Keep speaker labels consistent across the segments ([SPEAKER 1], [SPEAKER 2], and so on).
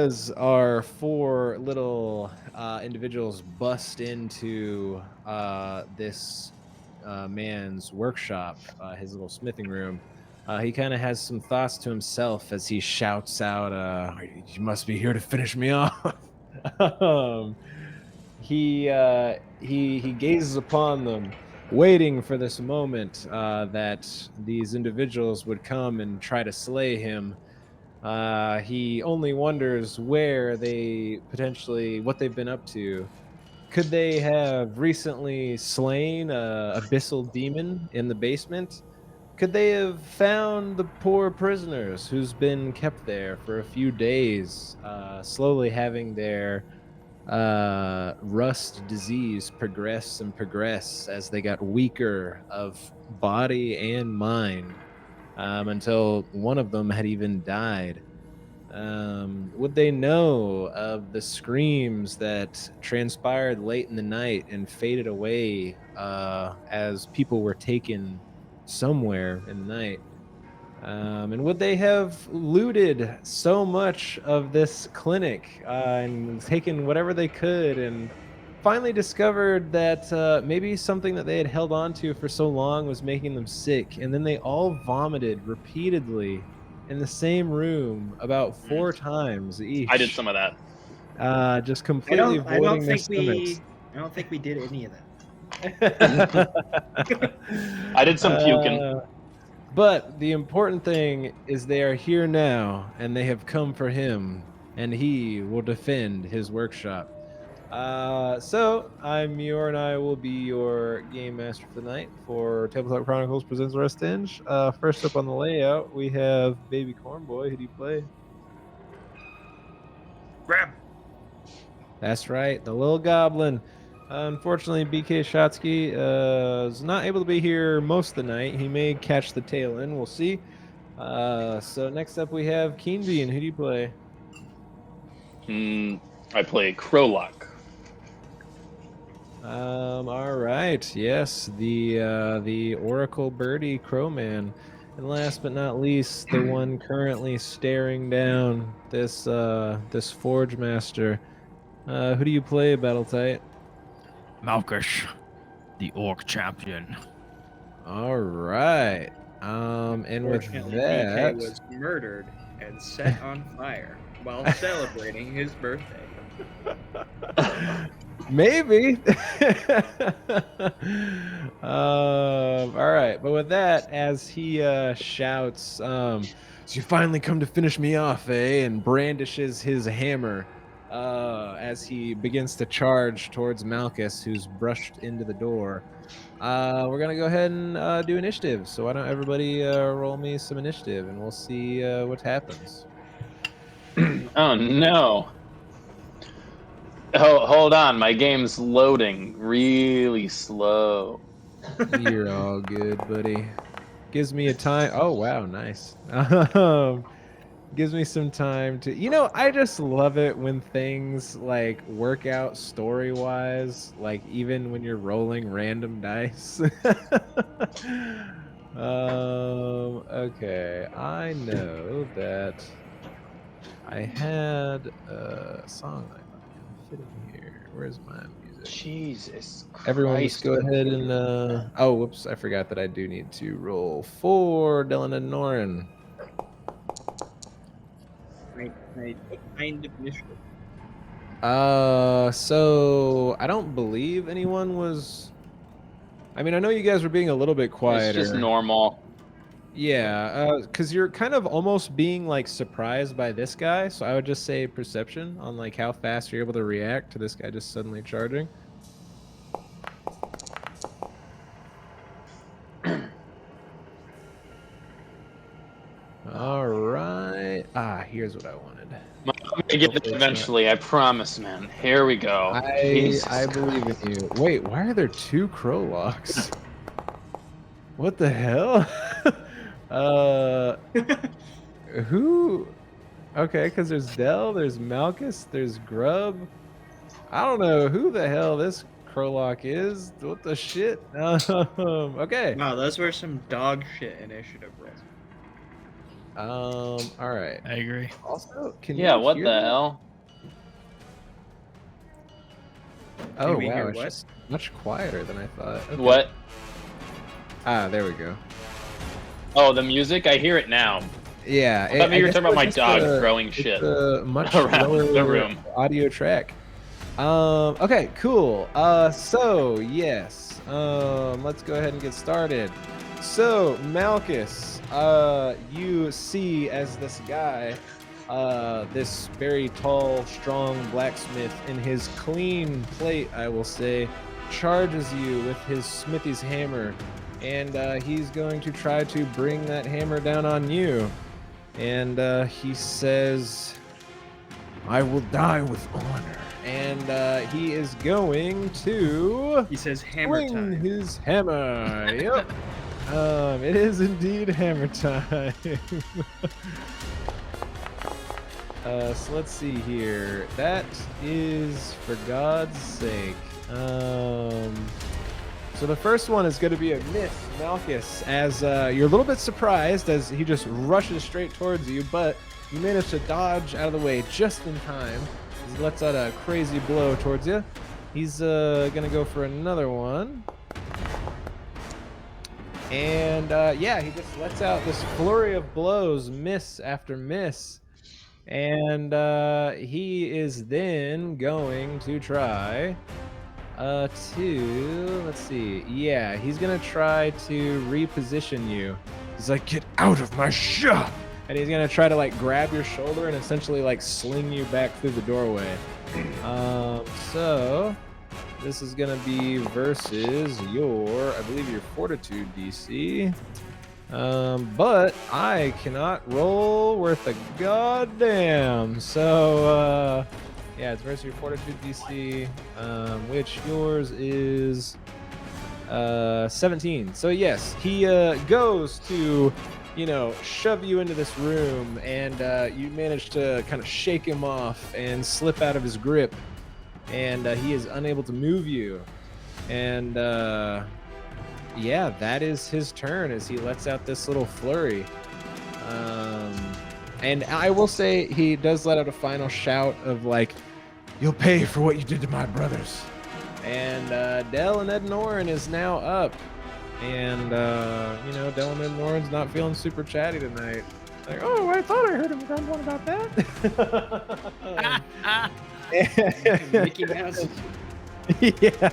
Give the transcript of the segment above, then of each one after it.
[SPEAKER 1] as our four little individuals bust into this man's workshop, his little smithing room, he kind of has some thoughts to himself as he shouts out, "You must be here to finish me off." um, he gazes upon them, waiting for this moment that these individuals would come and try to slay him. He only wonders where they potentially what they've been up to. Could they have recently slain a abyssal demon in the basement? Could they have found the poor prisoners who's been kept there for a few days, slowly having their rust disease progress and progress as they got weaker of body and mind, until one of them had even died? Would they know of the screams that transpired late in the night and faded away as people were taken somewhere in the night? And would they have looted so much of this clinic and taken whatever they could and finally discovered that maybe something that they had held on to for so long was making them sick? And then they all vomited repeatedly in the same room about
[SPEAKER 2] Mm.
[SPEAKER 1] 4 times
[SPEAKER 2] I did
[SPEAKER 1] each,
[SPEAKER 2] some of that.
[SPEAKER 1] just completely
[SPEAKER 3] I don't
[SPEAKER 1] voiding their
[SPEAKER 3] think
[SPEAKER 1] stomachs.
[SPEAKER 3] we did any of
[SPEAKER 2] I did some puking.
[SPEAKER 1] uh, But the important thing is they are here now, and they have come for him, and he will defend his workshop. So I'm Muir, and I will be your game master for the night for Tabletop Chronicles Presents Rustinge. First up on the layout, we have Baby Cornboy. Who do you play?
[SPEAKER 3] Grab.
[SPEAKER 1] That's right, the little goblin. Unfortunately, BK Shotsky is not able to be here most of the night. He may catch the tail end. We'll see. So next up we have Keen Bean. Who do you play?
[SPEAKER 2] I play Crowlock.
[SPEAKER 1] All right. Yes, the Oracle Birdie Crowman. And last but not least, the one currently staring down this Forge Master. Who do you play, Battletite?
[SPEAKER 4] Malkush, the Orc Champion.
[SPEAKER 1] All right. And with
[SPEAKER 3] Unfortunately,
[SPEAKER 1] that,
[SPEAKER 3] BK was murdered and set on fire while celebrating his birthday.
[SPEAKER 1] maybe. All right, but with that, as he shouts, "So you finally come to finish me off, eh?" and brandishes his hammer as he begins to charge towards Malchus, who's brushed into the door. We're gonna go ahead and do initiative. So why don't everybody roll me some initiative, and we'll see what happens.
[SPEAKER 2] Oh no. Oh, hold on. My game's loading really slow.
[SPEAKER 1] You're all good, buddy. Gives me a time. Oh wow, nice. Gives me some time to. I just love it when things like work out story wise. Like even when you're rolling random dice. Okay, I know that I had a song that I thought kind of fitting here. Where's my music?
[SPEAKER 2] Jesus Christ.
[SPEAKER 1] Everyone just go ahead and oh whoops, I forgot that I do need to roll for Dylan and Norin.
[SPEAKER 3] What kind of initiative?
[SPEAKER 1] So I don't believe anyone was. I mean, I know you guys were being a little bit quieter.
[SPEAKER 2] It's just normal.
[SPEAKER 1] Yeah, because you're kind of almost being like surprised by this guy. So I would just say perception on like how fast you're able to react to this guy just suddenly charging. All right. Here's what I wanted.
[SPEAKER 2] I'm gonna get it eventually, I promise, man. Here we go.
[SPEAKER 1] I believe in you. Wait, why are there 2 Crowlocks? What the hell? Who? Okay, because there's Dell, there's Malchus, there's Grub. I don't know who the hell this Crowlock is. What the shit? Okay.
[SPEAKER 3] Wow, those were some dog shit initiative rolls.
[SPEAKER 1] All right.
[SPEAKER 4] I agree.
[SPEAKER 1] Also, can
[SPEAKER 2] Yeah,
[SPEAKER 1] you
[SPEAKER 2] what
[SPEAKER 1] hear
[SPEAKER 2] the
[SPEAKER 1] that?
[SPEAKER 2] hell?
[SPEAKER 1] Oh
[SPEAKER 3] we
[SPEAKER 1] wow,
[SPEAKER 3] hear
[SPEAKER 1] it's
[SPEAKER 3] what?
[SPEAKER 1] just much quieter than I thought. Okay.
[SPEAKER 2] What?
[SPEAKER 1] Ah, there we go.
[SPEAKER 2] Oh, the music? I hear it now.
[SPEAKER 1] Yeah,
[SPEAKER 2] I thought maybe you were
[SPEAKER 1] guess
[SPEAKER 2] talking about my
[SPEAKER 1] it's
[SPEAKER 2] dog
[SPEAKER 1] a-
[SPEAKER 2] throwing
[SPEAKER 1] it's
[SPEAKER 2] shit
[SPEAKER 1] a much
[SPEAKER 2] around the
[SPEAKER 1] lower
[SPEAKER 2] room.
[SPEAKER 1] audio track. Okay, cool. So yes, let's go ahead and get started. So Malchus, you see as this guy, this very tall, strong blacksmith in his clean plate, I will say, charges you with his smithy's hammer, and he's going to try to bring that hammer down on you. And he says, "I will die with honor." And he is going to
[SPEAKER 3] He says hammer
[SPEAKER 1] swing
[SPEAKER 3] time.
[SPEAKER 1] his hammer. Yep. It is indeed hammer time. So let's see here. That is, for God's sake. So the first one is going to be a miss, Malchus, as you're a little bit surprised as he just rushes straight towards you, but you manage to dodge out of the way just in time. He lets out a crazy blow towards you. He's going to go for another one. And yeah, he just lets out this flurry of blows, miss after miss. And he is then going to try let's see. Yeah, he's gonna try to reposition you. He's like, "Get out of my shop!" And he's gonna try to like grab your shoulder and essentially like sling you back through the doorway. So this is gonna be versus your, I believe, your Fortitude DC. But I cannot roll worth a goddamn. So yeah, it's versus your Fortitude DC, which yours is 17. So yes, he goes to, shove you into this room, and you manage to kind of shake him off and slip out of his grip, and he is unable to move you. And yeah, that is his turn as he lets out this little flurry. And I will say he does let out a final shout of like, "You'll pay for what you did to my brothers." And Del and Ed Norin is now up. And, Del and Ed Norin's not feeling super chatty tonight. Like, "Oh, I thought I heard him grumbling about that."
[SPEAKER 3] Mickey Mouse.
[SPEAKER 1] Yeah.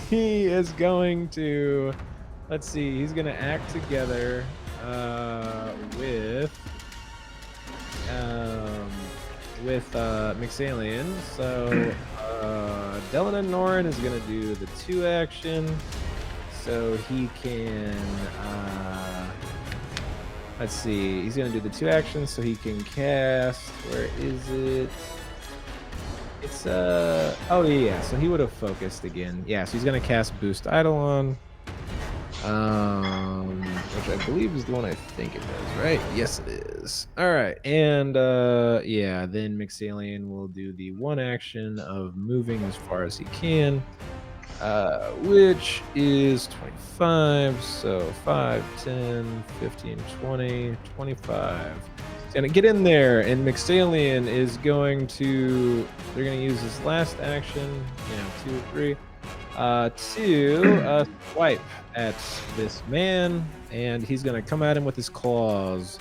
[SPEAKER 1] He is going to, let's see, he's going to act together with Mixalian. So Delon and Norin is going to do the 2 action, so he can let's see, he's going to do the 2 actions so he can cast, where is it? It's oh yeah, so he would have focused again. Yeah, so he's gonna cast Boost Eidolon, which I believe is the one I think it does, right? Yes, it is. All right, and yeah, then Mixalian will do the 1 action of moving as far as he can, which is 25. So 5, 10, 15, 20, 25. Gonna get in there, and Mixalian is going to, they're gonna use his last action, 2 or 3, to swipe at this man, and he's gonna come at him with his claws.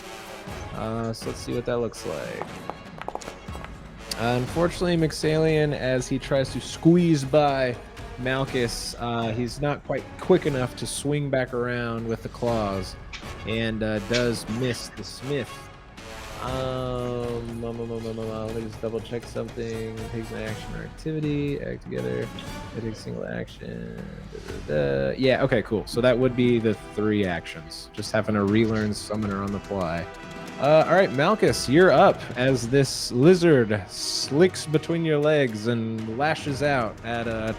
[SPEAKER 1] So let's see what that looks like. Unfortunately, Mixalian, as he tries to squeeze by Malchus, he's not quite quick enough to swing back around with the claws, and does miss the smith. Let me just double check something. Takes an action or activity. Act together. It takes single action. Yeah, okay, cool. So that would be the 3 actions. Just having to relearn Summoner on the fly. All right, Malchus, you're up as this lizard slicks between your legs and lashes out at man.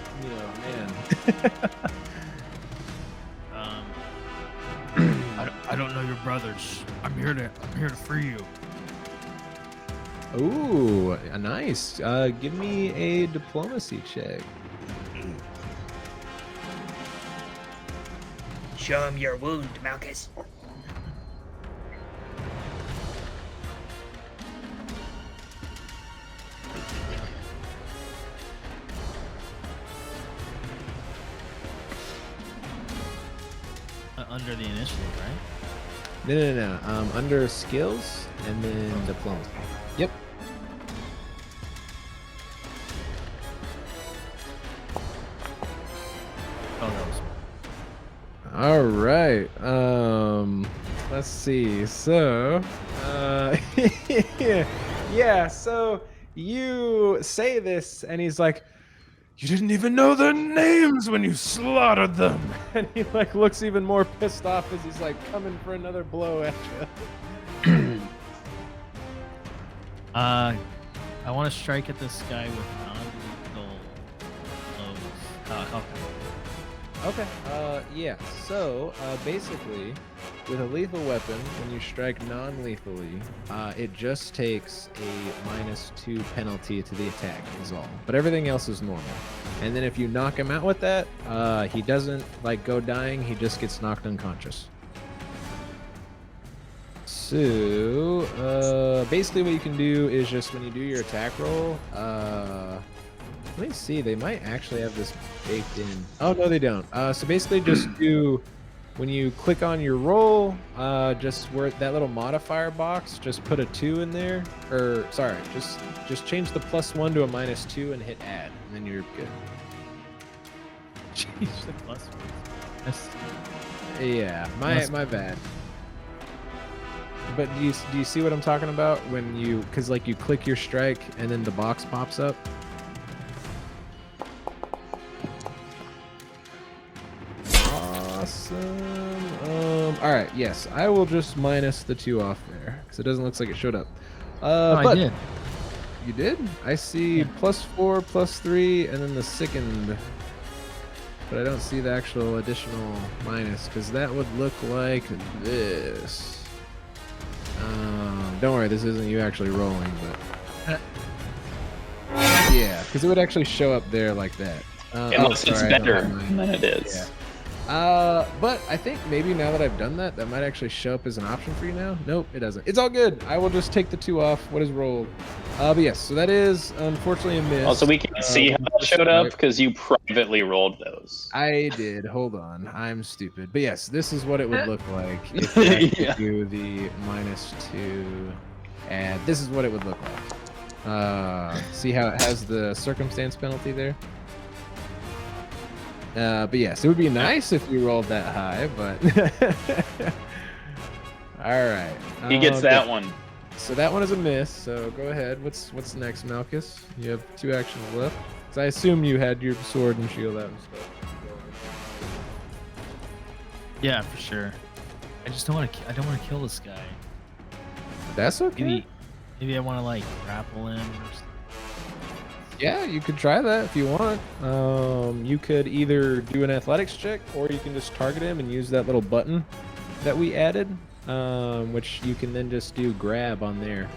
[SPEAKER 4] I don't know your brothers. I'm here to free you.
[SPEAKER 1] Ooh, nice. Give me a diplomacy check.
[SPEAKER 5] Show him your wound, Malchus.
[SPEAKER 4] under the initiative, right?
[SPEAKER 1] No. Under skills and then diplomacy. Yep.
[SPEAKER 4] Oh, that was.
[SPEAKER 1] All right. Let's see. So, yeah. So you say this, and he's like, "You didn't even know their names when you slaughtered them." And he like looks even more pissed off as he's like coming for another blow at you.
[SPEAKER 4] I want to strike at this guy with non-lethal blows. How
[SPEAKER 1] Okay. Yeah. So, basically, with a lethal weapon, when you strike non-lethally, it just takes a -2 penalty to the attack is all. But everything else is normal. And then if you knock him out with that, he doesn't like go dying. He just gets knocked unconscious. So, basically, what you can do is just when you do your attack roll, let me see. They might actually have this baked in. Oh, no, they don't. So basically just do, when you click on your roll, just where that little modifier box, just put a 2 in there. Or, sorry, just change the +1 to a -2 and hit add. And then you're good.
[SPEAKER 4] change the plus one? That's
[SPEAKER 1] Yeah, my bad. But do you see what I'm talking about? When you, because like you click your strike and then the box pops up? Awesome. All right. Yes, I will just minus the 2 off there because it doesn't look like it showed up.
[SPEAKER 4] I
[SPEAKER 1] But
[SPEAKER 4] did.
[SPEAKER 1] you did? I see
[SPEAKER 4] Yeah.
[SPEAKER 1] +4, +3, and then the sickened. But I don't see the actual additional minus because that would look like this. Don't worry, this isn't you actually rolling, but yeah, because it would actually show up there like that.
[SPEAKER 2] Unless it's
[SPEAKER 1] sorry, I don't
[SPEAKER 2] better
[SPEAKER 1] have mine.
[SPEAKER 2] than it is.
[SPEAKER 1] Yeah. But I think maybe now that I've done that, that might actually show up as an option for you now. Nope, it doesn't. It's all good. I will just take the 2 off. What is rolled? But yes, so that is unfortunately a miss.
[SPEAKER 2] Also, we can't see how it showed up
[SPEAKER 1] Right.
[SPEAKER 2] because you privately rolled those.
[SPEAKER 1] I did. Hold on. I'm stupid. But yes, this is what it would look like if you actually
[SPEAKER 2] Yeah.
[SPEAKER 1] do the -2 add. This is what it would look like. See how it has the circumstance penalty there? But yes, it would be nice if you rolled that high, but all right.
[SPEAKER 2] He gets
[SPEAKER 1] Okay.
[SPEAKER 2] that one.
[SPEAKER 1] So that one is a miss. So go ahead. What's next, Malchus? You have 2 actions left. 'Cause I assume you had your sword and shield out and stuff.
[SPEAKER 4] Yeah, for sure. I just don't want to. I don't want to kill this guy.
[SPEAKER 1] That's okay.
[SPEAKER 4] Maybe I want to like grapple him. Or something.
[SPEAKER 1] Yeah, you could try that if you want. You could either do an athletics check, or you can just target him and use that little button that we added, which you can then just do grab on there.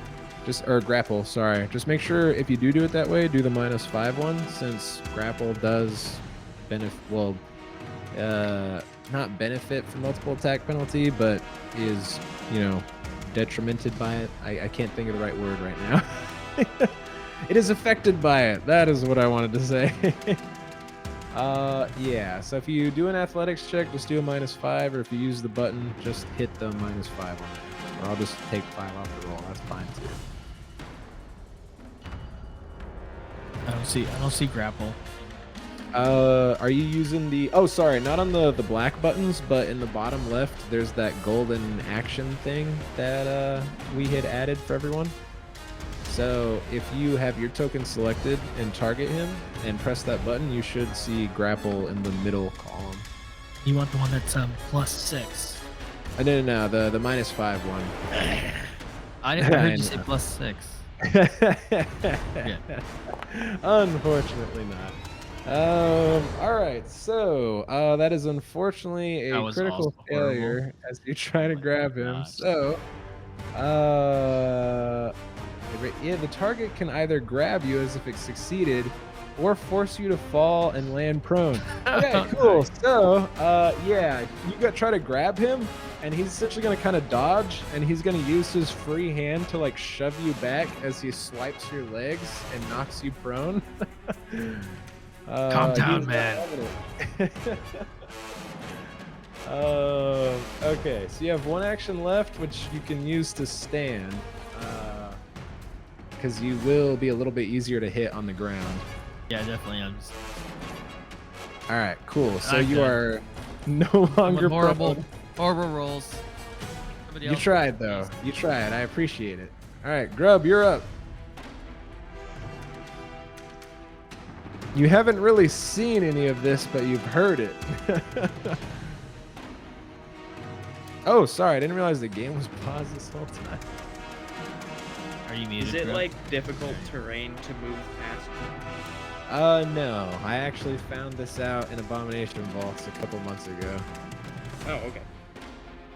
[SPEAKER 1] Or grapple, sorry. Just make sure if you do it that way, do the -5 one, since grapple does not benefit from multiple attack penalty, but is, detrimented by it. I can't think of the right word right now. It is affected by it. That is what I wanted to say. Yeah. So if you do an athletics check, just do a -5, or if you use the button, just hit the -5 on it. Or I'll just take 5 off the roll. That's fine too.
[SPEAKER 4] I don't see grapple.
[SPEAKER 1] Are you using the? Oh, sorry, not on the black buttons, but in the bottom left, there's that golden action thing that we had added for everyone. So if you have your token selected and target him and press that button, you should see grapple in the middle column.
[SPEAKER 4] You want the one that's +6?
[SPEAKER 1] No, the -5 one.
[SPEAKER 4] I heard you say +6.
[SPEAKER 1] Unfortunately not. All right, so that is unfortunately
[SPEAKER 4] That
[SPEAKER 1] a
[SPEAKER 4] was
[SPEAKER 1] critical
[SPEAKER 4] also horrible.
[SPEAKER 1] failure as you try to
[SPEAKER 4] my
[SPEAKER 1] grab him.
[SPEAKER 4] gosh.
[SPEAKER 1] So, yeah, the target can either grab you as if it succeeded, or force you to fall and land prone. Okay, cool.
[SPEAKER 4] Nice.
[SPEAKER 1] So, yeah, you got try to grab him, and he's essentially gonna kind of dodge, and he's gonna use his free hand to like shove you back as he swipes your legs and knocks you prone.
[SPEAKER 4] Calm down,
[SPEAKER 1] he's not
[SPEAKER 4] man.
[SPEAKER 1] having it. Okay, so you have one action left, which you can use to stand, because you will be a little bit easier to hit on the ground.
[SPEAKER 4] Yeah, definitely. I'm just
[SPEAKER 1] All right, cool. So
[SPEAKER 4] I'm
[SPEAKER 1] you
[SPEAKER 4] done.
[SPEAKER 1] are no longer
[SPEAKER 4] horrible,
[SPEAKER 1] prone.
[SPEAKER 4] horrible rolls. Somebody
[SPEAKER 1] You
[SPEAKER 4] else
[SPEAKER 1] tried
[SPEAKER 4] please.
[SPEAKER 1] though. You tried. I appreciate it. All right, Grub, you're up. You haven't really seen any of this, but you've heard it. Oh, sorry. I didn't realize the game was paused this whole time.
[SPEAKER 4] Are you muted?
[SPEAKER 3] Is it
[SPEAKER 4] bro?
[SPEAKER 3] like difficult terrain to move past?
[SPEAKER 1] No. I actually found this out in Abomination Vaults a couple months ago.
[SPEAKER 3] Oh, okay.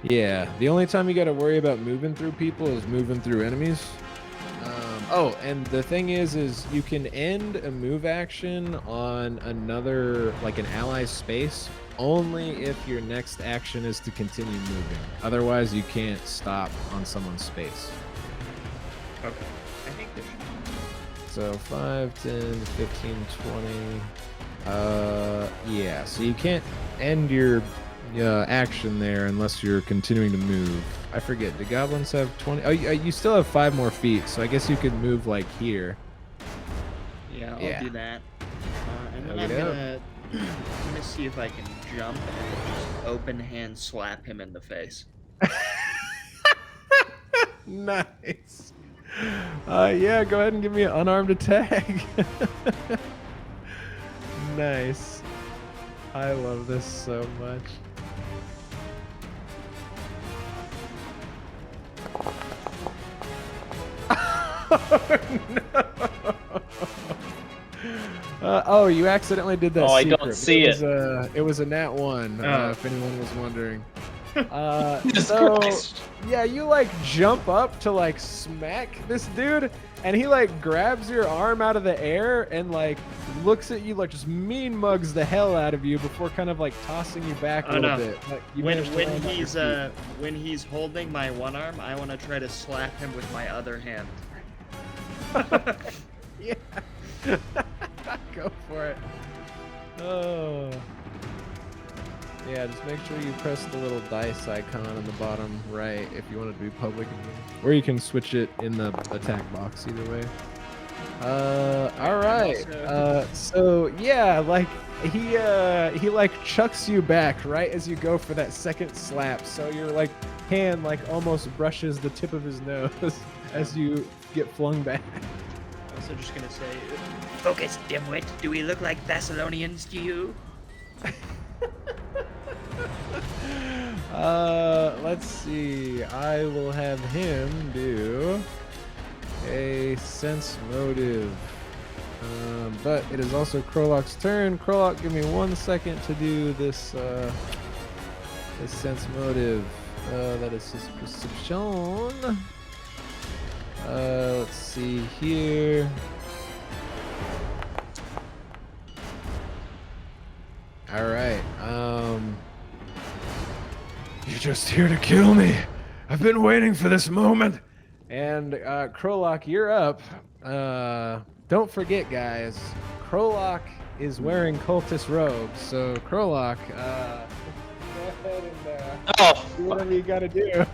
[SPEAKER 1] Yeah, the only time you got to worry about moving through people is moving through enemies. Oh, and the thing is you can end a move action on another, like an ally's space, only if your next action is to continue moving. Otherwise, you can't stop on someone's space.
[SPEAKER 3] Okay. I think this should.
[SPEAKER 1] So 5, 10, 15, 20. Yeah, so you can't end your action there unless you're continuing to move. I forget, do goblins have 20? Oh, you still have 5 more feet, so I guess you could move like here.
[SPEAKER 3] Yeah, I'll
[SPEAKER 1] Yeah.
[SPEAKER 3] do that. And then
[SPEAKER 1] Okey-doke.
[SPEAKER 3] I'm gonna see if I can jump and just open hand slap him in the face.
[SPEAKER 1] Nice. Yeah, go ahead and give me an unarmed attack. Nice. I love this so much. Oh, no. Oh, you accidentally did that.
[SPEAKER 2] Oh, I don't
[SPEAKER 1] secret.
[SPEAKER 2] see it.
[SPEAKER 1] It was a nat 1,
[SPEAKER 3] Oh.
[SPEAKER 1] if anyone was wondering.
[SPEAKER 2] Jesus
[SPEAKER 1] So,
[SPEAKER 2] Christ.
[SPEAKER 1] yeah, you like jump up to like smack this dude, and he like grabs your arm out of the air and like looks at you, like just mean mugs the hell out of you before kind of like tossing you back a
[SPEAKER 3] Oh,
[SPEAKER 1] little
[SPEAKER 3] no.
[SPEAKER 1] bit. Like, you
[SPEAKER 3] When
[SPEAKER 1] managed to
[SPEAKER 3] when
[SPEAKER 1] land on your
[SPEAKER 3] he's
[SPEAKER 1] feet.
[SPEAKER 3] when he's holding my one arm, I want to try to slap him with my other hand.
[SPEAKER 1] Yeah. Go for it. Oh. Yeah, just make sure you press the little dice icon on the bottom right if you want it to be public again. Or you can switch it in the attack box either way. All right. So yeah, like he like chucks you back right as you go for that second slap. So your like hand like almost brushes the tip of his nose as you get flung back.
[SPEAKER 3] Also, just gonna say, focus, dimwit. Do we look like Thessalonians to you?
[SPEAKER 1] Let's see. I will have him do a sense motive. But it is also Krolok's turn. Krolok, give me 1 second to do this this sense motive. That is his perception. Let's see here. All right. You're just here to kill me. I've been waiting for this moment. And Krolok, you're up. Don't forget, guys. Krolok is wearing cultist robes, so Krolok, go ahead and
[SPEAKER 2] Oh,
[SPEAKER 1] do whatever you gotta do.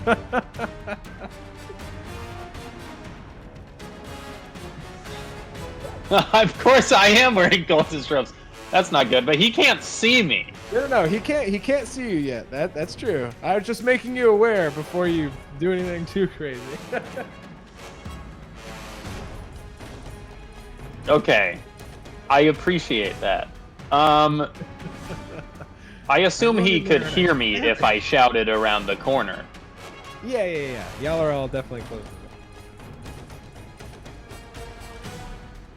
[SPEAKER 2] of course I am wearing cultist robes. That's not good, but he can't see me.
[SPEAKER 1] No, he can't see you yet. That's true. I was just making you aware before you do anything too crazy.
[SPEAKER 2] Okay, I appreciate that. I assume he could hear me if I shouted around the corner.
[SPEAKER 1] Yeah. Y'all are all definitely close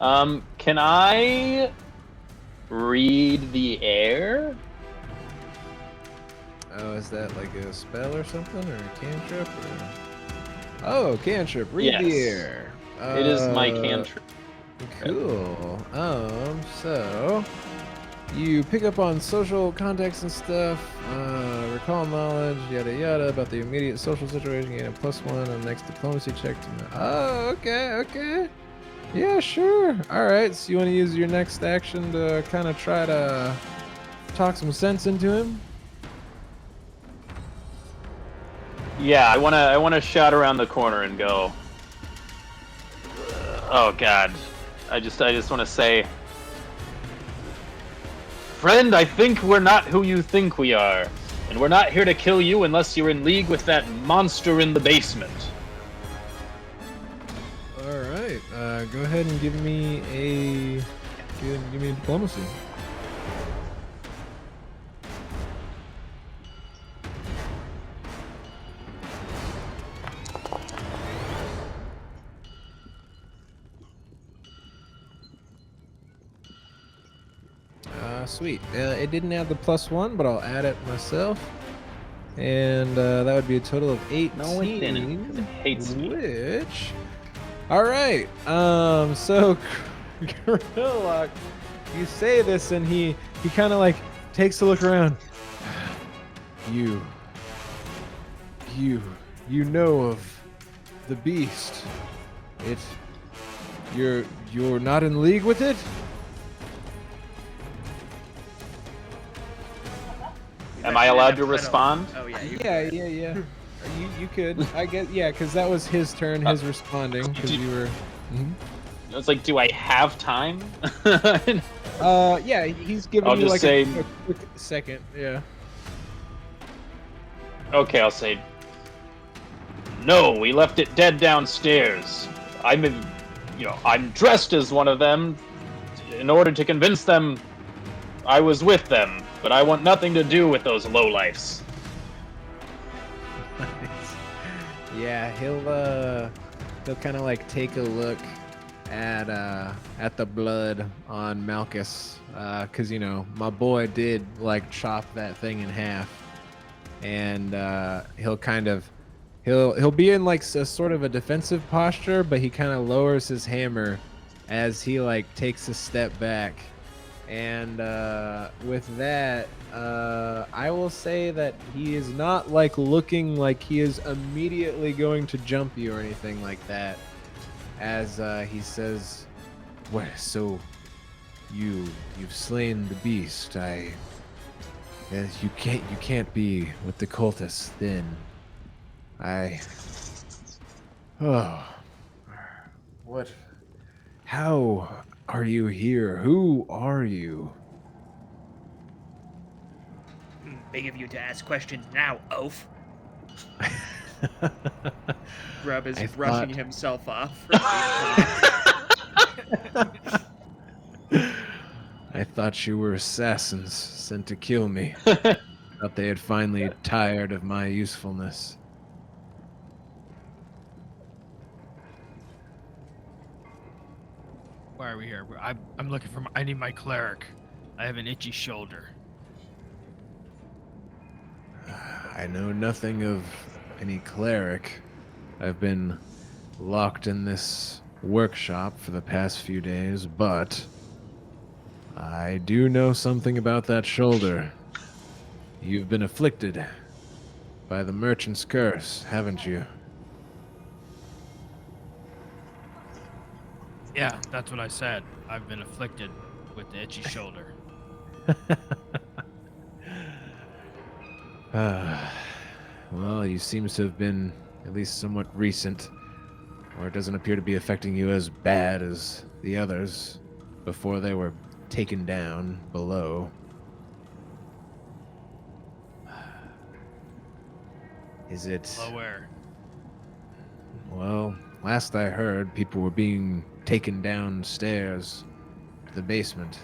[SPEAKER 1] to it.
[SPEAKER 2] Can I read the air?
[SPEAKER 1] Oh, is that like a spell or something, or a cantrip? Or... Oh, cantrip. Read the
[SPEAKER 2] Yes.
[SPEAKER 1] air.
[SPEAKER 2] It is my cantrip.
[SPEAKER 1] Cool. So you pick up on social context and stuff, recall knowledge, yada yada, about the immediate social situation, gain a +1 on next diplomacy check to Oh, okay. Yeah, sure. Alright, so you want to use your next action to kind of try to talk some sense into him?
[SPEAKER 2] Yeah, I wanna shout around the corner and go. Oh God, I just want to say, friend, I think we're not who you think we are, and we're not here to kill you unless you're in league with that monster in the basement.
[SPEAKER 1] All right. Go ahead and give me a diplomacy. Sweet. It didn't add the +1, but I'll add it myself. And that would be a total of 18.
[SPEAKER 2] No, it didn't, 'cause it hates me.
[SPEAKER 1] Which, all right. So Grillock, you say this, and he kind of like takes a look around. You know of the beast. You're not in league with it.
[SPEAKER 2] Am I allowed to respond?
[SPEAKER 3] Oh yeah.
[SPEAKER 1] Yeah. You could. I guess. Yeah, because that was his turn. His responding. Because you were. Mhm.
[SPEAKER 2] It's like, do I have time?
[SPEAKER 1] Yeah, he's giving
[SPEAKER 2] I'll
[SPEAKER 1] you
[SPEAKER 2] just
[SPEAKER 1] like
[SPEAKER 2] say-
[SPEAKER 1] a quick second. Yeah.
[SPEAKER 2] Okay, I'll say. No, we left it dead downstairs. I'm dressed as one of them in order to convince them I was with them, but I want nothing to do with those lowlifes.
[SPEAKER 1] Yeah, he'll kind of like take a look at the blood on Malchus, because my boy did like chop that thing in half, and he'll be in like a sort of a defensive posture, but he kind of lowers his hammer as he like takes a step back. And with that, I will say that he is not like looking like he is immediately going to jump you or anything like that. As he says, "Well, so you've slain the beast. Yes, you can't be with the cultists then. What? How are you here? Who are you?"
[SPEAKER 3] Big of you to ask questions now, oaf. Grub is
[SPEAKER 1] I
[SPEAKER 3] brushing
[SPEAKER 1] thought-
[SPEAKER 3] himself off.
[SPEAKER 1] I thought you were assassins sent to kill me. Thought they had finally tired of my usefulness.
[SPEAKER 4] Why are we here? I'm looking for. I need my cleric. I have an itchy shoulder.
[SPEAKER 1] I know nothing of any cleric. I've been locked in this workshop for the past few days, but I do know something about that shoulder. You've been afflicted by the merchant's curse, haven't you?
[SPEAKER 4] Yeah, that's what I said. I've been afflicted with the itchy shoulder.
[SPEAKER 1] Well, you seems to have been at least somewhat recent, or it doesn't appear to be affecting you as bad as the others before they were taken down below. Is it...
[SPEAKER 4] Lower.
[SPEAKER 1] Well, last I heard, people were being taken downstairs to the basement,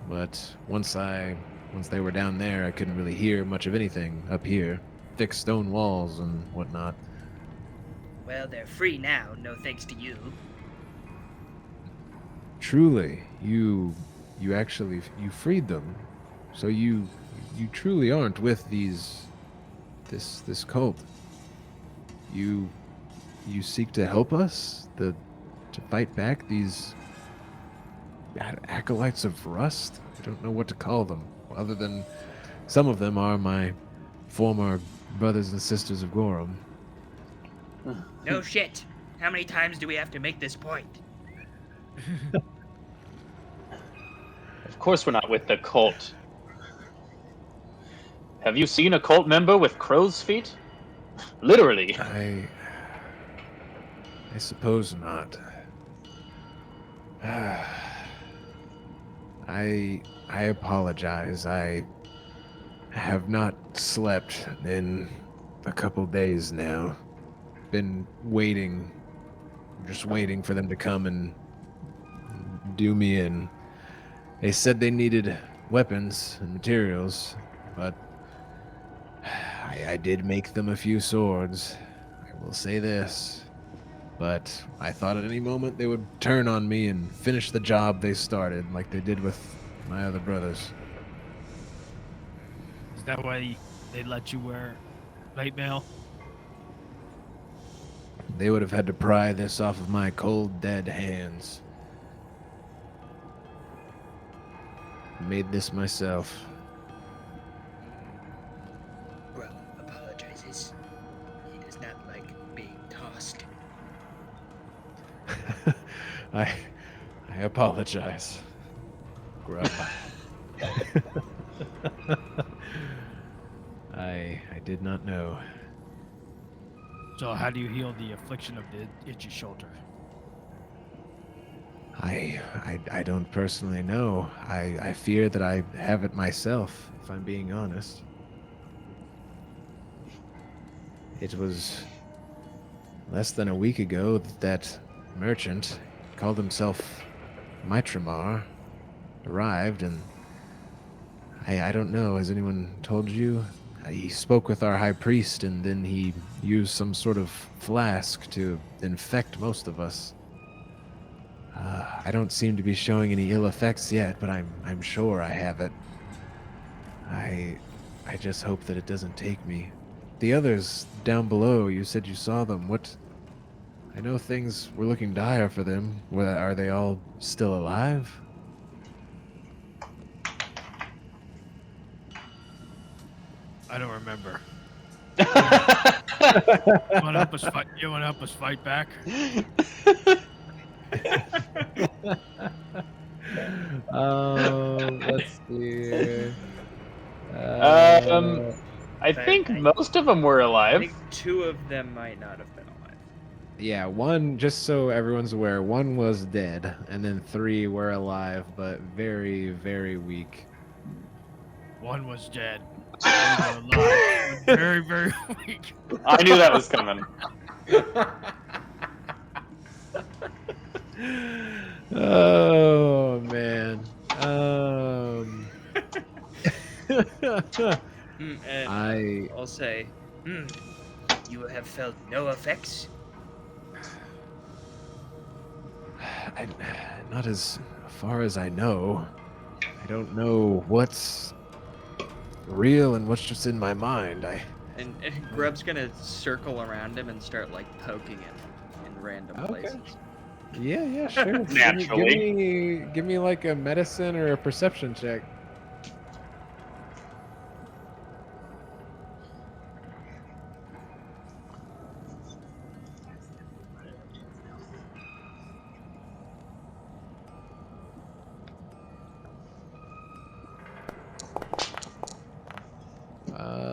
[SPEAKER 1] but once they were down there, I couldn't really hear much of anything up here. Thick stone walls and whatnot.
[SPEAKER 3] Well, they're free now, no thanks to you.
[SPEAKER 1] Truly, you freed them, so you truly aren't with this cult. You seek to help us to fight back these acolytes of rust. I don't know what to call them, other than some of them are my former brothers and sisters of Gorum.
[SPEAKER 3] No shit. How many times do we have to make this point?
[SPEAKER 2] Of course we're not with the cult. Have you seen a cult member with crow's feet? Literally.
[SPEAKER 1] I suppose not. I apologize. I have not slept in a couple days now. Been waiting, just waiting for them to come and do me in. They said they needed weapons and materials, but I did make them a few swords. I will say this. But I thought at any moment they would turn on me and finish the job they started, like they did with my other brothers.
[SPEAKER 4] Is that why they let you wear plate mail?
[SPEAKER 1] They would have had to pry this off of my cold, dead hands. Made this myself.
[SPEAKER 3] Grub apologizes. He does not like being tossed.
[SPEAKER 1] I apologize. Grub. I did not know.
[SPEAKER 4] So how do you heal the affliction of the itchy shoulder?
[SPEAKER 1] I don't personally know. I fear that I have it myself, if I'm being honest. It was less than a week ago that merchant, called himself Mitramar, arrived, and I don't know, has anyone told you? He spoke with our high priest, and then he used some sort of flask to infect most of us. I don't seem to be showing any ill effects yet, but I'm sure I have it. I just hope that it doesn't take me. The others down below, you said you saw them. What? I know things were looking dire for them. Are they all still alive?
[SPEAKER 4] I don't remember. You want to help us fight? You want to help us fight back?
[SPEAKER 1] Let's see.
[SPEAKER 2] I think most of them were
[SPEAKER 3] I
[SPEAKER 2] alive.
[SPEAKER 3] think 2 of them might not have been alive.
[SPEAKER 1] Yeah, one, just so everyone's aware, one was dead, and then 3 were alive, but very, very weak.
[SPEAKER 4] One was dead. Two were alive. Very, very weak.
[SPEAKER 2] I knew that was coming.
[SPEAKER 1] Oh, man.
[SPEAKER 3] And I'll say, you have felt no effects?
[SPEAKER 1] Not as far as I know. I don't know what's real and what's just in my mind.
[SPEAKER 3] And Grub's gonna circle around him and start like poking him in random
[SPEAKER 1] Okay.
[SPEAKER 3] places.
[SPEAKER 1] Yeah, sure.
[SPEAKER 2] Naturally.
[SPEAKER 1] Give me like a medicine or a perception check.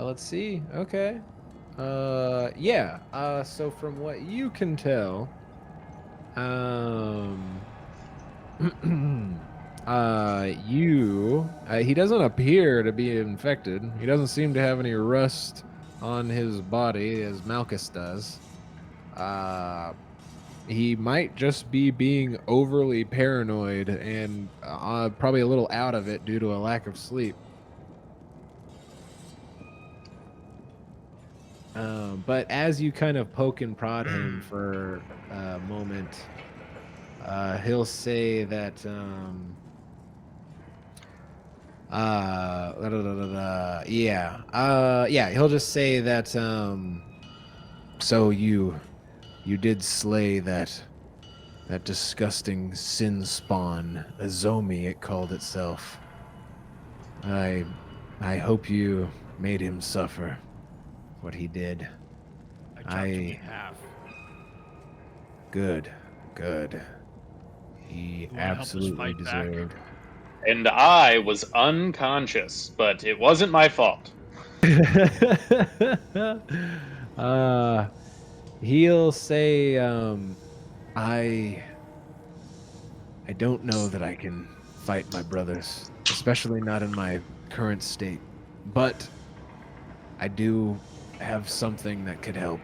[SPEAKER 1] Let's see. Okay. Yeah. So from what you can tell, he doesn't appear to be infected. He doesn't seem to have any rust on his body as Malchus does. He might just be being overly paranoid and probably a little out of it due to a lack of sleep. But as you kind of poke and prod him for a moment, he'll say that, he'll just say that, so you did slay that disgusting sin spawn, Azomi, it called itself. I hope you made him suffer what he did.
[SPEAKER 4] I chopped him in half.
[SPEAKER 1] Good. He
[SPEAKER 4] You wanna help us
[SPEAKER 1] absolutely
[SPEAKER 4] fight back?
[SPEAKER 1] deserved.
[SPEAKER 2] And I was unconscious, but it wasn't my fault.
[SPEAKER 1] Uh, he'll say, I I don't know that I can fight my brothers, especially not in my current state. But I do have something that could help.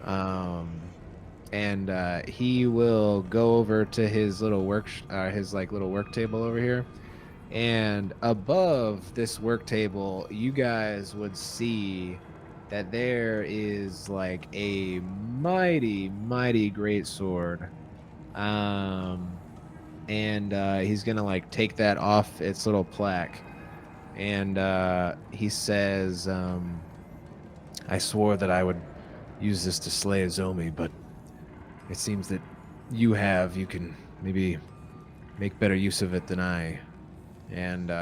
[SPEAKER 1] Um, and he will go over to his little his like little work table over here. And above this work table, you guys would see that there is like a mighty, mighty great sword. Um, and he's gonna like take that off its little plaque, and he says, "I swore that I would use this to slay a zombie, but it seems that you can maybe make better use of it than I." And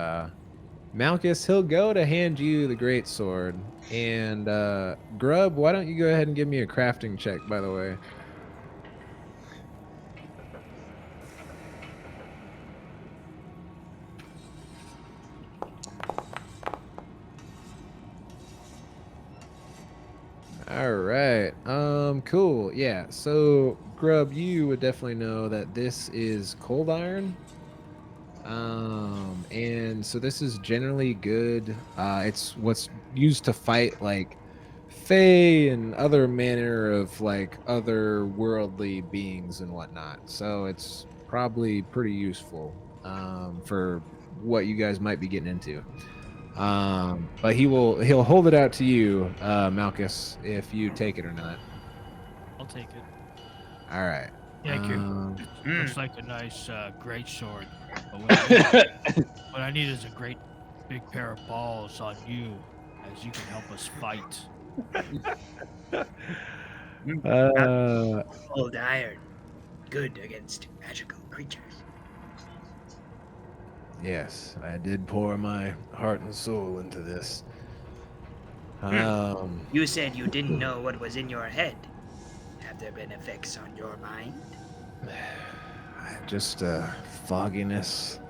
[SPEAKER 1] Malchus, he'll go to hand you the great sword. And Grub, why don't you go ahead and give me a crafting check, by the way? All right. Cool. Yeah. So, Grub, you would definitely know that this is cold iron. And so this is generally good. It's what's used to fight like Fae and other manner of like other worldly beings and whatnot. So it's probably pretty useful for what you guys might be getting into. But he'll hold it out to you, Malchus, if you take it or not.
[SPEAKER 4] I'll take it.
[SPEAKER 1] All right.
[SPEAKER 3] Thank you.
[SPEAKER 4] Looks like a nice great sword. But what I need is a great big pair of balls on you, as you can help us fight.
[SPEAKER 3] Old iron. Good against magical creatures.
[SPEAKER 1] Yes, I did pour my heart and soul into this.
[SPEAKER 3] You said you didn't know what was in your head. Have there been effects on your mind?
[SPEAKER 1] Just fogginess.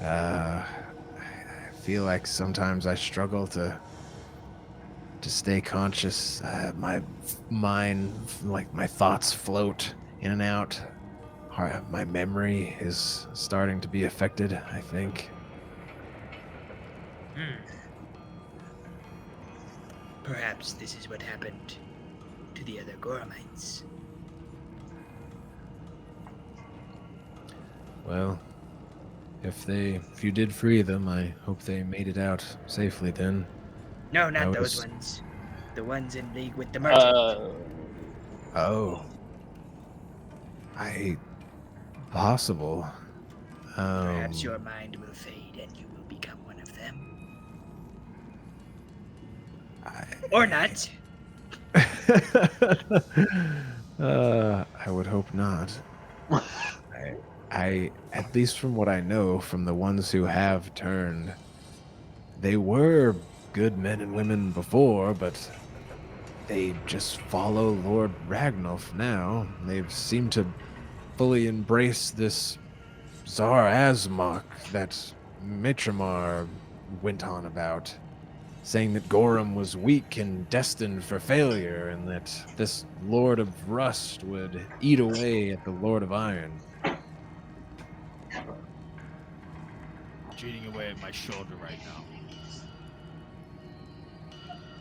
[SPEAKER 1] I feel like sometimes I struggle to stay conscious. My mind, like my thoughts, float in and out. My memory is starting to be affected, I think.
[SPEAKER 3] Perhaps this is what happened to the other Goramites.
[SPEAKER 1] Well, if you did free them, I hope they made it out safely then.
[SPEAKER 3] No, not
[SPEAKER 1] I
[SPEAKER 3] those
[SPEAKER 1] was-
[SPEAKER 3] ones. The ones in league with the merchant.
[SPEAKER 1] Oh. Possible.
[SPEAKER 3] Perhaps your mind will fade and you will become one of them. Or not.
[SPEAKER 1] I would hope not. I, at least from what I know from the ones who have turned, they were good men and women before, but they just follow Lord Ragnolf now. They seem to fully embrace this Tsar Azmok that Mitramar went on about, saying that Gorum was weak and destined for failure, and that this Lord of Rust would eat away at the Lord of Iron.
[SPEAKER 4] Eating away at my shoulder right now.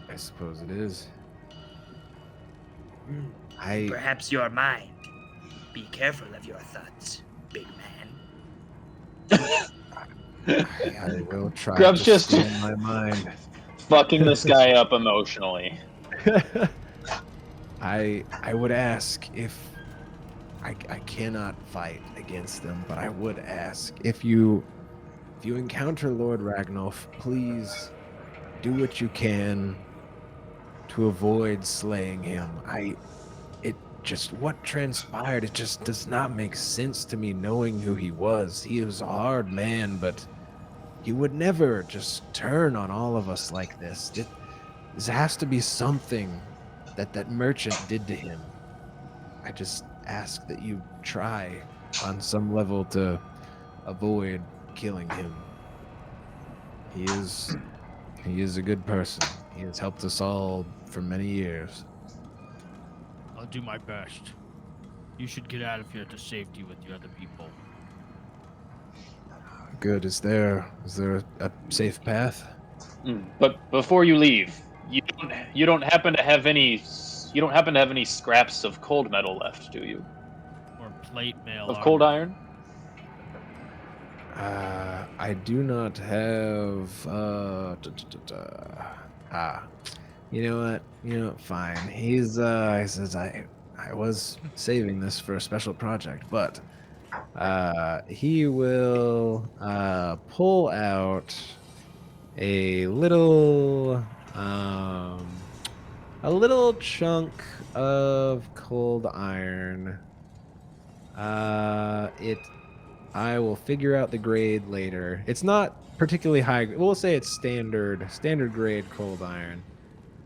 [SPEAKER 1] I suppose it is.
[SPEAKER 3] Perhaps your mind. Be careful of your thoughts, big man.
[SPEAKER 1] I will try
[SPEAKER 2] Grub's
[SPEAKER 1] to
[SPEAKER 2] just-
[SPEAKER 1] stay in my mind.
[SPEAKER 2] Fucking this guy up emotionally.
[SPEAKER 1] I would ask if I cannot fight against them, but I would ask if you encounter Lord Ragnolf, please do what you can to avoid slaying him. What transpired, it just does not make sense to me knowing who he was. He was a hard man, but he would never just turn on all of us like this. This has to be something that merchant did to him. I just ask that you try on some level to avoid killing him. He is a good person. He has helped us all for many years.
[SPEAKER 4] I'll do my best. You should get out of here to safety with the other people.
[SPEAKER 1] Good. Is there a safe path?
[SPEAKER 2] But before you leave, you don't happen to have any scraps of cold metal left, do you?
[SPEAKER 4] Or plate mail
[SPEAKER 2] Of cold iron?
[SPEAKER 1] I do not have. You know what? Fine. He says I was saving this for a special project, but he will pull out a little chunk of cold iron. I will figure out the grade later. It's not particularly high. We'll say it's standard grade cold iron.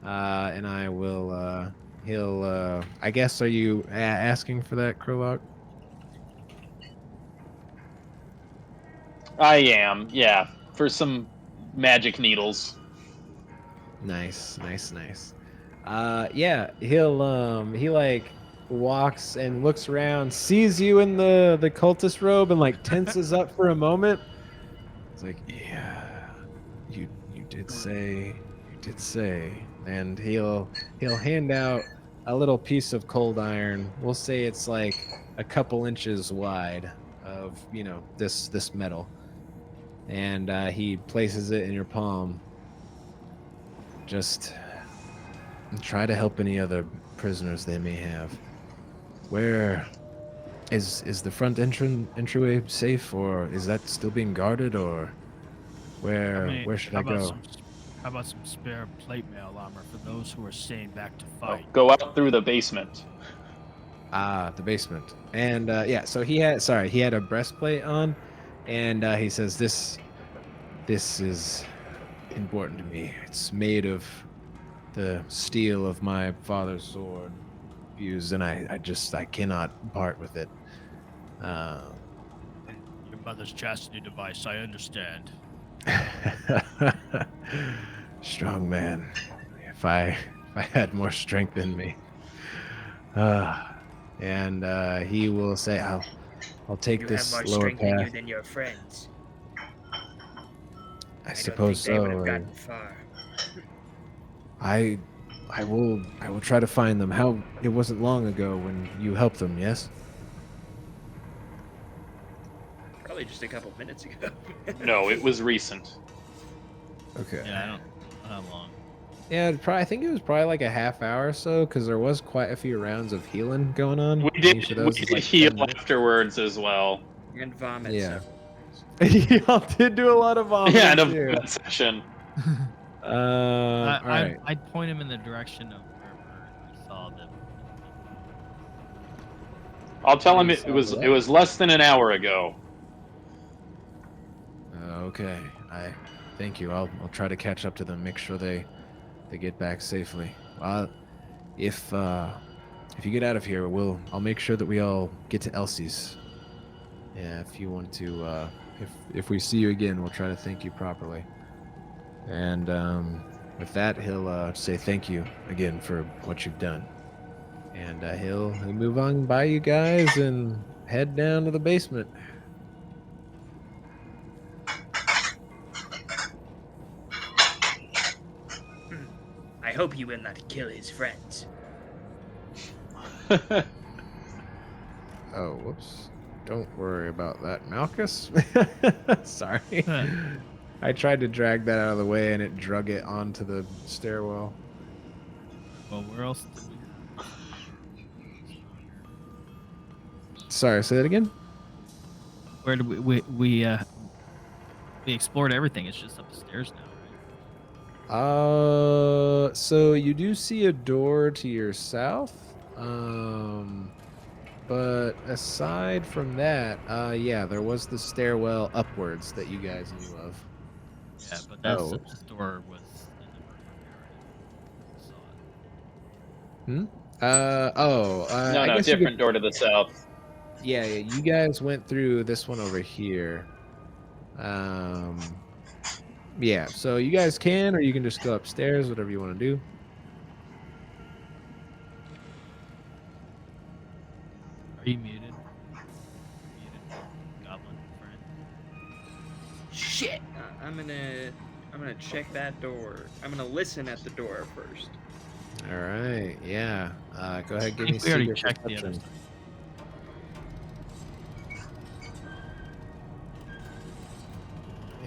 [SPEAKER 1] And I will. He'll. I guess. Are you asking for that, Krolok?
[SPEAKER 2] I am, yeah, for some magic needles.
[SPEAKER 1] Nice. Yeah. He like walks and looks around, sees you in the cultist robe, and like tenses up for a moment. It's like, yeah, you did say, and he'll hand out a little piece of cold iron. We'll say it's like a couple inches wide of this metal, and he places it in your palm. Just try to help any other prisoners they may have. Where is the front entryway safe, or is that still being guarded, or where should I go?
[SPEAKER 4] How about some spare plate mail armor for those who are staying back to fight?
[SPEAKER 2] Go out through the basement.
[SPEAKER 1] The basement. And yeah, so he had a breastplate on, and he says this is important to me. It's made of the steel of my father's sword fused, and I cannot part with it.
[SPEAKER 4] Your mother's chastity device, I understand.
[SPEAKER 1] Strong man. If I had more strength in me. And he will say, I'll take this
[SPEAKER 3] have more
[SPEAKER 1] lower
[SPEAKER 3] strength in you
[SPEAKER 1] path.
[SPEAKER 3] than your friends.
[SPEAKER 1] I
[SPEAKER 3] don't
[SPEAKER 1] suppose
[SPEAKER 3] think they would have
[SPEAKER 1] so.
[SPEAKER 3] gotten far.
[SPEAKER 1] I will try to find them. How it wasn't long ago when you helped them, yes?
[SPEAKER 3] Probably just a couple minutes ago.
[SPEAKER 2] No, it was recent.
[SPEAKER 1] Okay.
[SPEAKER 4] Yeah, I don't know how long.
[SPEAKER 1] Yeah, I think it was probably like a half hour or so, because there was quite a few rounds of healing going on.
[SPEAKER 2] We
[SPEAKER 1] and
[SPEAKER 2] did,
[SPEAKER 1] each of
[SPEAKER 2] we
[SPEAKER 1] those was
[SPEAKER 2] did
[SPEAKER 1] like
[SPEAKER 2] heal
[SPEAKER 1] 10 minutes.
[SPEAKER 2] afterwards as well.
[SPEAKER 3] And vomit.
[SPEAKER 1] Yeah.
[SPEAKER 3] several.
[SPEAKER 1] Y'all did do a lot of vomiting
[SPEAKER 2] Yeah, and a
[SPEAKER 1] too.
[SPEAKER 2] vomit session.
[SPEAKER 1] All right.
[SPEAKER 4] I'd point him in the direction of wherever I saw them.
[SPEAKER 2] I'll tell him
[SPEAKER 1] You
[SPEAKER 2] it
[SPEAKER 1] saw
[SPEAKER 2] was
[SPEAKER 1] what?
[SPEAKER 2] less than an hour ago.
[SPEAKER 1] Okay. I thank you. I'll try to catch up to them, make sure they get back safely. If you get out of here, I'll make sure that we all get to Elsie's. Yeah, if you want to, if we see you again, we'll try to thank you properly. And with that, he'll say thank you again for what you've done. And he'll move on by you guys and head down to the basement.
[SPEAKER 3] I hope he will not kill his friends.
[SPEAKER 1] Oh, whoops. Don't worry about that, Malchus. Sorry. I tried to drag that out of the way and it drug it onto the stairwell.
[SPEAKER 4] Well, where else?
[SPEAKER 1] Sorry, say that again?
[SPEAKER 4] Where did we explored everything. It's just up the stairs now, right?
[SPEAKER 1] So you do see a door to your south. But aside from that, yeah, there was the stairwell upwards that you guys knew of.
[SPEAKER 4] Yeah, but that's
[SPEAKER 1] Oh.
[SPEAKER 4] the door was in the room area. I saw it.
[SPEAKER 2] No,
[SPEAKER 1] I
[SPEAKER 2] no,
[SPEAKER 1] guess you
[SPEAKER 2] different door to the south.
[SPEAKER 1] Yeah, you guys went through this one over here. Yeah, so you guys can, or you can just go upstairs, whatever you want to do.
[SPEAKER 4] Be muted. Muted. Goblin friend.
[SPEAKER 3] Shit. I'm gonna check that door. I'm gonna listen at the door first.
[SPEAKER 1] All right. Yeah. Go ahead. Give
[SPEAKER 4] I
[SPEAKER 1] me
[SPEAKER 4] think we already
[SPEAKER 1] secret
[SPEAKER 4] checked the other
[SPEAKER 1] perception.
[SPEAKER 4] side.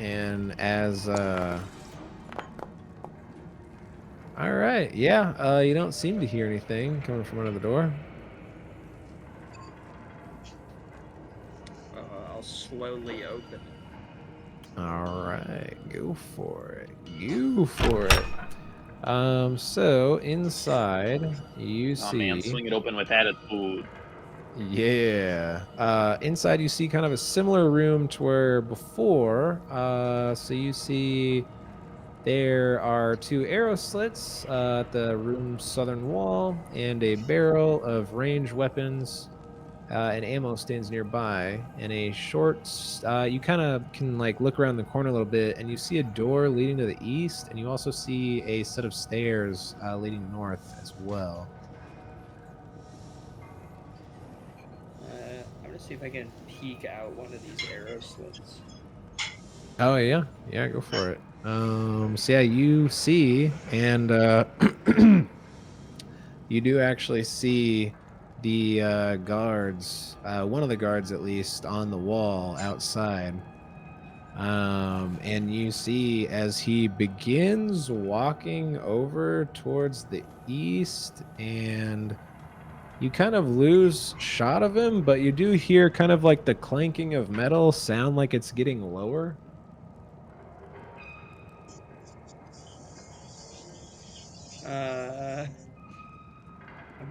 [SPEAKER 1] And as all right, yeah, you don't seem to hear anything coming from under the door.
[SPEAKER 3] I'll slowly open it.
[SPEAKER 1] All right, go for it. Go for it. So inside you
[SPEAKER 2] Oh
[SPEAKER 1] see,
[SPEAKER 2] man, swing it open with attitude.
[SPEAKER 1] yeah, inside you see kind of a similar room to where before. So you see there are 2 arrow slits at the room's southern wall, and a barrel of ranged weapons and ammo stands nearby. And a short, you kind of can like look around the corner a little bit, and you see a door leading to the east, and you also see a set of stairs leading north as well.
[SPEAKER 3] I'm gonna see if I can peek out one of these arrow slits.
[SPEAKER 1] Oh yeah, go for it. So yeah, you see, and you do actually see the guards, one of the guards at least, on the wall outside. And you see as he begins walking over towards the east, and you kind of lose shot of him, but you do hear kind of like the clanking of metal sound like it's getting lower.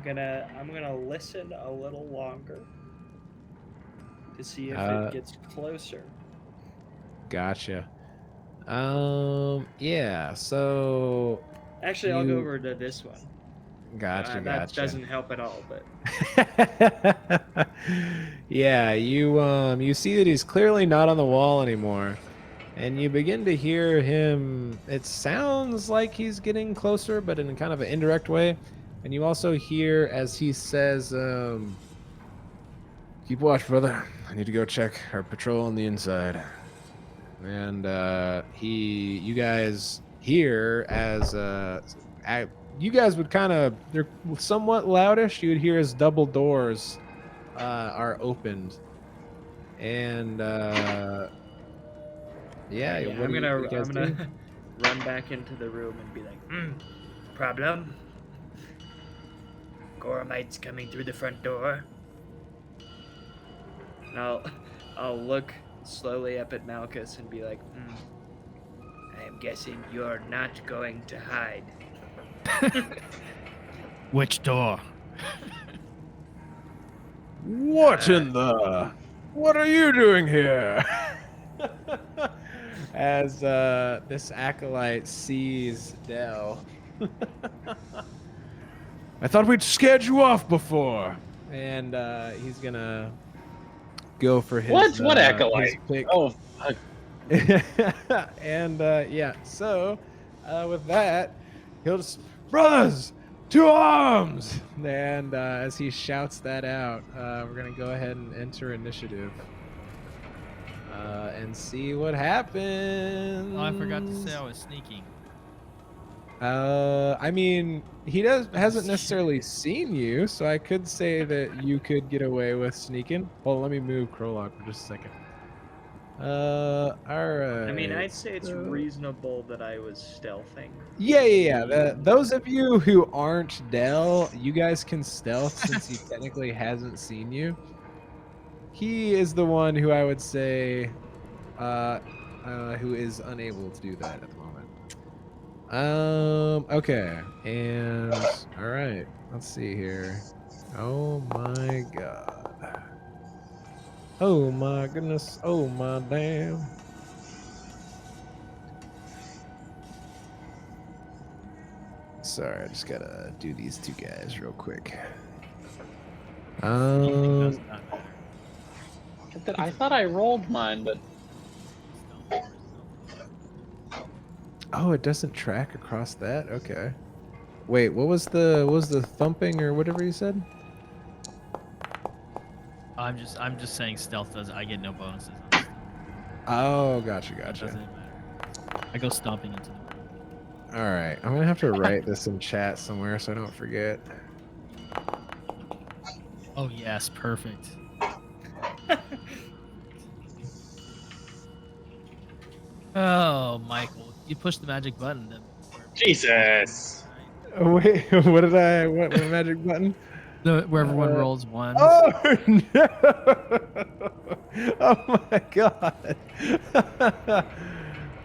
[SPEAKER 3] I'm gonna listen a little longer to see if
[SPEAKER 1] Uh,
[SPEAKER 3] it gets closer.
[SPEAKER 1] Gotcha. Yeah, so
[SPEAKER 3] Actually, I'll go
[SPEAKER 1] you
[SPEAKER 3] over to this one.
[SPEAKER 1] gotcha.
[SPEAKER 3] That doesn't help at all, but
[SPEAKER 1] Yeah, you see that he's clearly not on the wall anymore, and you begin to hear him. It sounds like he's getting closer, but in kind of an indirect way. And you also hear as he says, "Keep watch, brother. I need to go check our patrol on the inside." And you guys hear as you guys would kind of, they're somewhat loudish. You would hear as double doors are opened, and yeah,
[SPEAKER 3] I'm
[SPEAKER 1] what do you guys do?
[SPEAKER 3] gonna run back into the room and be like, problem? Goramites coming through the front door. And I'll look slowly up at Malchus and be like, I am guessing you're not going to hide.
[SPEAKER 4] Which door?
[SPEAKER 1] What in the? What are you doing here? As this acolyte sees Dell. I thought we'd scared you off before. And he's gonna go for his
[SPEAKER 2] What acolyte?
[SPEAKER 1] his pick.
[SPEAKER 2] Oh, fuck.
[SPEAKER 1] And yeah, so with that, he'll just, brothers, to arms! And as he shouts that out, we're gonna go ahead and enter initiative and see what happens.
[SPEAKER 4] Oh, I forgot to say I was sneaking.
[SPEAKER 1] I mean, he hasn't necessarily seen you, so I could say that you could get away with sneaking. Hold on, let me move Krolok for just a second. All right.
[SPEAKER 3] I mean, I'd say it's reasonable that I was stealthing.
[SPEAKER 1] Yeah. Those of you who aren't Dell, you guys can stealth since he technically hasn't seen you. He is the one who I would say, who is unable to do that at the moment. Okay, and all right, let's see here. Oh my god. Oh my goodness. Oh my damn. Sorry, I just gotta do these two guys real quick.
[SPEAKER 4] Does not matter.
[SPEAKER 2] I thought I rolled mine, but
[SPEAKER 1] Oh, it doesn't track across that? Okay. Wait, what was the thumping or whatever you said?
[SPEAKER 4] I'm just saying stealth does. I get no bonuses. On stealth.
[SPEAKER 1] Oh, gotcha,
[SPEAKER 4] It
[SPEAKER 1] gotcha.
[SPEAKER 4] doesn't matter. I go stomping into the room.
[SPEAKER 1] All right, I'm gonna have to write this in chat somewhere so I don't forget.
[SPEAKER 4] Oh yes, perfect. Oh, Michael, you push the magic button. Then
[SPEAKER 2] Jesus.
[SPEAKER 1] Oh, wait, what did I? What magic button?
[SPEAKER 4] where everyone
[SPEAKER 1] Uh,
[SPEAKER 4] rolls ones.
[SPEAKER 1] Oh no! Oh my god!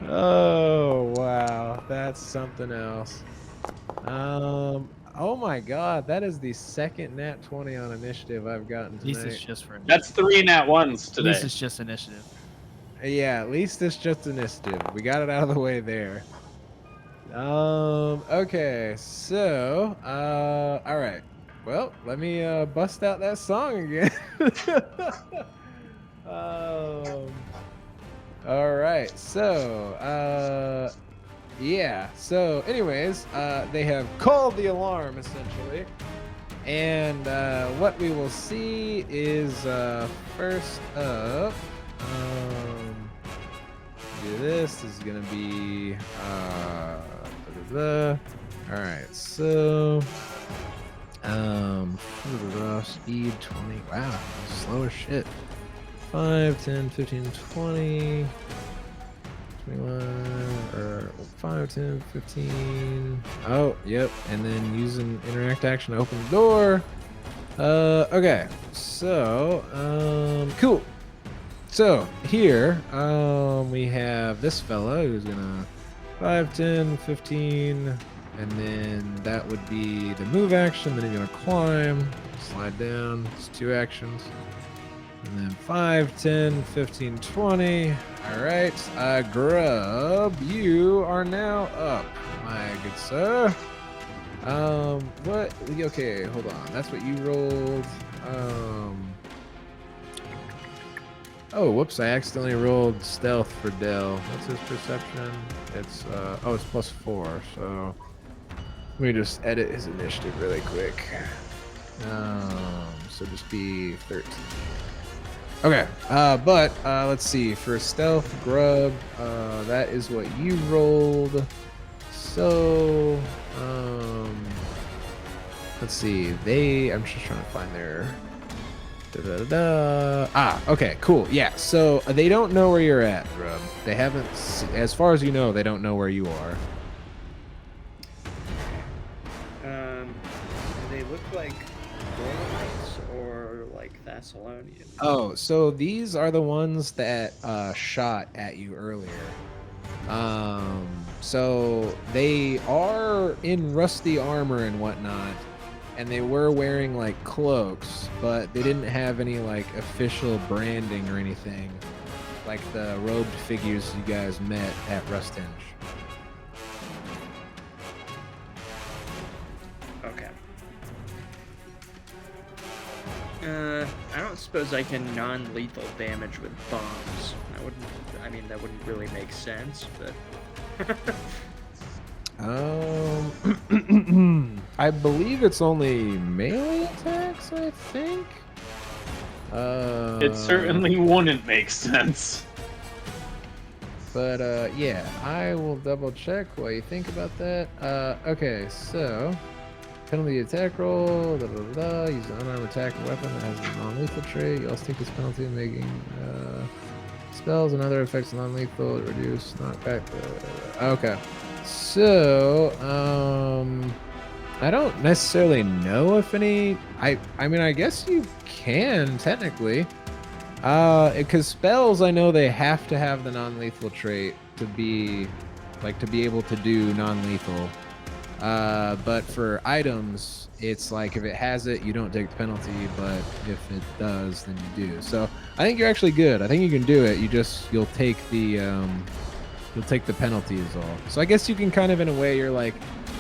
[SPEAKER 1] Oh wow, that's something else. Oh my god, that is the second nat 20 on initiative I've gotten
[SPEAKER 4] At least it's
[SPEAKER 1] tonight.
[SPEAKER 4] just for initiative.
[SPEAKER 2] That's 3 nat ones
[SPEAKER 4] At
[SPEAKER 2] today.
[SPEAKER 4] least it's just initiative.
[SPEAKER 1] Yeah, at least it's just initiative. We got it out of the way there. Okay, so all right. Well, let me bust out that song again. All right. So, yeah. So, anyways, they have called the alarm essentially, and what we will see is first up. Do this is gonna be all right, so speed 20. Wow, slow as shit. 5 10 15 20 21 or 5 10 15. Oh yep, and then use an interact action to open the door. Okay, so cool. So here we have this fella who's gonna 5 10 15, and then that would be the move action. Then he's gonna climb, slide down. It's 2 actions, and then 5 10 15 20. All right, Grub, you are now up, my good sir. What? Okay, hold on, that's what you rolled. Oh, whoops, I accidentally rolled stealth for Dell. What's his perception? It's oh, it's +4, so let me just edit his initiative really quick. So just be 13. Okay, but let's see, for stealth, Grub, that is what you rolled. So let's see, I'm just trying to find their okay, cool. Yeah, so they don't know where you're at, Grub. They haven't, as far as you know, they don't know where you are.
[SPEAKER 3] Do they look like Gorlites or like Thessalonians?
[SPEAKER 1] Oh, so these are the ones that shot at you earlier. So they are in rusty armor and whatnot, and they were wearing like cloaks, but they didn't have any like official branding or anything like the robed figures you guys met at Rustinge.
[SPEAKER 3] Okay. I don't suppose I can non-lethal damage with bombs. That wouldn't really make sense, but
[SPEAKER 1] I believe it's only melee attacks, I think.
[SPEAKER 2] It certainly wouldn't make sense.
[SPEAKER 1] But yeah, I will double check while you think about that. Okay, so penalty attack roll. Use an unarmed attack or weapon that has a non-lethal trait. You also take this penalty in making spells and other effects non-lethal. Reduce knockback. Okay, so I don't necessarily know if any. I mean, I guess you can technically. Because spells, I know they have to have the non-lethal trait to be able to do non-lethal. But for items, it's like if it has it, you don't take the penalty, but if it does, then you do. So I think you're actually good. I think you can do it. You'll take the penalty is all. So I guess you can kind of, in a way, you're like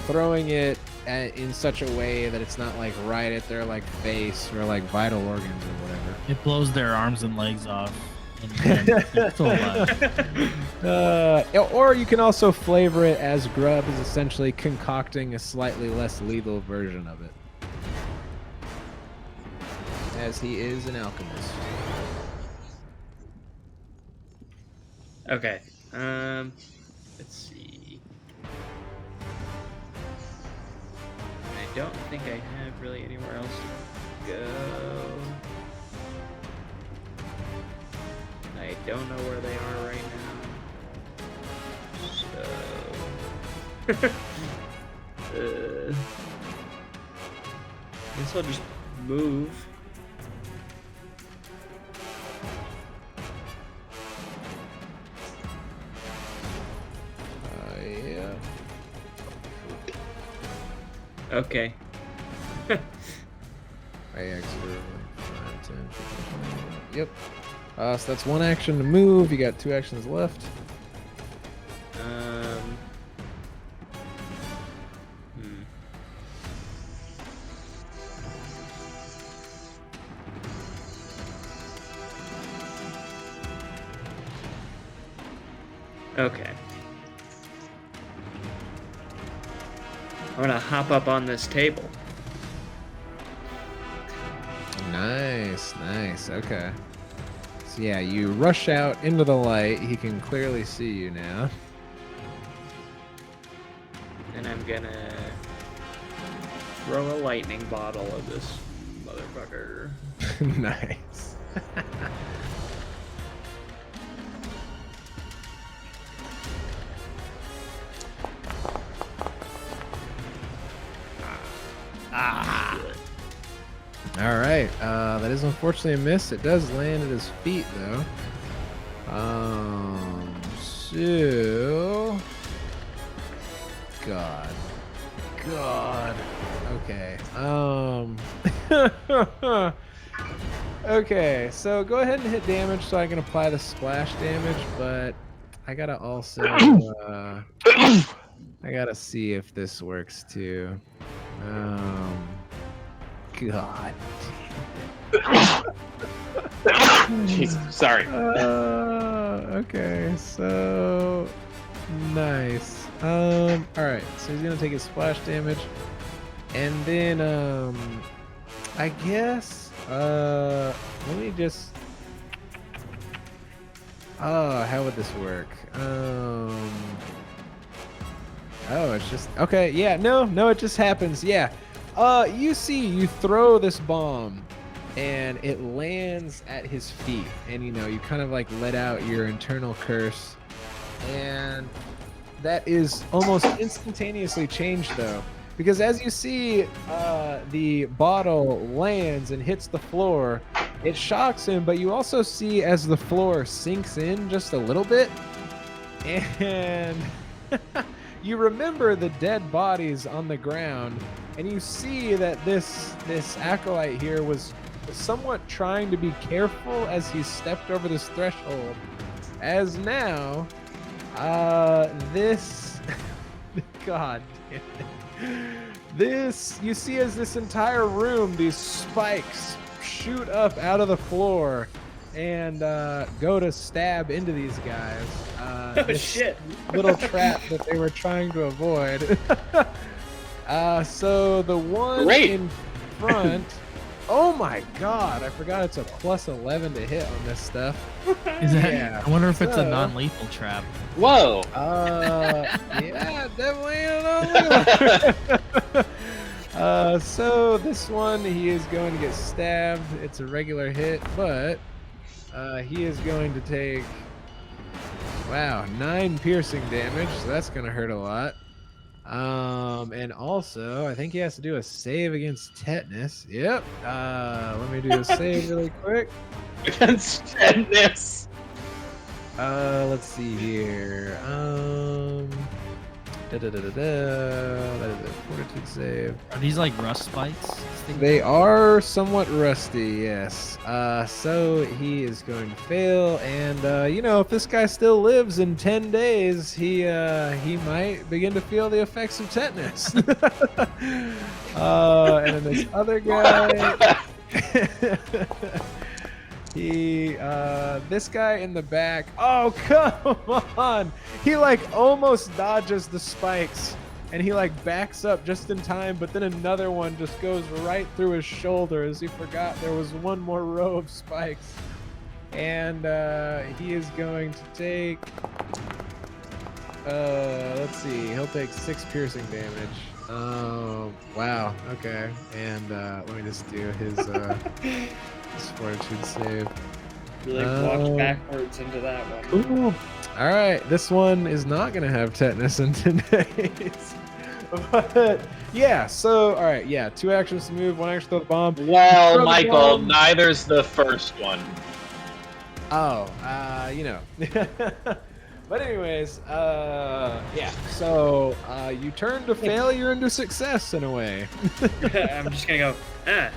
[SPEAKER 1] throwing it in such a way that it's not like right at their like face or like vital organs or whatever.
[SPEAKER 4] It blows their arms and legs off. And they're still alive.
[SPEAKER 1] Or you can also flavor it as Grub is essentially concocting a slightly less lethal version of it. as he is an alchemist.
[SPEAKER 3] Okay. Let's see. I don't think I have really anywhere else to go. I don't know where they are right now. So, I guess I'll just move.
[SPEAKER 1] Yeah.
[SPEAKER 3] Okay.
[SPEAKER 1] I exited 5, 10, 15, 20. Yep. So that's one action to move. You got 2 actions left.
[SPEAKER 3] Hmm. Okay. I'm gonna hop up on this table.
[SPEAKER 1] Nice, nice. Okay. So yeah, you rush out into the light. He can clearly see you now.
[SPEAKER 3] And I'm gonna throw a lightning bottle at this motherfucker.
[SPEAKER 1] Nice. All right. That is unfortunately a miss. It does land at his feet though. So God. Okay. Okay, so go ahead and hit damage so I can apply the splash damage, but I gotta also I gotta see if this works too. God.
[SPEAKER 2] Jesus, sorry.
[SPEAKER 1] Okay, so nice. All right, so he's gonna take his splash damage, and then I guess let me just. Oh, how would this work? Oh, it's just okay. Yeah, no, it just happens. Yeah. You see, you throw this bomb, and it lands at his feet, and you kind of like let out your internal curse, and that is almost instantaneously changed though, because as you see, the bottle lands and hits the floor, it shocks him, but you also see as the floor sinks in just a little bit, and you remember the dead bodies on the ground. And you see that this acolyte here was somewhat trying to be careful as he stepped over this threshold. As now, this, God damn it. This, you see as this entire room, these spikes shoot up out of the floor and go to stab into these guys.
[SPEAKER 3] Oh, shit.
[SPEAKER 1] Little trap that they were trying to avoid. So the one in front, oh my God, I forgot it's a +11 to hit on this stuff.
[SPEAKER 4] Is that?
[SPEAKER 1] Yeah.
[SPEAKER 4] I wonder if it's a non-lethal trap.
[SPEAKER 2] Whoa.
[SPEAKER 1] Yeah, definitely a non-lethal. So this one, he is going to get stabbed. It's a regular hit, but he is going to take, wow, 9 piercing damage, so that's going to hurt a lot. And also, I think he has to do a save against tetanus. Yep. Let me do a save really quick.
[SPEAKER 2] Against tetanus.
[SPEAKER 1] Let's see here. That is a fortitude save.
[SPEAKER 4] Are these like rust spikes?
[SPEAKER 1] They are somewhat rusty, yes. So he is going to fail, and if this guy still lives in 10 days, he might begin to feel the effects of tetanus. And then this other guy, this guy in the back. Oh, come on! He like almost dodges the spikes, and he like backs up just in time, but then another one just goes right through his shoulder as he forgot there was one more row of spikes. And he is going to take, let's see, he'll take 6 piercing damage. Oh, wow, okay. And let me just do his fortitude save.
[SPEAKER 3] Really walked backwards into that one.
[SPEAKER 1] Cool. All right, this one is not gonna have tetanus in today's. But yeah, so all right, yeah, 2 actions to move, 1 action to throw the bomb.
[SPEAKER 2] Well,
[SPEAKER 1] Throw the
[SPEAKER 2] Michael,
[SPEAKER 1] bomb.
[SPEAKER 2] neither's the first one.
[SPEAKER 1] Oh, you know. But anyways, yeah. So you turn to failure into success in a way.
[SPEAKER 3] I'm just gonna go, ah.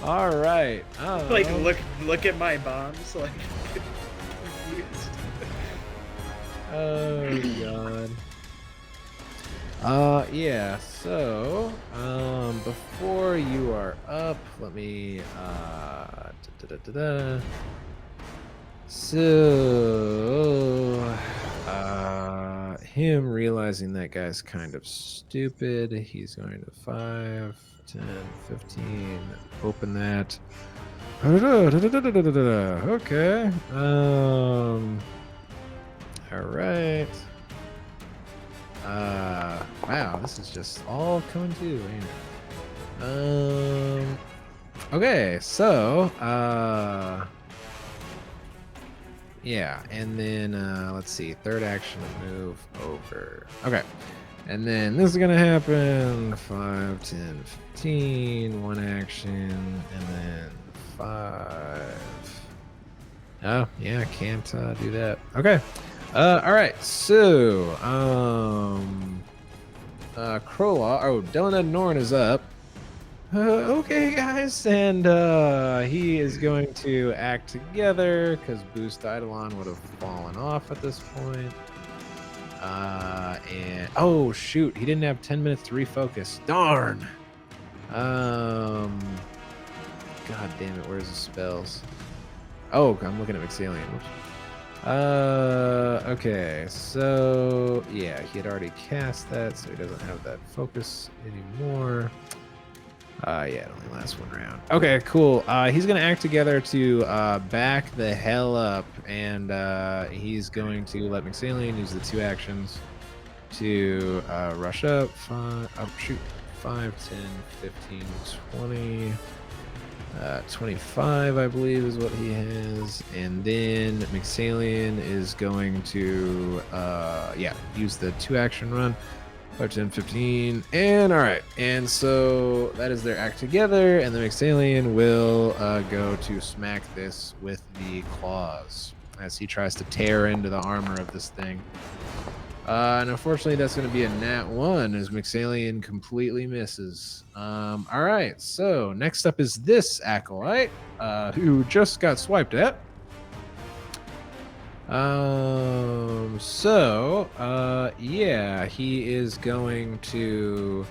[SPEAKER 1] All right.
[SPEAKER 3] Like look at my bombs, like confused.
[SPEAKER 1] Oh god. Yeah, so before you are up, let me so him realizing that guy's kind of stupid, he's going to 5, 10, 15, open that. Okay. All right. Wow, this is just all coming to, ain't it? Okay, so, yeah, and then, let's see, third action to move over. Okay, and then this is gonna happen, 5, 10, 15, 1 action, and then 5. Oh, yeah, I can't do that. Okay. All right, so, Crowlaw, oh, Donut Norn is up. Okay, guys, and he is going to act together because Boost Eidolon would have fallen off at this point. And oh shoot, he didn't have 10 minutes to refocus. Darn. God damn it, where's the spells? Oh, I'm looking at Mixalian. Whoops. Okay, so yeah, he had already cast that, so he doesn't have that focus anymore. Yeah, it only lasts 1 round. Okay, cool. He's gonna act together to back the hell up, and he's going to let Mixalian use the 2 actions to rush up. 5, 10, 15, 20. 25, I believe, is what he has, and then Mixalian is going to, yeah, use the 2 action run. 5, 10, 15, and all right, and so that is their act together, and the Mixalian will go to smack this with the claws as he tries to tear into the armor of this thing. And unfortunately, that's going to be a nat 1 as Mixalian completely misses. All right, so next up is this Acolyte, who just got swiped at. Yeah, he is going to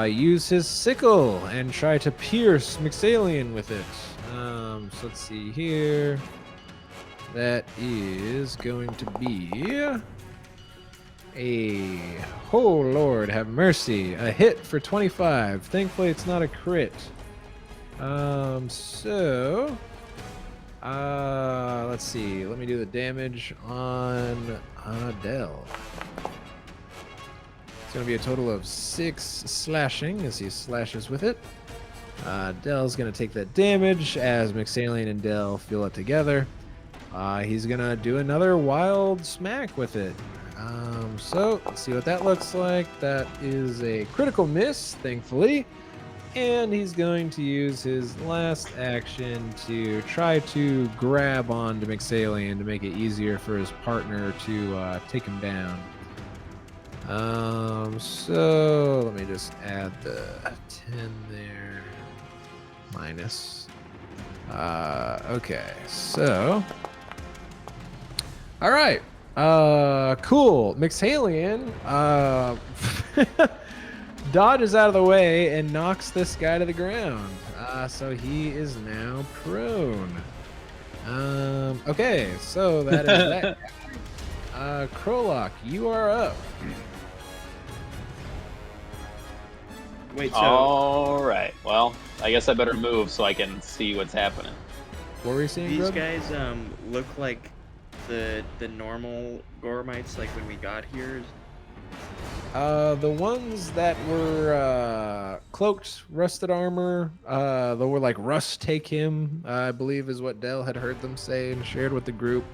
[SPEAKER 1] use his sickle and try to pierce Mixalian with it. So let's see here. That is going to be oh Lord have mercy, a hit for 25. Thankfully it's not a crit. Let's see, let me do the damage on Dell. It's gonna be a total of 6 slashing as he slashes with it. Dell's gonna take that damage as Mixalian and Dell feel it together. He's gonna do another wild smack with it. So let's see what that looks like. That is a critical miss, thankfully. And he's going to use his last action to try to grab onto Mixalian to make it easier for his partner to take him down. So let me just add the 10 there. Minus. Okay, so. All right. Cool. Mixalian dodges out of the way and knocks this guy to the ground. So he is now prone. Okay, so that is that. Krolok, you are up.
[SPEAKER 3] Wait, so
[SPEAKER 2] All right. Well, I guess I better move so I can see what's happening.
[SPEAKER 1] What were you saying,
[SPEAKER 3] these
[SPEAKER 1] Grub?
[SPEAKER 3] guys look like the normal Gormites like when we got here?
[SPEAKER 1] The ones that were cloaked, rusted armor, they were like Rust Take Him, I believe is what Dell had heard them say and shared with the group.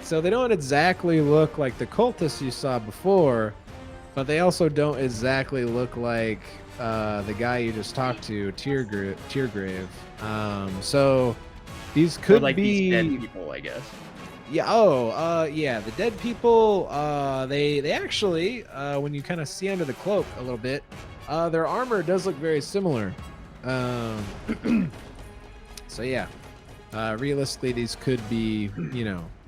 [SPEAKER 1] So they don't exactly look like the cultists you saw before, but they also don't exactly look like the guy you just talked to, Teargrave. So these
[SPEAKER 3] Or
[SPEAKER 1] could
[SPEAKER 3] like
[SPEAKER 1] be
[SPEAKER 3] these dead people, I guess.
[SPEAKER 1] Yeah. Yeah. The dead people. They actually, when you kind of see under the cloak a little bit, their armor does look very similar. So yeah, realistically, these could be,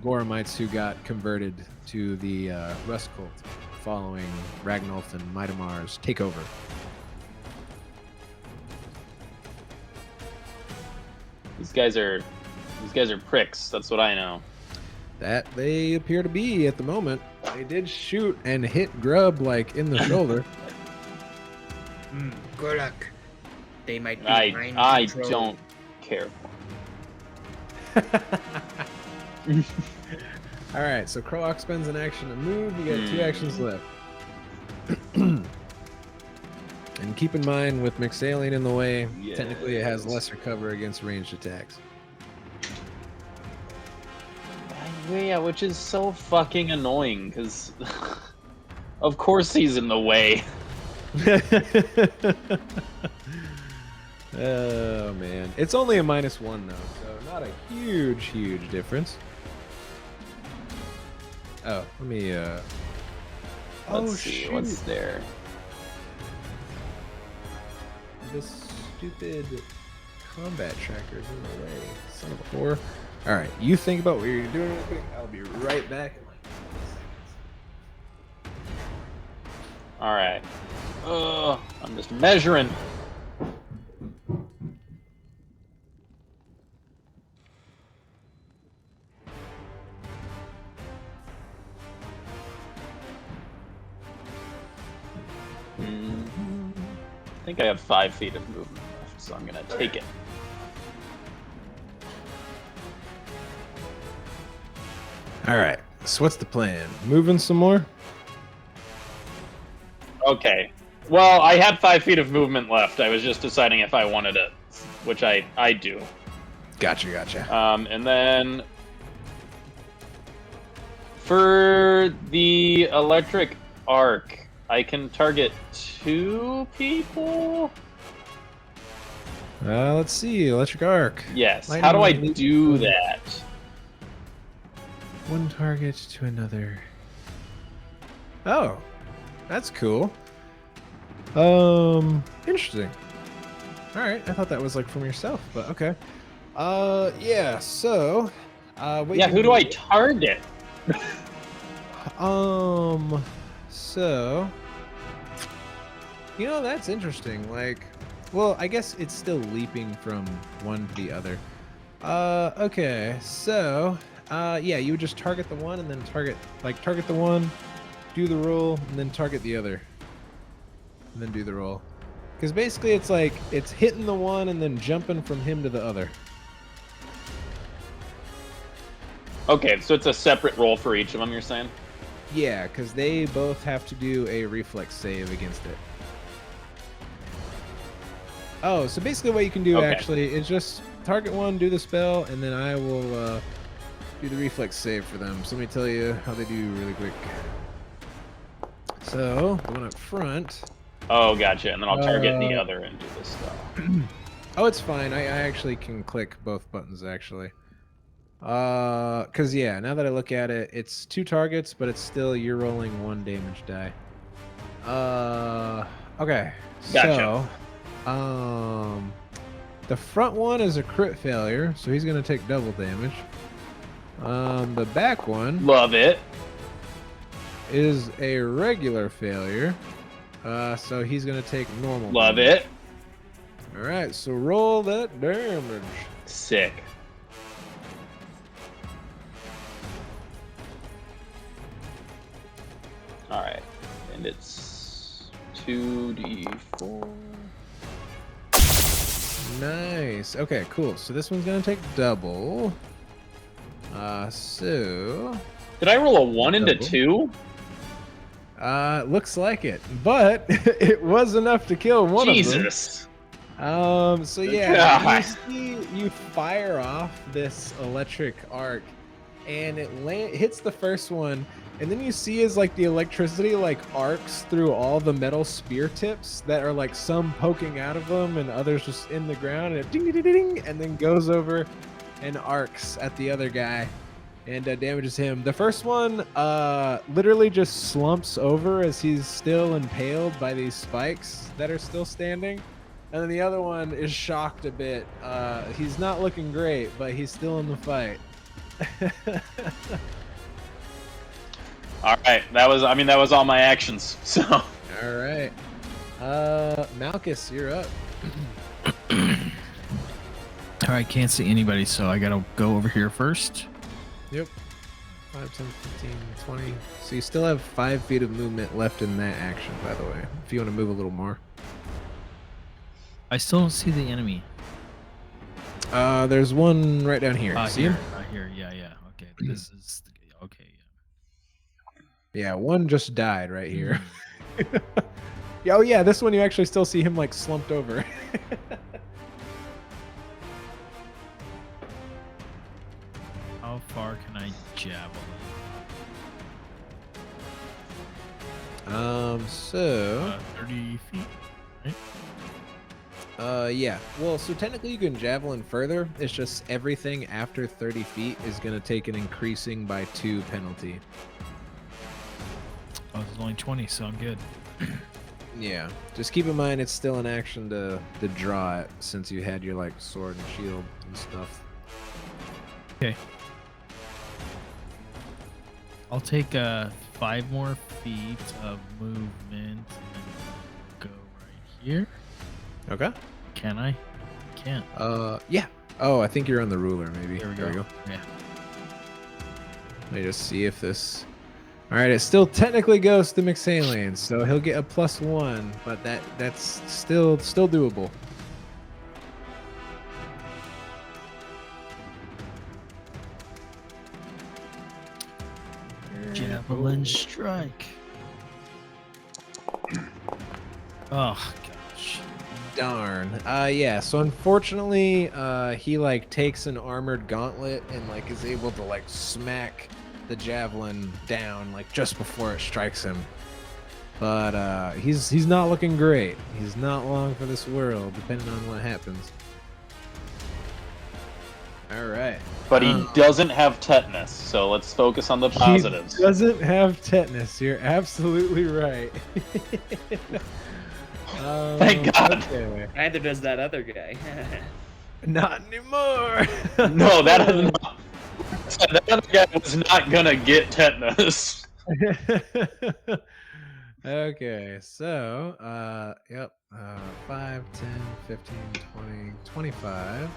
[SPEAKER 1] Gormites who got converted to the Rust cult following Ragnolf and Mightamar's takeover.
[SPEAKER 2] These guys are pricks. That's what I know.
[SPEAKER 1] That they appear to be at the moment. They did shoot and hit Grub like in the shoulder.
[SPEAKER 3] Gorlak. They might be mind
[SPEAKER 2] I
[SPEAKER 3] controlled.
[SPEAKER 2] don't care for
[SPEAKER 1] All right, so Krolok spends an action to move. You got 2 actions left. And keep in mind, with Mixalien in the way, technically it has
[SPEAKER 2] Yes.
[SPEAKER 1] lesser cover against ranged attacks.
[SPEAKER 2] Yeah, which is so fucking annoying because, of course, he's in the way.
[SPEAKER 1] Oh man, it's only a -1 though, so not a huge difference. Oh, let me.
[SPEAKER 2] Let's see what's there.
[SPEAKER 1] This stupid combat tracker is in the way. Son of a whore. All right, you think about what you're doing real quick. I'll be right back.
[SPEAKER 2] All right. I'm just measuring. I think I have 5 feet of movement left, so I'm gonna take it.
[SPEAKER 1] All right. So what's the plan? Moving some more?
[SPEAKER 2] Okay. Well, I had 5 feet of movement left. I was just deciding if I wanted it, which I do.
[SPEAKER 1] Gotcha.
[SPEAKER 2] And then for the electric arc, I can target 2 people.
[SPEAKER 1] Let's see. Electric arc.
[SPEAKER 2] Yes.
[SPEAKER 1] Lightning
[SPEAKER 2] How do I
[SPEAKER 1] leap.
[SPEAKER 2] do that?
[SPEAKER 1] One target to another. Oh, that's cool. Interesting. All right, I thought that was like from yourself, but okay. Yeah. So, what
[SPEAKER 2] Yeah.
[SPEAKER 1] you
[SPEAKER 2] Who
[SPEAKER 1] can
[SPEAKER 2] do I target?
[SPEAKER 1] So, that's interesting. Like, well, I guess it's still leaping from one to the other. Okay. So, yeah, you would just target the one and then target the one, do the roll, and then target the other, and then do the roll. Because basically, it's like it's hitting the one and then jumping from him to the other.
[SPEAKER 2] Okay, so it's a separate roll for each of them. You're saying?
[SPEAKER 1] Yeah, because they both have to do a reflex save against it. Oh, so basically what you can do
[SPEAKER 2] Okay.
[SPEAKER 1] actually is just target one, do the spell, and then I will do the reflex save for them. So let me tell you how they do really quick. So, the one up front.
[SPEAKER 2] Oh, gotcha. And then I'll target the other and do this spell.
[SPEAKER 1] Oh, it's fine. I actually can click both buttons, actually. Because, yeah, now that I look at it, it's 2 targets, but it's still you're rolling 1 damage die. Okay.
[SPEAKER 2] Gotcha.
[SPEAKER 1] So, the front one is a crit failure, so he's going to take double damage. The back one
[SPEAKER 2] Love it.
[SPEAKER 1] is a regular failure, so he's going to take normal
[SPEAKER 2] Love
[SPEAKER 1] damage.
[SPEAKER 2] it.
[SPEAKER 1] All right, so roll that damage.
[SPEAKER 2] Sick. All right, and it's 2d4.
[SPEAKER 1] Nice. Okay, cool. So this one's gonna take double. So
[SPEAKER 2] Did I roll a 1 into
[SPEAKER 1] Double.
[SPEAKER 2] 2?
[SPEAKER 1] looks like it, but it was enough to kill one of them.
[SPEAKER 2] Jesus.
[SPEAKER 1] So yeah,
[SPEAKER 2] God.
[SPEAKER 1] you fire off this electric arc, and it hits the first one, and then you see as like the electricity like arcs through all the metal spear tips that are like some poking out of them and others just in the ground, and it ding ding ding ding, and then goes over and arcs at the other guy and damages him. The first one literally just slumps over as he's still impaled by these spikes that are still standing. And then the other one is shocked a bit. He's not looking great, but he's still in the fight.
[SPEAKER 2] All right, that was all my actions. So.
[SPEAKER 1] All right. Malchus, you're up.
[SPEAKER 4] All right, can't see anybody, so I gotta go over here first.
[SPEAKER 1] Yep. 5, 10, 15, 20. So you still have 5 feet of movement left in that action, by the way, if you want to move a little more.
[SPEAKER 4] I still don't see the enemy.
[SPEAKER 1] There's one right down here. See him?
[SPEAKER 4] Here. Yeah. Okay, this is okay.
[SPEAKER 1] Yeah, one just died right here. Yeah, oh yeah, this one you actually still see him like slumped over.
[SPEAKER 4] How far can I javelin?
[SPEAKER 1] So
[SPEAKER 4] 30 feet.
[SPEAKER 1] yeah. Well, so technically you can javelin further. It's just everything after 30 feet is going to take an increasing by 2 penalty.
[SPEAKER 4] Oh, it's only 20, so I'm good.
[SPEAKER 1] Yeah. Just keep in mind it's still an action to draw it since you had your like sword and shield and stuff.
[SPEAKER 4] Okay. I'll take 5 more feet of movement and go right here.
[SPEAKER 1] Okay.
[SPEAKER 4] Can I? Can't.
[SPEAKER 1] Yeah. Oh, I think you're on the ruler maybe.
[SPEAKER 4] There we
[SPEAKER 1] There
[SPEAKER 4] go. Yeah.
[SPEAKER 1] Let me just see if this. All right, it still technically goes to Mixalian, so he'll get a +1, but that's still doable.
[SPEAKER 4] Javelin strike. Oh gosh.
[SPEAKER 1] Darn. Yeah, so unfortunately, he like takes an armored gauntlet and like is able to like smack the javelin down like just before it strikes him. But he's not looking great. He's not long for this world, depending on what happens. All right.
[SPEAKER 2] But he doesn't have tetanus, so let's focus on the positives.
[SPEAKER 1] He doesn't have tetanus. You're absolutely right.
[SPEAKER 2] Thank God.
[SPEAKER 1] Okay.
[SPEAKER 3] Neither does that other guy.
[SPEAKER 1] Not anymore.
[SPEAKER 2] No, that other guy was not gonna get tetanus.
[SPEAKER 1] Okay, so, yep, 5, 10, 15, 20, 25.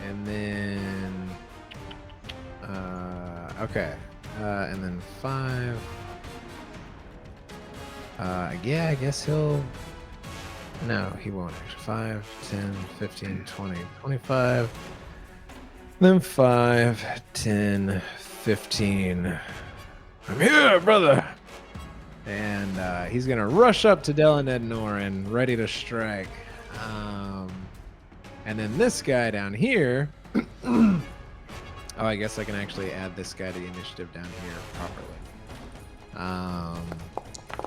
[SPEAKER 1] And then, okay, and then 5. Yeah, I guess he'll, no, he won't. 5, 10, 15, 20, 25. Then 5, 10, 15. I'm here, brother. And he's gonna rush up to Delined Norin, ready to strike. And then this guy down here. Oh, I guess I can actually add this guy to the initiative down here properly.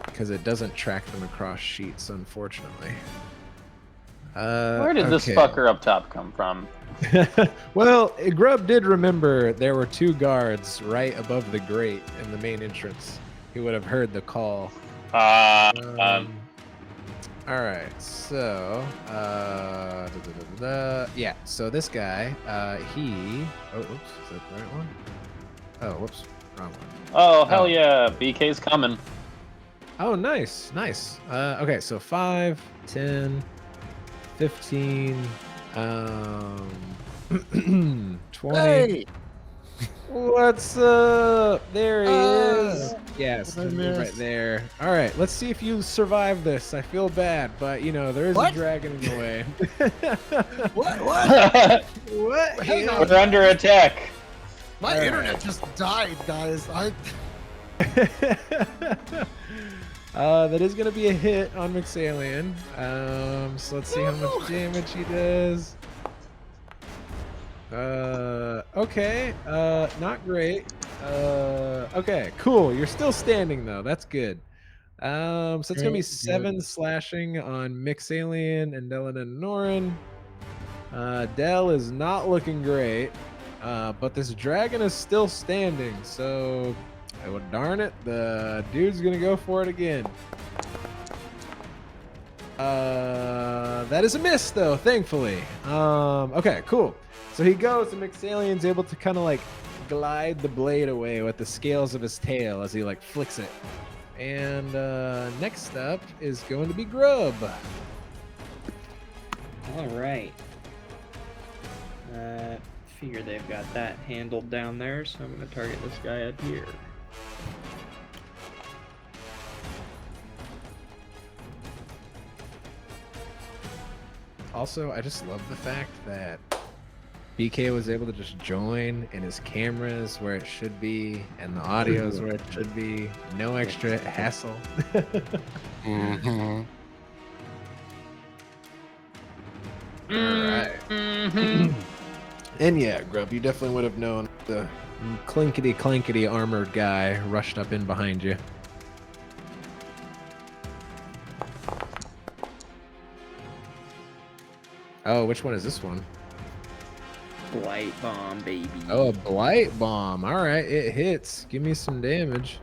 [SPEAKER 1] Because it doesn't track them across sheets, unfortunately.
[SPEAKER 2] Where did this fucker up top come from?
[SPEAKER 1] Well, Grub did remember there were 2 guards right above the grate in the main entrance. He would have heard the call. All right, so yeah, so this guy, he. Oh, oops, is that the right one? Oh, whoops, wrong one.
[SPEAKER 2] Oh hell yeah, BK's coming.
[SPEAKER 1] Oh, nice. Okay, so 5, 10, 15, 20.
[SPEAKER 5] Hey!
[SPEAKER 1] What's up? There he is.
[SPEAKER 5] Ah,
[SPEAKER 1] Yes,
[SPEAKER 5] what I
[SPEAKER 1] there's me right
[SPEAKER 5] missed.
[SPEAKER 1] there. All right, let's see if you survive this. I feel bad, but you know there is a
[SPEAKER 5] What?
[SPEAKER 1] dragon in the way.
[SPEAKER 5] What? What?
[SPEAKER 1] What?
[SPEAKER 5] Hang
[SPEAKER 1] is-
[SPEAKER 5] on.
[SPEAKER 2] We're under attack.
[SPEAKER 5] My
[SPEAKER 1] All right.
[SPEAKER 5] internet just died, guys.
[SPEAKER 1] That is gonna be a hit on Mixalien. So let's see how much damage he does. Okay. Not great. Okay, cool. You're still standing though. That's good. So it's gonna be
[SPEAKER 5] Good,
[SPEAKER 1] 7
[SPEAKER 5] good.
[SPEAKER 1] slashing on Mixalien and Dellen and Norin. Dell is not looking great. But this dragon is still standing, so well, darn it, the dude's gonna go for it again. That is a miss though, thankfully. Okay, cool. So he goes, and Mixalien's able to kind of like glide the blade away with the scales of his tail as he like flicks it. And next up is going to be Grub.
[SPEAKER 3] All right. Figure they've got that handled down there, so I'm gonna target this guy up here.
[SPEAKER 1] Also, I just love the fact that BK was able to just join, and his camera's where it should be, and the audio's where it should be. No extra hassle.
[SPEAKER 5] Mm-hmm.
[SPEAKER 1] Alright. And yeah, Grub, you definitely would have known the clinkety clankety armored guy rushed up in behind you. Oh, which one is this one?
[SPEAKER 3] Blight bomb, baby.
[SPEAKER 1] Oh, a blight bomb. All right, it hits. Give me some damage.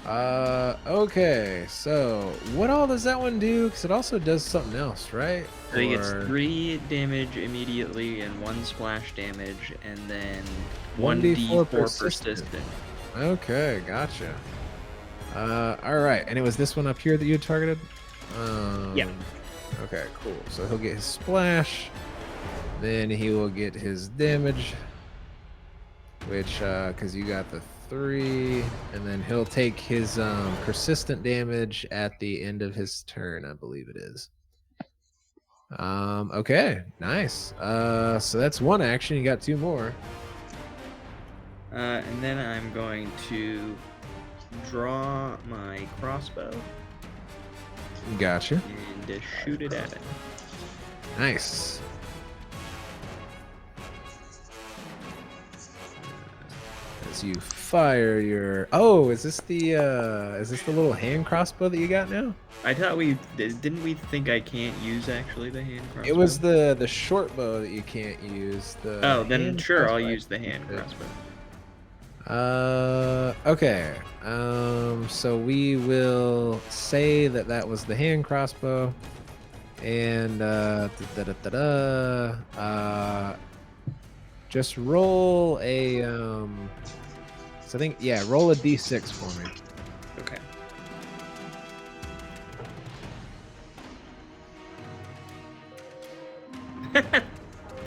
[SPEAKER 1] Okay. So, what all does that one do? Because it also does something else, right?
[SPEAKER 3] So he gets
[SPEAKER 1] Or
[SPEAKER 3] 3 damage immediately and 1 splash damage, and then
[SPEAKER 1] 1d4
[SPEAKER 3] 1d4
[SPEAKER 1] persistent.
[SPEAKER 3] persistent.
[SPEAKER 1] Okay, gotcha. All right, and it was this one up here that you had targeted.
[SPEAKER 3] Yeah.
[SPEAKER 1] Okay, cool. So he'll get his splash, then he will get his damage, which because you got the 3, and then he'll take his persistent damage at the end of his turn, I believe it is. Okay, nice. So that's one action. You got 2 more.
[SPEAKER 3] And then I'm going to draw my crossbow
[SPEAKER 1] Gotcha.
[SPEAKER 3] and shoot it at it.
[SPEAKER 1] Nice. As you fire your is this the little hand crossbow that you got now?
[SPEAKER 3] I thought didn't we think I can't use actually the hand crossbow?
[SPEAKER 1] It was the short bow that you can't use. The
[SPEAKER 3] Oh, then
[SPEAKER 1] hand
[SPEAKER 3] sure, I'll
[SPEAKER 1] crossbow.
[SPEAKER 3] use the hand crossbow.
[SPEAKER 1] Okay. So we will say that was the hand crossbow, and just roll a So I think roll a d6 for me.
[SPEAKER 3] Okay.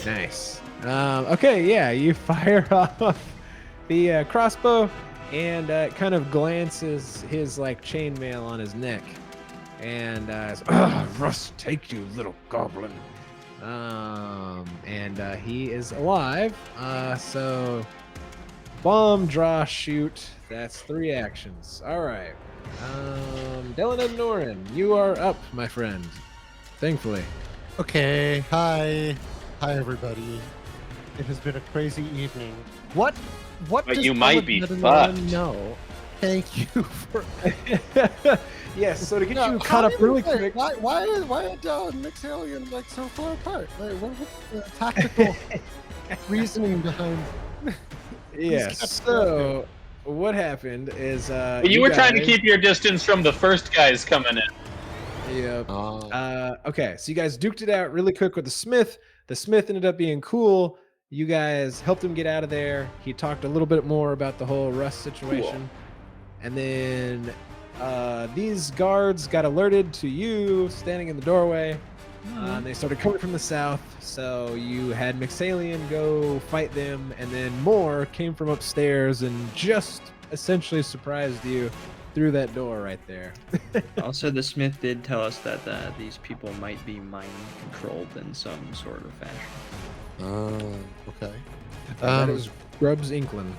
[SPEAKER 1] Nice. Okay, yeah, you fire off the crossbow, and it kind of glances his like chainmail on his neck, and Russ, take you, little goblin. And he is alive. So bomb, draw, shoot. That's 3 actions. All right. Dylan and Norin, you are up, my friend. Thankfully.
[SPEAKER 5] Okay. Hi, everybody. It has been a crazy evening. What?
[SPEAKER 2] But
[SPEAKER 5] does
[SPEAKER 2] you might be
[SPEAKER 5] Paladin
[SPEAKER 2] fucked.
[SPEAKER 5] know? Thank you for.
[SPEAKER 1] Yes. So to get
[SPEAKER 5] No,
[SPEAKER 1] you
[SPEAKER 5] how
[SPEAKER 1] caught up
[SPEAKER 5] do you
[SPEAKER 1] really
[SPEAKER 5] think-
[SPEAKER 1] quick.
[SPEAKER 5] Why are Dell and Mixalien like so far apart? Like, what's the tactical reasoning behind?
[SPEAKER 1] Yes.
[SPEAKER 5] kept
[SPEAKER 1] So what happened is
[SPEAKER 2] You were trying to
[SPEAKER 1] guys-
[SPEAKER 2] keep your distance from the first guys coming in.
[SPEAKER 1] Yep.
[SPEAKER 5] Oh.
[SPEAKER 1] Okay, so you guys duked it out really quick with the Smith. The Smith ended up being cool. You guys helped him get out of there. He talked a little bit more about the whole Rust situation. And then these guards got alerted to you standing in the doorway. They started coming from the south, so you had Mixalian go fight them, and then more came from upstairs and just essentially surprised you through that door right there.
[SPEAKER 3] Also, the Smith did tell us that these people might be mind controlled in some sort of fashion.
[SPEAKER 5] Okay.
[SPEAKER 1] That is Grubb's Inkling.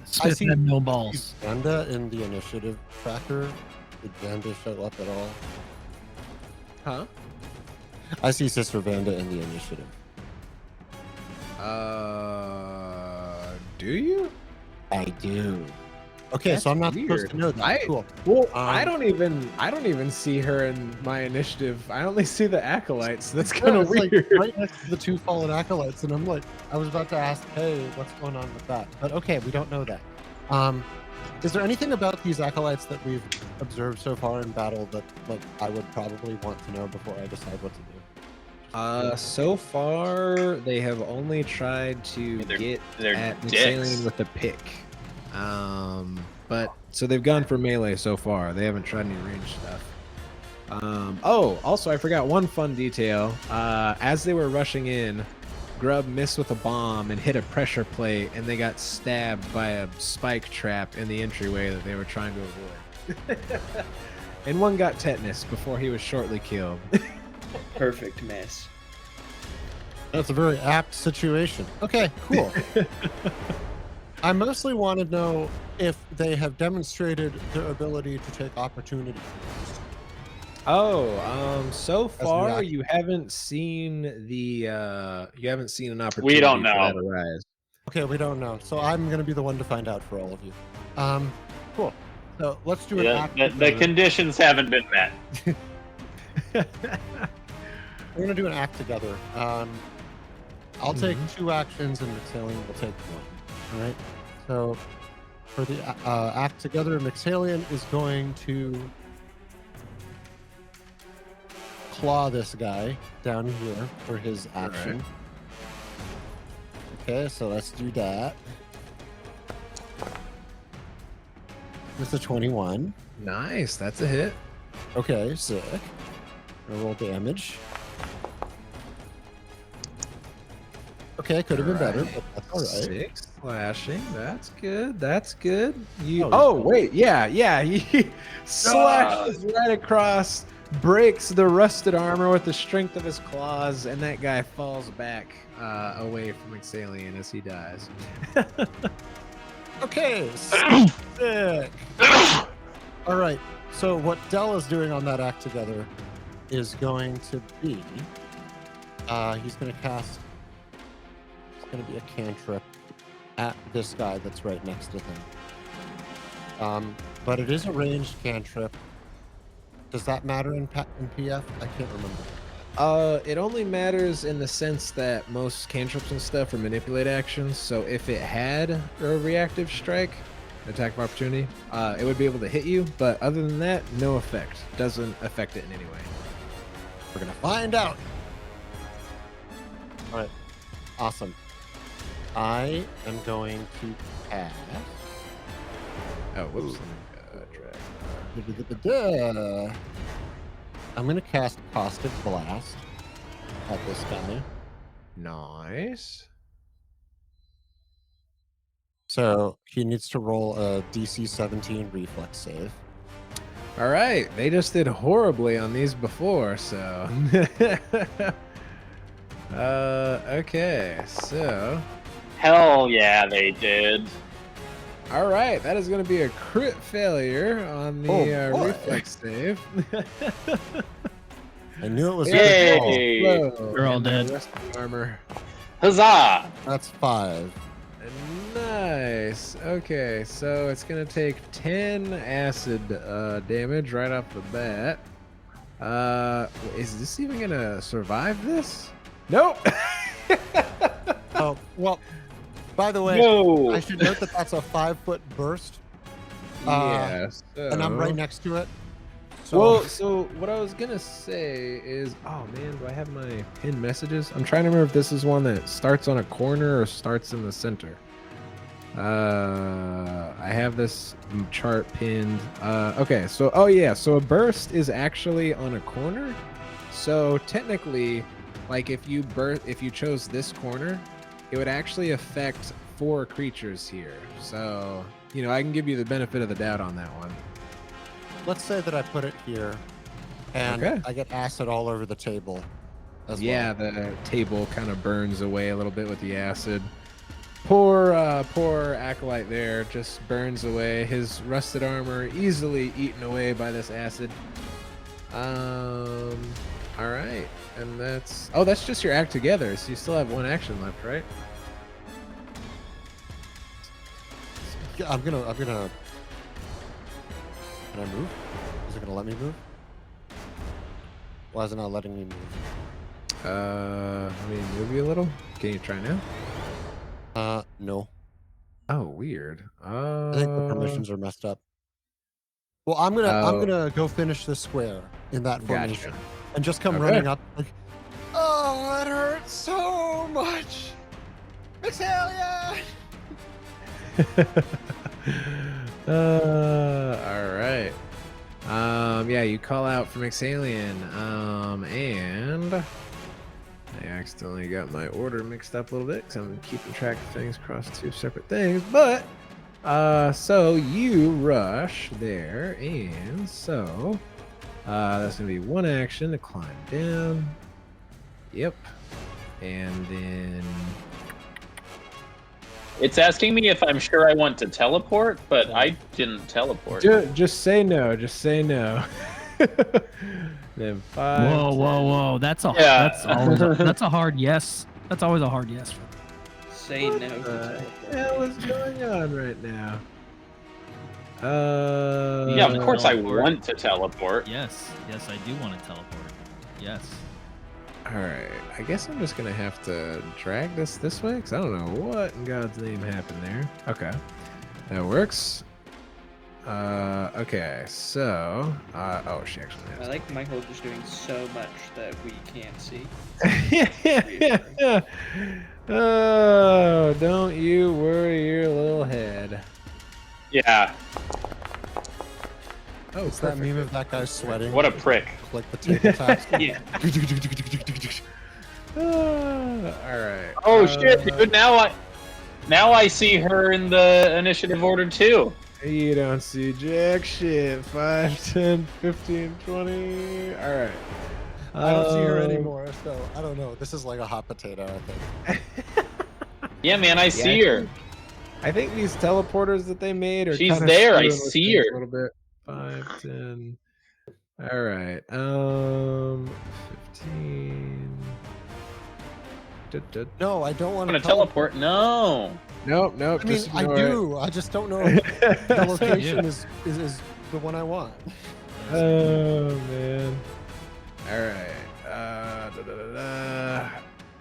[SPEAKER 4] Smith
[SPEAKER 5] see-
[SPEAKER 4] had no balls.
[SPEAKER 5] Vanda in the initiative tracker. Did Vanda show up at all?
[SPEAKER 1] Huh?
[SPEAKER 5] I see Sister Vanda in the initiative.
[SPEAKER 1] Do you?
[SPEAKER 5] I do. Okay,
[SPEAKER 1] That's
[SPEAKER 5] so I'm not supposed
[SPEAKER 1] weird.
[SPEAKER 5] to know that.
[SPEAKER 1] I-
[SPEAKER 5] Cool.
[SPEAKER 1] Well,
[SPEAKER 5] Um,
[SPEAKER 1] I don't even see her in my initiative. I only see the acolytes. That's
[SPEAKER 5] Yeah,
[SPEAKER 1] kind of
[SPEAKER 5] it's like
[SPEAKER 1] weird.
[SPEAKER 5] right next to the two fallen acolytes, and I'm like, I was about to ask, hey, what's going on with that? But okay, we don't know that. Is there anything about these acolytes that we've observed so far in battle that like I would probably want to know before I decide what to do?
[SPEAKER 1] So far they have only tried to
[SPEAKER 2] They're-
[SPEAKER 1] get
[SPEAKER 2] they're
[SPEAKER 1] at
[SPEAKER 2] dicks.
[SPEAKER 1] Mixalian with a pick. But so they've gone for melee so far. They haven't tried any ranged stuff. Oh, also I forgot one fun detail. As they were rushing in, Grubb missed with a bomb and hit a pressure plate, and they got stabbed by a spike trap in the entryway that they were trying to avoid. And one got tetanus before he was shortly killed.
[SPEAKER 3] Perfect mess.
[SPEAKER 5] That's a very apt situation. Okay, cool. I mostly want to know if they have demonstrated their ability to take opportunity.
[SPEAKER 1] So far
[SPEAKER 5] reaction.
[SPEAKER 1] you haven't seen an opportunity.
[SPEAKER 2] We don't
[SPEAKER 1] for
[SPEAKER 2] know.
[SPEAKER 1] that arise.
[SPEAKER 5] Okay, we don't know. So I'm going to be the one to find out for all of you. Cool. So let's do an act.
[SPEAKER 2] The conditions haven't been met.
[SPEAKER 5] We're going to do an act together. I'll take 2 actions and Mixalian will take 1. All right. So for the act together, Mixalian is going to claw this guy down here for his action. Okay, so let's do that. It's a 21.
[SPEAKER 1] Nice, that's a hit.
[SPEAKER 5] Okay, sick. Gonna roll damage. Okay, could have been better, but that's all right.
[SPEAKER 1] 6 slashing. That's good. That's good. You.
[SPEAKER 5] Oh,
[SPEAKER 1] Oh,
[SPEAKER 5] he's-
[SPEAKER 1] wait, yeah. He slashes right across, breaks the rusted armor with the strength of his claws, and that guy falls back away from Mixalian as he dies.
[SPEAKER 5] Okay, sick. All right. So what Dell is doing on that act together is going to be, he's going to cast. It's going to be a cantrip at this guy that's right next to him. But it is a ranged cantrip. Does that matter in PF? I can't remember.
[SPEAKER 1] It only matters in the sense that most cantrips and stuff are manipulate actions. So if it had a reactive strike, attack of opportunity, it would be able to hit you. But other than that, no effect. Doesn't affect it in any way.
[SPEAKER 5] We're gonna find out. All right. Awesome. I am going to cast.
[SPEAKER 1] Oh, whoops.
[SPEAKER 5] Da-da-da-da-da. I'm going to cast Caustic Blast at this guy.
[SPEAKER 1] Nice.
[SPEAKER 5] So he needs to roll a DC 17 reflex save.
[SPEAKER 1] All right, they just did horribly on these before, so. Okay, so.
[SPEAKER 2] Hell yeah, they did.
[SPEAKER 1] All right, that is going to be a crit failure on the
[SPEAKER 5] Oh, boy.
[SPEAKER 1] reflex save.
[SPEAKER 5] I knew it was
[SPEAKER 2] Yay.
[SPEAKER 5] a good roll.
[SPEAKER 1] Whoa,
[SPEAKER 4] They're all
[SPEAKER 1] and the
[SPEAKER 4] dead.
[SPEAKER 1] rest of the armor.
[SPEAKER 2] Huzzah!
[SPEAKER 5] That's 5.
[SPEAKER 1] Nice. Okay, so it's gonna take 10 acid damage right off the bat. Is this even gonna survive this? Nope.
[SPEAKER 5] Oh, well, by the way,
[SPEAKER 2] No!
[SPEAKER 5] I should note that that's a 5-foot burst,
[SPEAKER 1] Yeah.
[SPEAKER 5] and I'm right next to it. So,
[SPEAKER 1] Well, so what I was gonna say is, oh man, do I have my pinned messages? I'm trying to remember if this is one that starts on a corner or starts in the center. I have this chart pinned. Okay, so oh yeah, so a burst is actually on a corner. So technically, like if you chose this corner, it would actually affect 4 creatures here. So I can give you the benefit of the doubt on that one.
[SPEAKER 5] Let's say that I put it here, and
[SPEAKER 1] Okay.
[SPEAKER 5] I get acid all over the table. As
[SPEAKER 1] Yeah,
[SPEAKER 5] well.
[SPEAKER 1] the table kind of burns away a little bit with the acid. Poor acolyte there just burns away. His rusted armor easily eaten away by this acid. All right, and that's just your act together. So you still have 1 action left, right?
[SPEAKER 5] Yeah, I'm gonna. Can I move? Is it gonna let me move? Why is it not letting me move?
[SPEAKER 1] Let me move you a little. Can you try now?
[SPEAKER 5] No.
[SPEAKER 1] Oh, weird.
[SPEAKER 5] I think the permissions are messed up. Well, I'm gonna go finish this square in that formation,
[SPEAKER 1] Gotcha.
[SPEAKER 5] and just come
[SPEAKER 1] Okay.
[SPEAKER 5] running up like, oh, it hurts so much, Mixalia!
[SPEAKER 1] All right. Yeah, you call out for Mixalian. And I accidentally got my order mixed up a little bit because I'm keeping track of things across 2 separate things. But so you rush there, and so that's gonna be 1 action to climb down. Yep. And then
[SPEAKER 2] It's asking me if I'm sure I want to teleport, but I didn't teleport.
[SPEAKER 1] just say no. Just say no. Then 5.
[SPEAKER 4] Whoa, whoa, whoa! That's
[SPEAKER 2] Yeah.
[SPEAKER 4] that's a hard yes. That's always a hard yes.
[SPEAKER 3] Say no to
[SPEAKER 1] What the
[SPEAKER 3] teleport.
[SPEAKER 1] hell is going on right now?
[SPEAKER 2] Yeah, of course I
[SPEAKER 4] teleport.
[SPEAKER 2] want to teleport.
[SPEAKER 4] Yes, yes, I do want to teleport. Yes.
[SPEAKER 1] All right, I guess I'm just gonna have to drag this way because I don't know what in God's name happened there. Okay, that works. Okay, so oh, she actually
[SPEAKER 3] I
[SPEAKER 1] has.
[SPEAKER 3] like Michael just doing so much that we can't see.
[SPEAKER 1] Yeah. Oh, don't you worry your little head.
[SPEAKER 2] Yeah,
[SPEAKER 1] Oh,
[SPEAKER 5] It's that
[SPEAKER 1] perfect.
[SPEAKER 5] meme of that guy sweating.
[SPEAKER 2] what a prick.
[SPEAKER 5] Like the table taps.
[SPEAKER 3] Yeah.
[SPEAKER 1] All right.
[SPEAKER 2] Oh shit, dude! Now I see her in the initiative order too.
[SPEAKER 1] You don't see jack shit. 5, 10, 15, 20. All right.
[SPEAKER 5] I don't see her anymore, so I don't know. This is like a hot potato, I think.
[SPEAKER 2] Yeah, man, I see her.
[SPEAKER 1] I think these teleporters that they made are.
[SPEAKER 2] She's
[SPEAKER 1] kinda
[SPEAKER 2] there, I
[SPEAKER 1] screwing with
[SPEAKER 2] see
[SPEAKER 1] things
[SPEAKER 2] her.
[SPEAKER 1] A little bit. 5, 10. All right. 15.
[SPEAKER 5] No, I don't want
[SPEAKER 2] I'm
[SPEAKER 5] to
[SPEAKER 2] gonna teleport. No.
[SPEAKER 1] Nope.
[SPEAKER 5] I mean,
[SPEAKER 1] Just
[SPEAKER 5] I
[SPEAKER 1] ignore it.
[SPEAKER 5] do. I just don't know if the location is the one I want.
[SPEAKER 1] Oh man. All right.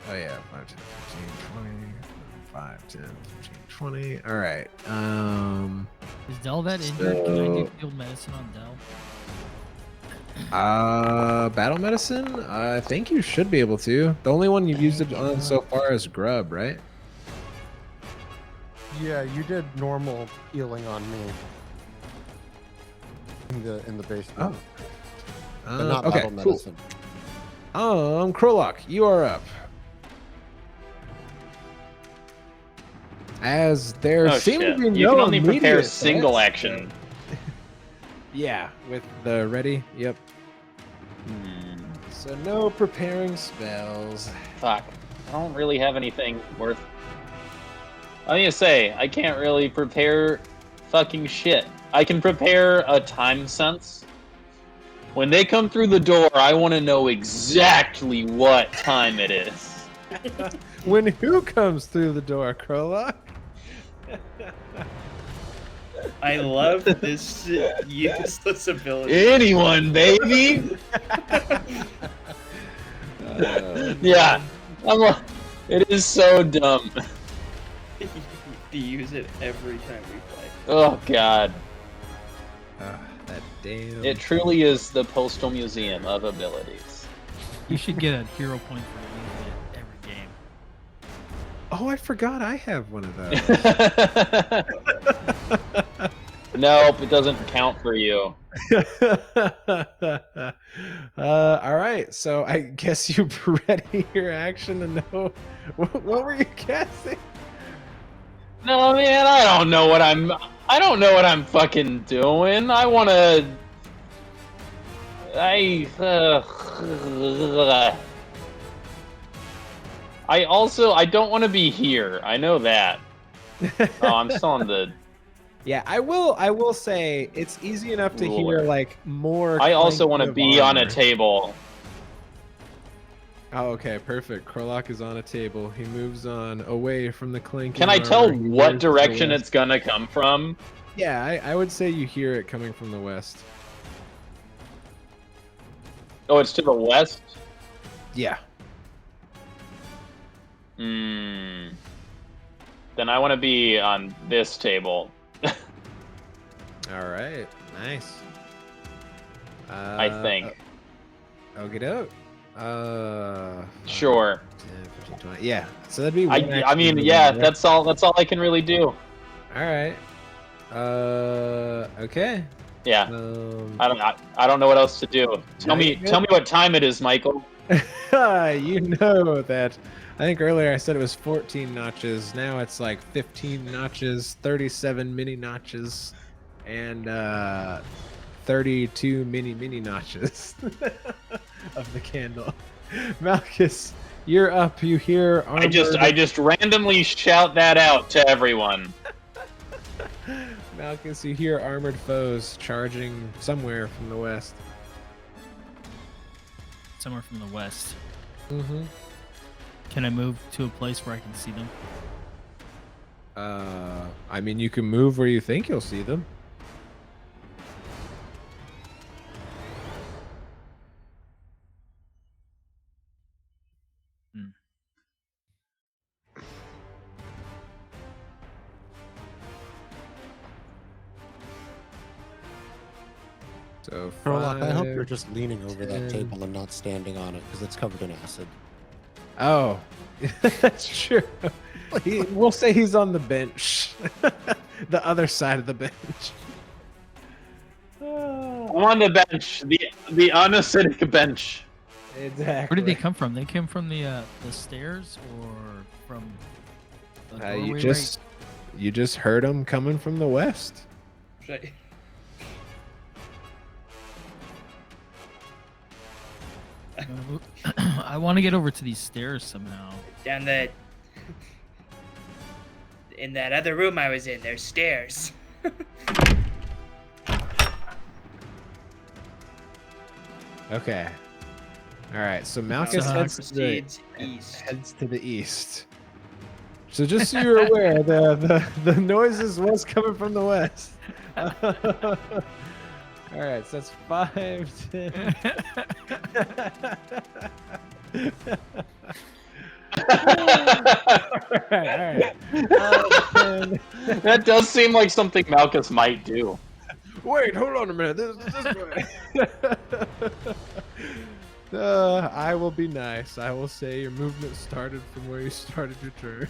[SPEAKER 1] Oh yeah. 5, 10, 15, 20. 5, 10, 15, 20. All right.
[SPEAKER 4] Is Dell that injured? Can I do field medicine on Dell?
[SPEAKER 1] Battle medicine? I think you should be able to. The only one you've used it on so far is Grub, right?
[SPEAKER 5] Yeah, you did normal healing on me in the basement, but not
[SPEAKER 1] okay,
[SPEAKER 5] battle
[SPEAKER 1] cool.
[SPEAKER 5] medicine.
[SPEAKER 1] Krolok, you are up. As there
[SPEAKER 2] Oh
[SPEAKER 1] seem
[SPEAKER 2] shit.
[SPEAKER 1] to be
[SPEAKER 2] You
[SPEAKER 1] no
[SPEAKER 2] can only prepare
[SPEAKER 1] immediate
[SPEAKER 2] single
[SPEAKER 1] threats.
[SPEAKER 2] action.
[SPEAKER 1] Yeah, with the ready. Yep.
[SPEAKER 2] Hmm.
[SPEAKER 1] So no preparing spells.
[SPEAKER 2] Fuck. I don't really have anything worth. I'm gonna say, I can't really prepare fucking shit. I can prepare a time sense. When they come through the door, I want to know exactly what time it is.
[SPEAKER 1] When who comes through the door, Krolok?
[SPEAKER 3] I love this useless ability.
[SPEAKER 2] Anyone, baby! Yeah. It is so dumb.
[SPEAKER 3] To use it every time we play.
[SPEAKER 2] Oh, God.
[SPEAKER 1] That damn.
[SPEAKER 2] It truly is the Postal Museum of abilities.
[SPEAKER 4] You should get a hero point for using it every game.
[SPEAKER 1] Oh, I forgot I have one of those.
[SPEAKER 2] Nope, it doesn't count for you.
[SPEAKER 1] All right, so I guess you ready your action to know what were you guessing?
[SPEAKER 2] No, man, I don't know what I'm fucking doing. I wanna. I don't want to be here. I know that. Oh, I'm still on the.
[SPEAKER 1] Yeah, I will say it's easy enough to hear
[SPEAKER 2] Ruler.
[SPEAKER 1] like more.
[SPEAKER 2] I also want to
[SPEAKER 1] clanking of
[SPEAKER 2] be on a
[SPEAKER 1] armor.
[SPEAKER 2] table.
[SPEAKER 1] Oh, okay, perfect. Krolok is on a table. He moves on away from the clanking.
[SPEAKER 2] Can I tell
[SPEAKER 1] armor. He
[SPEAKER 2] what
[SPEAKER 1] moves to the
[SPEAKER 2] direction
[SPEAKER 1] west.
[SPEAKER 2] it's gonna come from?
[SPEAKER 1] Yeah, I would say you hear it coming from the west.
[SPEAKER 2] Oh, it's to the west?
[SPEAKER 1] Yeah.
[SPEAKER 2] Hmm. Then I want to be on this table.
[SPEAKER 1] All right. Nice.
[SPEAKER 2] I think.
[SPEAKER 1] Okie doke.
[SPEAKER 2] Sure.
[SPEAKER 1] 10, 15, 20. Yeah. So that'd be.
[SPEAKER 2] I mean, yeah, that's all I can really do.
[SPEAKER 1] All right. Okay.
[SPEAKER 2] Yeah. I don't know what else to do. Tell
[SPEAKER 1] No,
[SPEAKER 2] me
[SPEAKER 1] you're good.
[SPEAKER 2] what time it is, Michael.
[SPEAKER 1] You know that. I think earlier I said it was 14 notches. Now it's like 15 notches, 37 mini notches, and 32 mini notches of the candle. Malchus, you're up. You hear
[SPEAKER 2] I just randomly shout that out to everyone.
[SPEAKER 1] Malchus, you hear armored foes charging somewhere from the west.
[SPEAKER 4] Somewhere from the west.
[SPEAKER 1] Mm-hmm.
[SPEAKER 4] Can I move to a place where I can see them?
[SPEAKER 1] I mean, you can move where you think you'll see them. So
[SPEAKER 5] Krolok, I hope you're
[SPEAKER 1] 5,
[SPEAKER 5] just leaning over that
[SPEAKER 1] 10.
[SPEAKER 5] table and not standing on it because it's covered in acid.
[SPEAKER 1] Oh, that's true. We'll say he's on the bench, the other side of the bench.
[SPEAKER 2] I'm on the bench, the unacidic bench.
[SPEAKER 1] Exactly.
[SPEAKER 4] Where did they come from? They came from the stairs or from the doorway,
[SPEAKER 1] You just heard them coming from the west.
[SPEAKER 3] Right.
[SPEAKER 4] I want to get over to these stairs somehow.
[SPEAKER 3] Down the. In that other room I was in, there's stairs.
[SPEAKER 1] Okay. All right. So Malchus
[SPEAKER 3] Malchus
[SPEAKER 1] heads
[SPEAKER 3] proceeds east.
[SPEAKER 1] to the east. So just so you're aware, the noises was coming from the west. All right. So that's 5, 10. All right.
[SPEAKER 2] That does seem like something Malchus might do.
[SPEAKER 1] Wait, hold on a minute. This way. I will be nice. I will say your movement started from where you started your turn.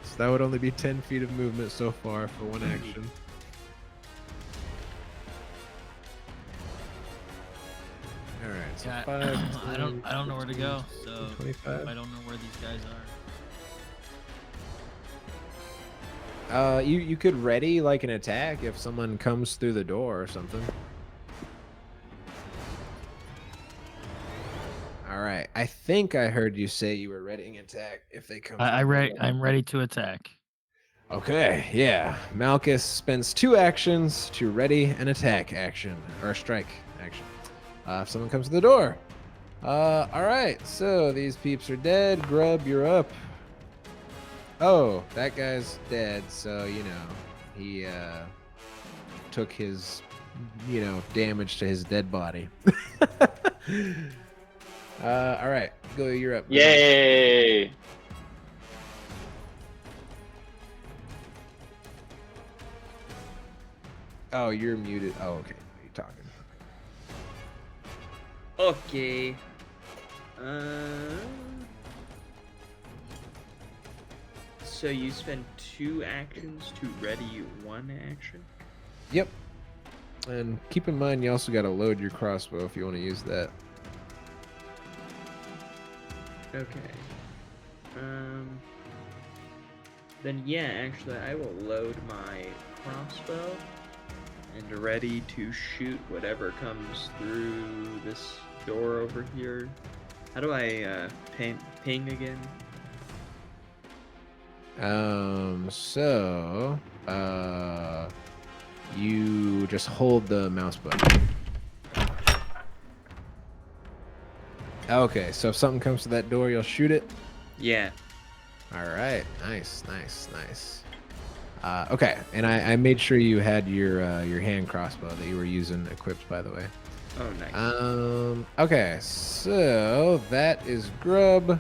[SPEAKER 1] So that would only be 10 feet of movement so far for one action. All right. So
[SPEAKER 4] Yeah,
[SPEAKER 1] 5,
[SPEAKER 4] I don't know where to go. So
[SPEAKER 1] 25.
[SPEAKER 4] I don't know where these guys are.
[SPEAKER 1] You could ready like an attack if someone comes through the door or something. All right. I think I heard you say you were readying attack if they come.
[SPEAKER 4] I'm ready to attack.
[SPEAKER 1] Okay, yeah. Malchus spends 2 actions to ready an attack action or a strike action. If someone comes to the door. All right. So these peeps are dead. Grub, you're up. Oh, that guy's dead. So he took his damage to his dead body. All right, go. You're up.
[SPEAKER 2] Yay!
[SPEAKER 1] Oh, you're muted. Oh, okay. You're talking.
[SPEAKER 3] Okay. So you spend 2 actions to ready 1 action?
[SPEAKER 1] Yep. And keep in mind, you also got to load your crossbow if you want to use that.
[SPEAKER 3] Okay. Then yeah, actually I will load my crossbow and ready to shoot whatever comes through this door over here. How do I ping again?
[SPEAKER 1] You just hold the mouse button. Okay, so if something comes to that door, you'll shoot it.
[SPEAKER 3] Yeah.
[SPEAKER 1] All right, nice. Okay, and I made sure you had your hand crossbow that you were using equipped, by the way.
[SPEAKER 3] Oh, nice.
[SPEAKER 1] Okay, so that is Grub.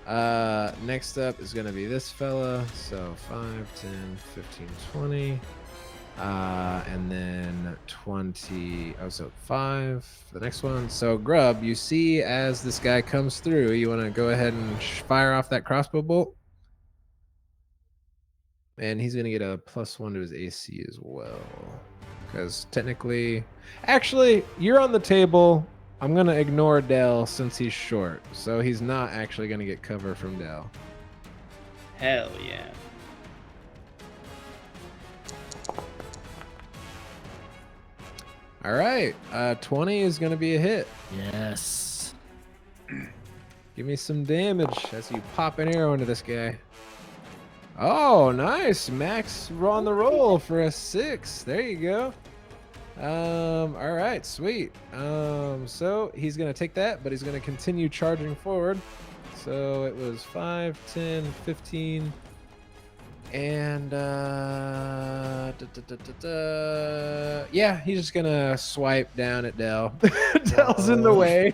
[SPEAKER 1] Next up is gonna be this fella. So 5, 10, 15, 20. And then 20. Oh, so 5 for the next one. So Grub, you see as this guy comes through, you want to go ahead and fire off that crossbow bolt. And he's gonna get a +1 to his AC as well. Because technically, actually, you're on the table. I'm gonna ignore Dell since he's short, so he's not actually gonna get cover from Dell.
[SPEAKER 3] Hell yeah.
[SPEAKER 1] All right, 20 is gonna be a hit.
[SPEAKER 4] Yes.
[SPEAKER 1] Give me some damage as you pop an arrow into this guy. Oh, nice, Max on the roll for a 6. There you go. All right, sweet. So he's gonna take that, but he's gonna continue charging forward. So it was 5, 10, 15, and yeah, he's just gonna swipe down at Dell. Dell's in the way.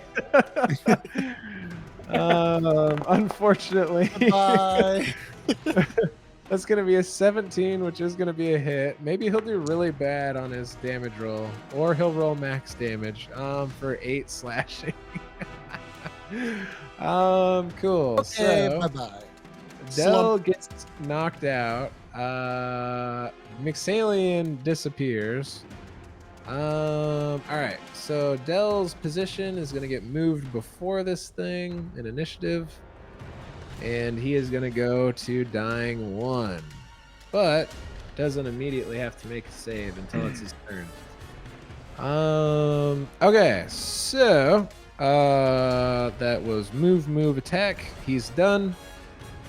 [SPEAKER 1] Unfortunately.
[SPEAKER 5] Bye.
[SPEAKER 1] That's going to be a 17, which is going to be a hit. Maybe he'll do really bad on his damage roll, or he'll roll max damage for 8 slashing. Cool.
[SPEAKER 5] Okay,
[SPEAKER 1] So
[SPEAKER 5] bye-bye.
[SPEAKER 1] Dell gets knocked out. Mixalian disappears. All right. So Dell's position is going to get moved before this thing in initiative. And he is going to go to dying 1, but doesn't immediately have to make a save until it's his turn. Okay, so that was move, attack. He's done.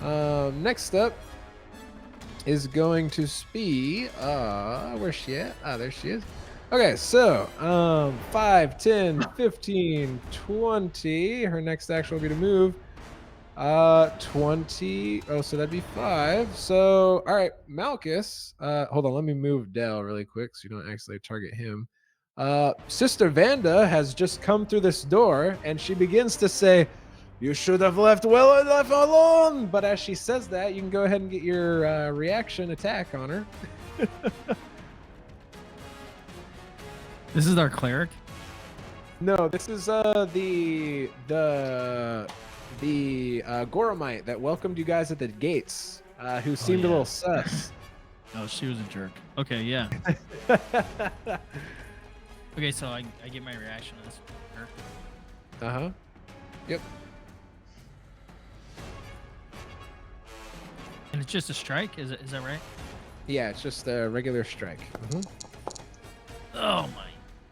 [SPEAKER 1] Next up is going to be, where's she at? Ah, there she is. Okay, so 5, 10, 15, 20. Her next action will be to move. 20. Oh, so that'd be 5. So, all right, Malchus. Hold on, let me move Dell really quick so you don't actually target him. Sister Vanda has just come through this door, and she begins to say, "You should have left well enough alone." But as she says that, you can go ahead and get your reaction attack on her.
[SPEAKER 4] This is our cleric.
[SPEAKER 1] No, this is the Goromite that welcomed you guys at the gates, who seemed a little sus.
[SPEAKER 4] Oh, she was a jerk. Okay, yeah. Okay, so I get my reaction on this.
[SPEAKER 1] Uh-huh. Yep.
[SPEAKER 4] And it's just a strike? Is that right?
[SPEAKER 1] Yeah, it's just a regular strike.
[SPEAKER 4] Oh my.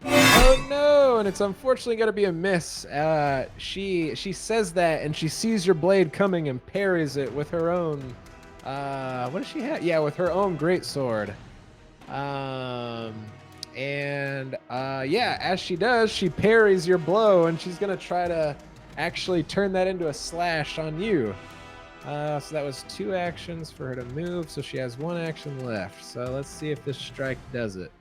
[SPEAKER 1] Oh no, and it's unfortunately going to be a miss. She says that, and she sees your blade coming and parries it with her own. What does she have? Yeah, with her own greatsword. Yeah, as she does, she parries your blow, and she's going to try to actually turn that into a slash on you. So that was 2 actions for her to move, so she has 1 action left. So let's see if this strike does it.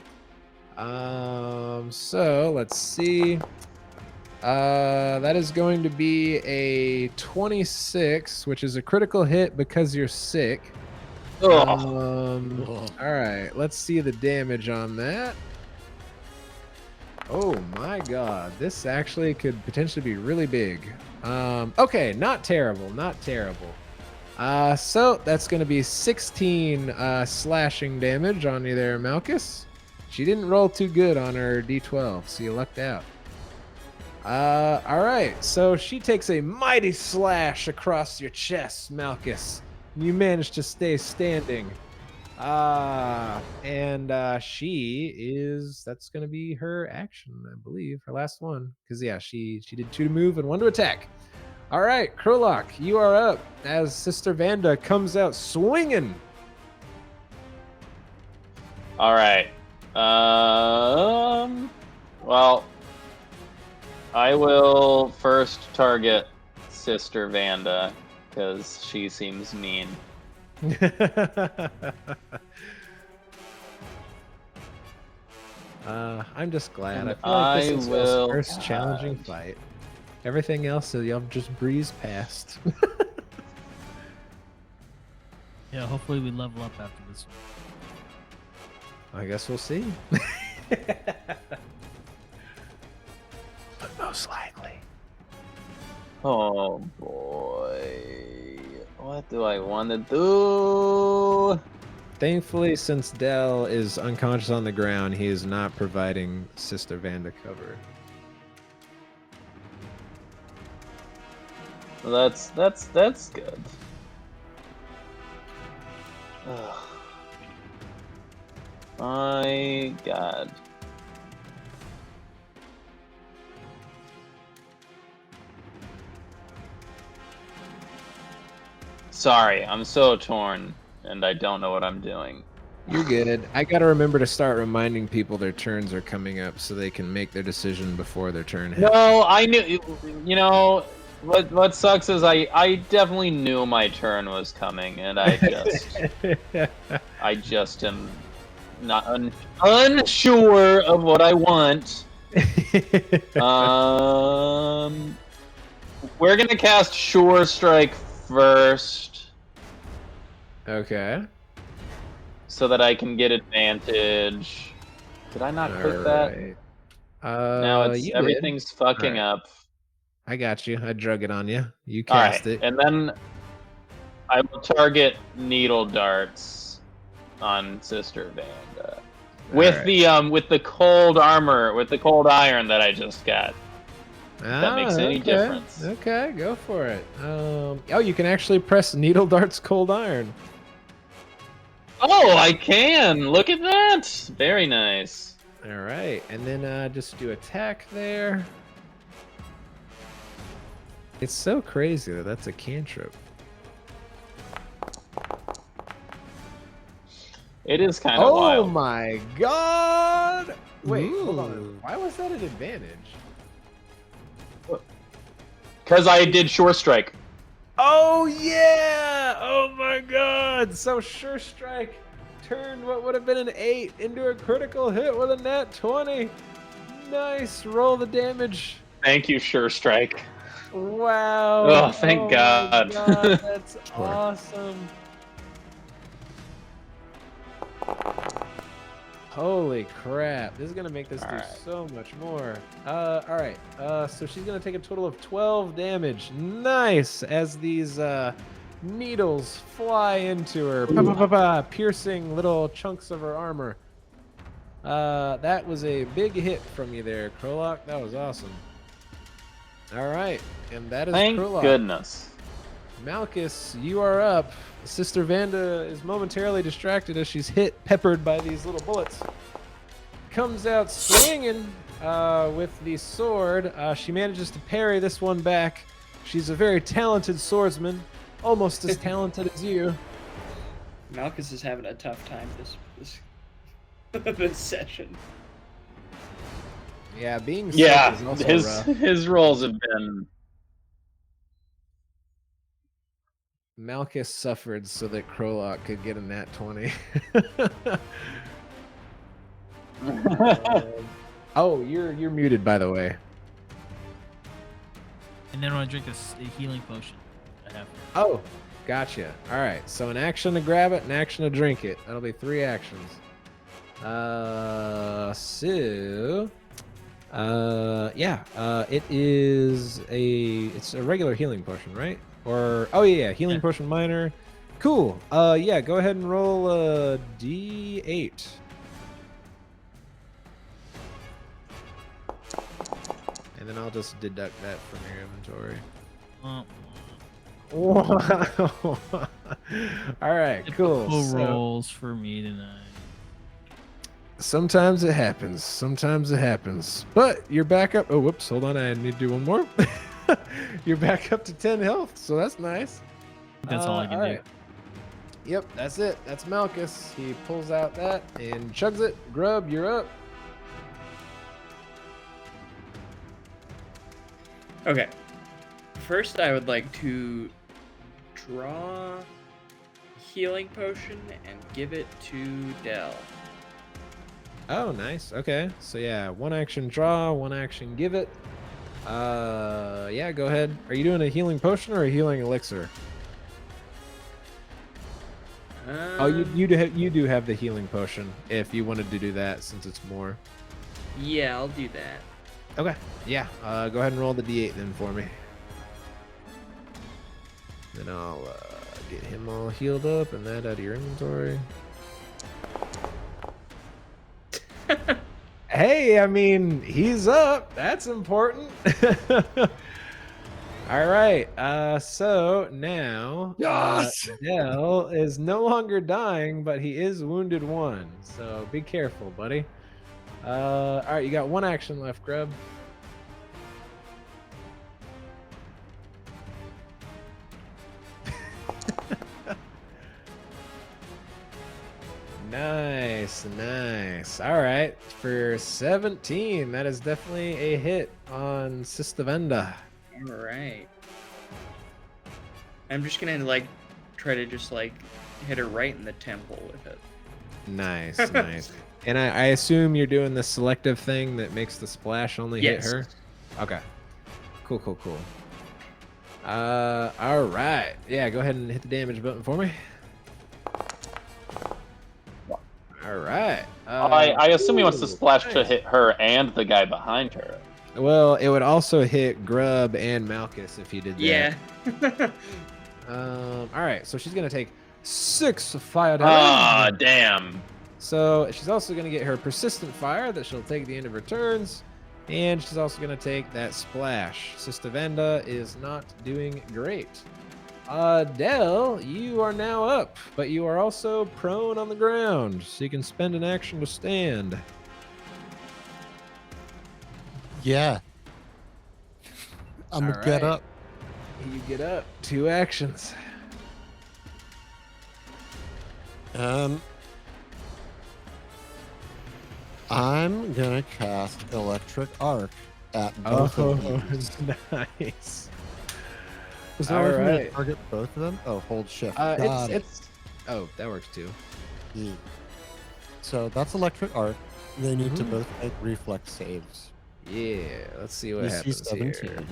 [SPEAKER 1] So let's see. That is going to be a 26, which is a critical hit because you're sick. All right, let's see the damage on that. Oh my god, this actually could potentially be really big. Okay, not terrible, not terrible. So that's going to be 16 slashing damage on you there, Malchus. She didn't roll too good on her d12, so you lucked out. All right, so she takes a mighty slash across your chest, Malchus. You manage to stay standing. She is, that's going to be her action, I believe, her last one. Because, yeah, she did 2 to move and 1 to attack. All right, Krolok, you are up as Sister Vanda comes out swinging.
[SPEAKER 2] All right. Well, I will first target Sister Vanda because she seems mean.
[SPEAKER 1] I'm just glad.
[SPEAKER 2] And
[SPEAKER 1] I feel like this
[SPEAKER 2] I
[SPEAKER 1] is
[SPEAKER 2] will
[SPEAKER 1] your first challenging
[SPEAKER 2] dodge.
[SPEAKER 1] fight. Everything else, y'all just breeze past.
[SPEAKER 4] Yeah, hopefully we level up after this one.
[SPEAKER 1] I guess we'll see. But most likely.
[SPEAKER 2] Oh boy. What do I want to do?
[SPEAKER 1] Thankfully, since Dell is unconscious on the ground, he is not providing Sister Vanda cover.
[SPEAKER 2] That's good. Ugh. My God. Sorry, I'm so torn, and I don't know what I'm doing.
[SPEAKER 1] You're good. I gotta remember to start reminding people their turns are coming up so they can make their decision before their turn happens.
[SPEAKER 2] No, I knew. You know what sucks is I definitely knew my turn was coming, and I just am not unsure of what I want. We're gonna cast Sure Strike first,
[SPEAKER 1] Okay.
[SPEAKER 2] so that I can get advantage. Did I not click that?
[SPEAKER 1] Alright.
[SPEAKER 2] Now it's
[SPEAKER 1] you did.
[SPEAKER 2] everything's fucking
[SPEAKER 1] Alright.
[SPEAKER 2] up.
[SPEAKER 1] I got you. I drug it on you. You
[SPEAKER 2] All
[SPEAKER 1] cast
[SPEAKER 2] right,
[SPEAKER 1] it.
[SPEAKER 2] and then I will target needle darts on Sister Vanda with
[SPEAKER 1] Alright.
[SPEAKER 2] with the cold armor, with the cold iron that I just got. that makes any
[SPEAKER 1] okay.
[SPEAKER 2] difference.
[SPEAKER 1] Okay, go for it. Oh, you can actually press Needle Dart's Cold Iron.
[SPEAKER 2] Oh, I can! Look at that! Very nice.
[SPEAKER 1] All right, and then just do attack there. It's so crazy that that's a cantrip.
[SPEAKER 2] It is kind of
[SPEAKER 1] Oh
[SPEAKER 2] wild.
[SPEAKER 1] my god! Wait, hold
[SPEAKER 5] Ooh.
[SPEAKER 1] on. Why was that an advantage?
[SPEAKER 2] Because I did Sure Strike.
[SPEAKER 1] Oh yeah! Oh my god! So Sure Strike turned what would have been an 8 into a critical hit with a nat 20. Nice. Roll the damage.
[SPEAKER 2] Thank you, Sure Strike.
[SPEAKER 1] Wow.
[SPEAKER 2] Oh, thank
[SPEAKER 1] my
[SPEAKER 2] God.
[SPEAKER 1] That's
[SPEAKER 5] Sure.
[SPEAKER 1] awesome. Holy crap. This is going to make this do
[SPEAKER 2] Alright.
[SPEAKER 1] so much more. Alright. So she's going to take a total of 12 damage. Nice. As these needles fly into her, piercing little chunks of her armor. That was a big hit from you there, Krolok. That was awesome. All right, and that is
[SPEAKER 2] Thank
[SPEAKER 1] Krolok.
[SPEAKER 2] goodness.
[SPEAKER 1] Malchus, you are up. Sister Vanda is momentarily distracted as she's peppered by these little bullets. Comes out swinging with the sword. She manages to parry this one back. She's a very talented swordsman, almost as talented as you.
[SPEAKER 3] Malchus is having a tough time this session.
[SPEAKER 1] Yeah, being sick
[SPEAKER 2] Yeah,
[SPEAKER 1] is also
[SPEAKER 2] his
[SPEAKER 1] rough.
[SPEAKER 2] his rolls have been.
[SPEAKER 1] Malchus suffered so that Krolok could get a nat 20. Oh, you're muted, by the way.
[SPEAKER 4] And then when I drink a healing potion, I have.
[SPEAKER 1] Oh, gotcha. All right, so an action to grab it, an action to drink it. That'll be 3 actions. It is it's a regular healing potion, right? Or oh yeah, healing potion minor. Cool. Yeah, go ahead and roll a d8. And then I'll just deduct that from your inventory.
[SPEAKER 4] Uh,
[SPEAKER 1] Wow. All right, cool.
[SPEAKER 4] Full
[SPEAKER 1] So,
[SPEAKER 4] rolls for me tonight.
[SPEAKER 1] sometimes it happens. Sometimes it happens. But you're back up. Oh, whoops. Hold on. I need to do one more. You're back up to 10 health. So that's nice.
[SPEAKER 4] That's all I can do.
[SPEAKER 1] right. Yep, that's it. That's Malchus. He pulls out that and chugs it. Grub, you're up.
[SPEAKER 3] Okay. First, I would like to draw healing potion and give it to Dell.
[SPEAKER 1] Oh, nice. Okay. So yeah, one action draw, one action give it. Yeah, go ahead. Are you doing a healing potion or a healing elixir? Oh, you do have the healing potion if you wanted to do that since it's more.
[SPEAKER 3] Yeah, I'll do that.
[SPEAKER 1] Okay. Yeah. Go ahead and roll the d8 then for me. Then I'll get him all healed up and that out of your inventory. Hey, I mean, he's up. That's important. All right. So now Dell is no longer dying, but he is wounded 1. So be careful, buddy. All right, you got one action left, Grub. Nice, nice. All right, for 17, that is definitely a hit on Sistavenda.
[SPEAKER 3] All right. I'm just gonna like try to just like hit her right in the temple with it.
[SPEAKER 1] Nice, nice. And I assume you're doing the selective thing that makes the splash only hit
[SPEAKER 3] Yes.
[SPEAKER 1] her? Okay. Cool, cool, cool. All right. Yeah, go ahead and hit the damage button for me. All right.
[SPEAKER 2] I assume he wants the
[SPEAKER 1] ooh,
[SPEAKER 2] splash to
[SPEAKER 1] nice.
[SPEAKER 2] hit her and the guy behind her.
[SPEAKER 1] Well, it would also hit Grub and Malchus if you did that.
[SPEAKER 3] Yeah.
[SPEAKER 1] All right, so she's gonna take 6 fire
[SPEAKER 2] Ah,
[SPEAKER 1] damage.
[SPEAKER 2] damn.
[SPEAKER 1] So she's also gonna get her persistent fire that she'll take the end of her turns, and she's also gonna take that splash. Sistavenda is not doing great. Dell, you are now up, but you are also prone on the ground, so you can spend an action to stand.
[SPEAKER 5] Yeah. I'm
[SPEAKER 1] All
[SPEAKER 5] gonna get
[SPEAKER 1] right.
[SPEAKER 5] up.
[SPEAKER 1] You get up. 2 actions.
[SPEAKER 5] I'm gonna cast Electric Arc at both of them.
[SPEAKER 1] Nice.
[SPEAKER 5] Is there a way for me to
[SPEAKER 1] Alright.
[SPEAKER 5] target both of them? Oh, hold shift. Got it.
[SPEAKER 1] It's oh, that works too.
[SPEAKER 5] Yeah. So that's Electric Arc. They need to
[SPEAKER 1] Mhm.
[SPEAKER 5] both make reflex saves.
[SPEAKER 1] Yeah, let's see what
[SPEAKER 5] DC
[SPEAKER 1] happens
[SPEAKER 5] 17.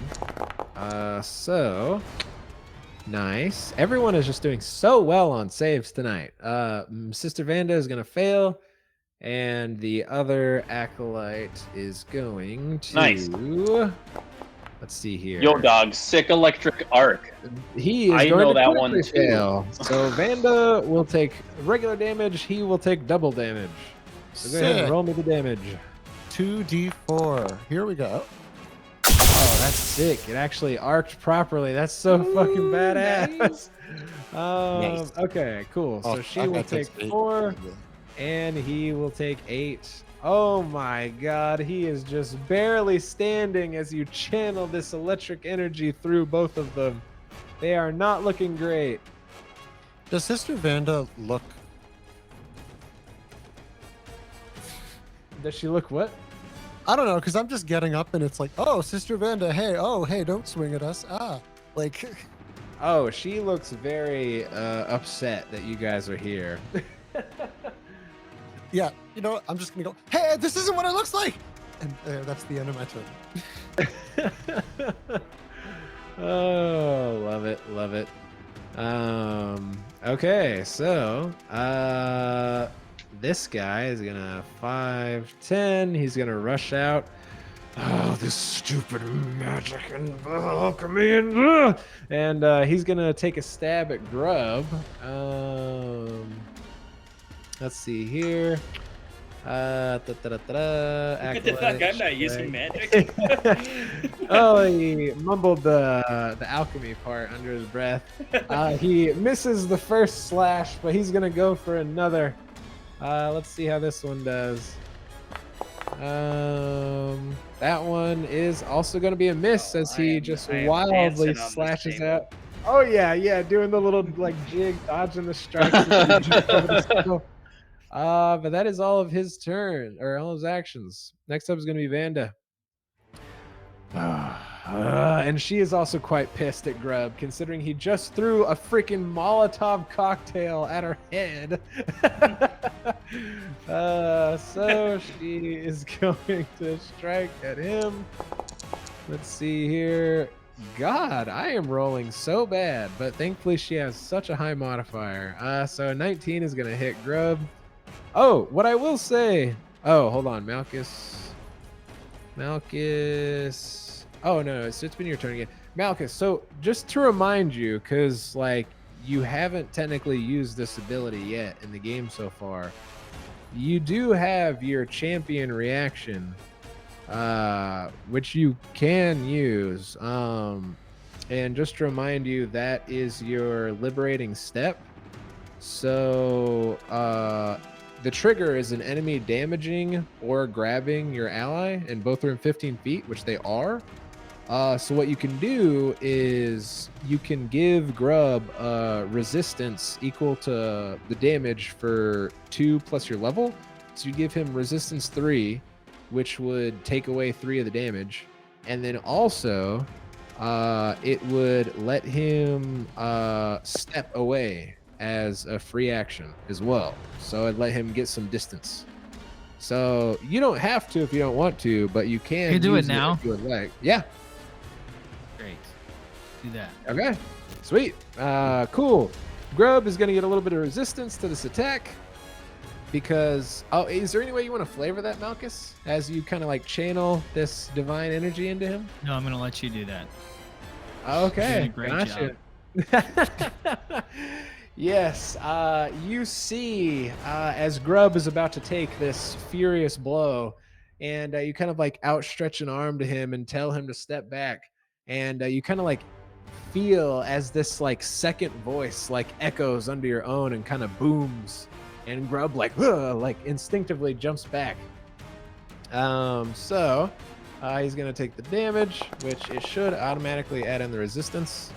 [SPEAKER 1] here. So nice. Everyone is just doing so well on saves tonight. Sister Vanda is gonna fail, and the other acolyte is going to.
[SPEAKER 2] Nice.
[SPEAKER 1] Let's see here.
[SPEAKER 2] Yo, dog, sick electric arc.
[SPEAKER 1] He is
[SPEAKER 2] I
[SPEAKER 1] going
[SPEAKER 2] know
[SPEAKER 1] to
[SPEAKER 2] that
[SPEAKER 1] critically
[SPEAKER 2] one too.
[SPEAKER 1] fail. So Vanda will take regular damage. He will take double damage. So go ahead and
[SPEAKER 5] Sick.
[SPEAKER 1] roll me the damage.
[SPEAKER 5] 2d4. Here we go.
[SPEAKER 1] Oh, that's sick. It actually arced properly. That's so fucking badass.
[SPEAKER 5] Nice.
[SPEAKER 1] Okay, cool. So
[SPEAKER 5] Oh,
[SPEAKER 1] she
[SPEAKER 5] that
[SPEAKER 1] will
[SPEAKER 5] guy
[SPEAKER 1] take
[SPEAKER 5] takes 8.
[SPEAKER 1] 4, and he will take 8. Oh my god, he is just barely standing as you channel this electric energy through both of them. They are not looking great.
[SPEAKER 5] Does Sister Vanda look?
[SPEAKER 1] Does she look what?
[SPEAKER 5] I don't know, because I'm just getting up and it's like, oh, Sister Vanda, hey, oh, hey, don't swing at us. Ah, like,
[SPEAKER 1] Oh, she looks very upset that you guys are here.
[SPEAKER 5] yeah, you know what? I'm just gonna go, hey, this isn't what it looks like. And that's the end of my turn.
[SPEAKER 1] Oh, love it, love it. Okay, so this guy is gonna 5, 10. He's gonna rush out. oh, this stupid magic and alchemy and he's gonna take a stab at Grub. Let's see here.
[SPEAKER 6] Look at the fact I'm not using magic.
[SPEAKER 1] Oh, he mumbled the alchemy part under his breath. He misses the first slash, but he's gonna go for another. Let's see how this one does. That one is also gonna be a miss as he just
[SPEAKER 6] I am
[SPEAKER 1] wildly
[SPEAKER 6] dancing on this
[SPEAKER 1] slashes
[SPEAKER 6] table.
[SPEAKER 1] out. Oh yeah, doing the little like jig, dodging the strikes. as he jumps over the circle. But that is all of his turn, or all his actions. Next up is going to be Vanda. And she is also quite pissed at Grub, considering he just threw a freaking Molotov cocktail at her head. So she is going to strike at him. Let's see here. God, I am rolling so bad, but thankfully she has such a high modifier. So 19 is going to hit Grub. Oh, what I will say. Oh, hold on, Malchus. Oh no, it's been your turn again, Malchus. So just to remind you, because like you haven't technically used this ability yet in the game so far, you do have your champion reaction, which you can use. And just to remind you, that is your liberating step. So the trigger is an enemy damaging or grabbing your ally, and both are in 15 feet, which they are. So what you can do is you can give Grub resistance equal to the damage for 2 plus your level. So you give him resistance 3, which would take away 3 of the damage. And then also it would let him step away as a free action as well. So I'd let him get some distance. So you don't have to if you don't want to, but you can.
[SPEAKER 4] You do it
[SPEAKER 1] use
[SPEAKER 4] now?
[SPEAKER 1] if you would like. Yeah.
[SPEAKER 4] Great. Do that.
[SPEAKER 1] Okay. Sweet. Cool. Grub is going to get a little bit of resistance to this attack because... Oh, is there any way you want to flavor that, Malchus? As you kind of like channel this divine energy into him?
[SPEAKER 4] No, I'm gonna let you do that.
[SPEAKER 1] Okay.
[SPEAKER 4] You're doing a great
[SPEAKER 1] Gotcha. Yes, you see as Grub is about to take this furious blow, and you kind of like outstretch an arm to him and tell him to step back, and you kind of like feel as this like second voice like echoes under your own and kind of booms, and Grub like instinctively jumps back. So he's gonna take the damage, which it should automatically add in the resistance.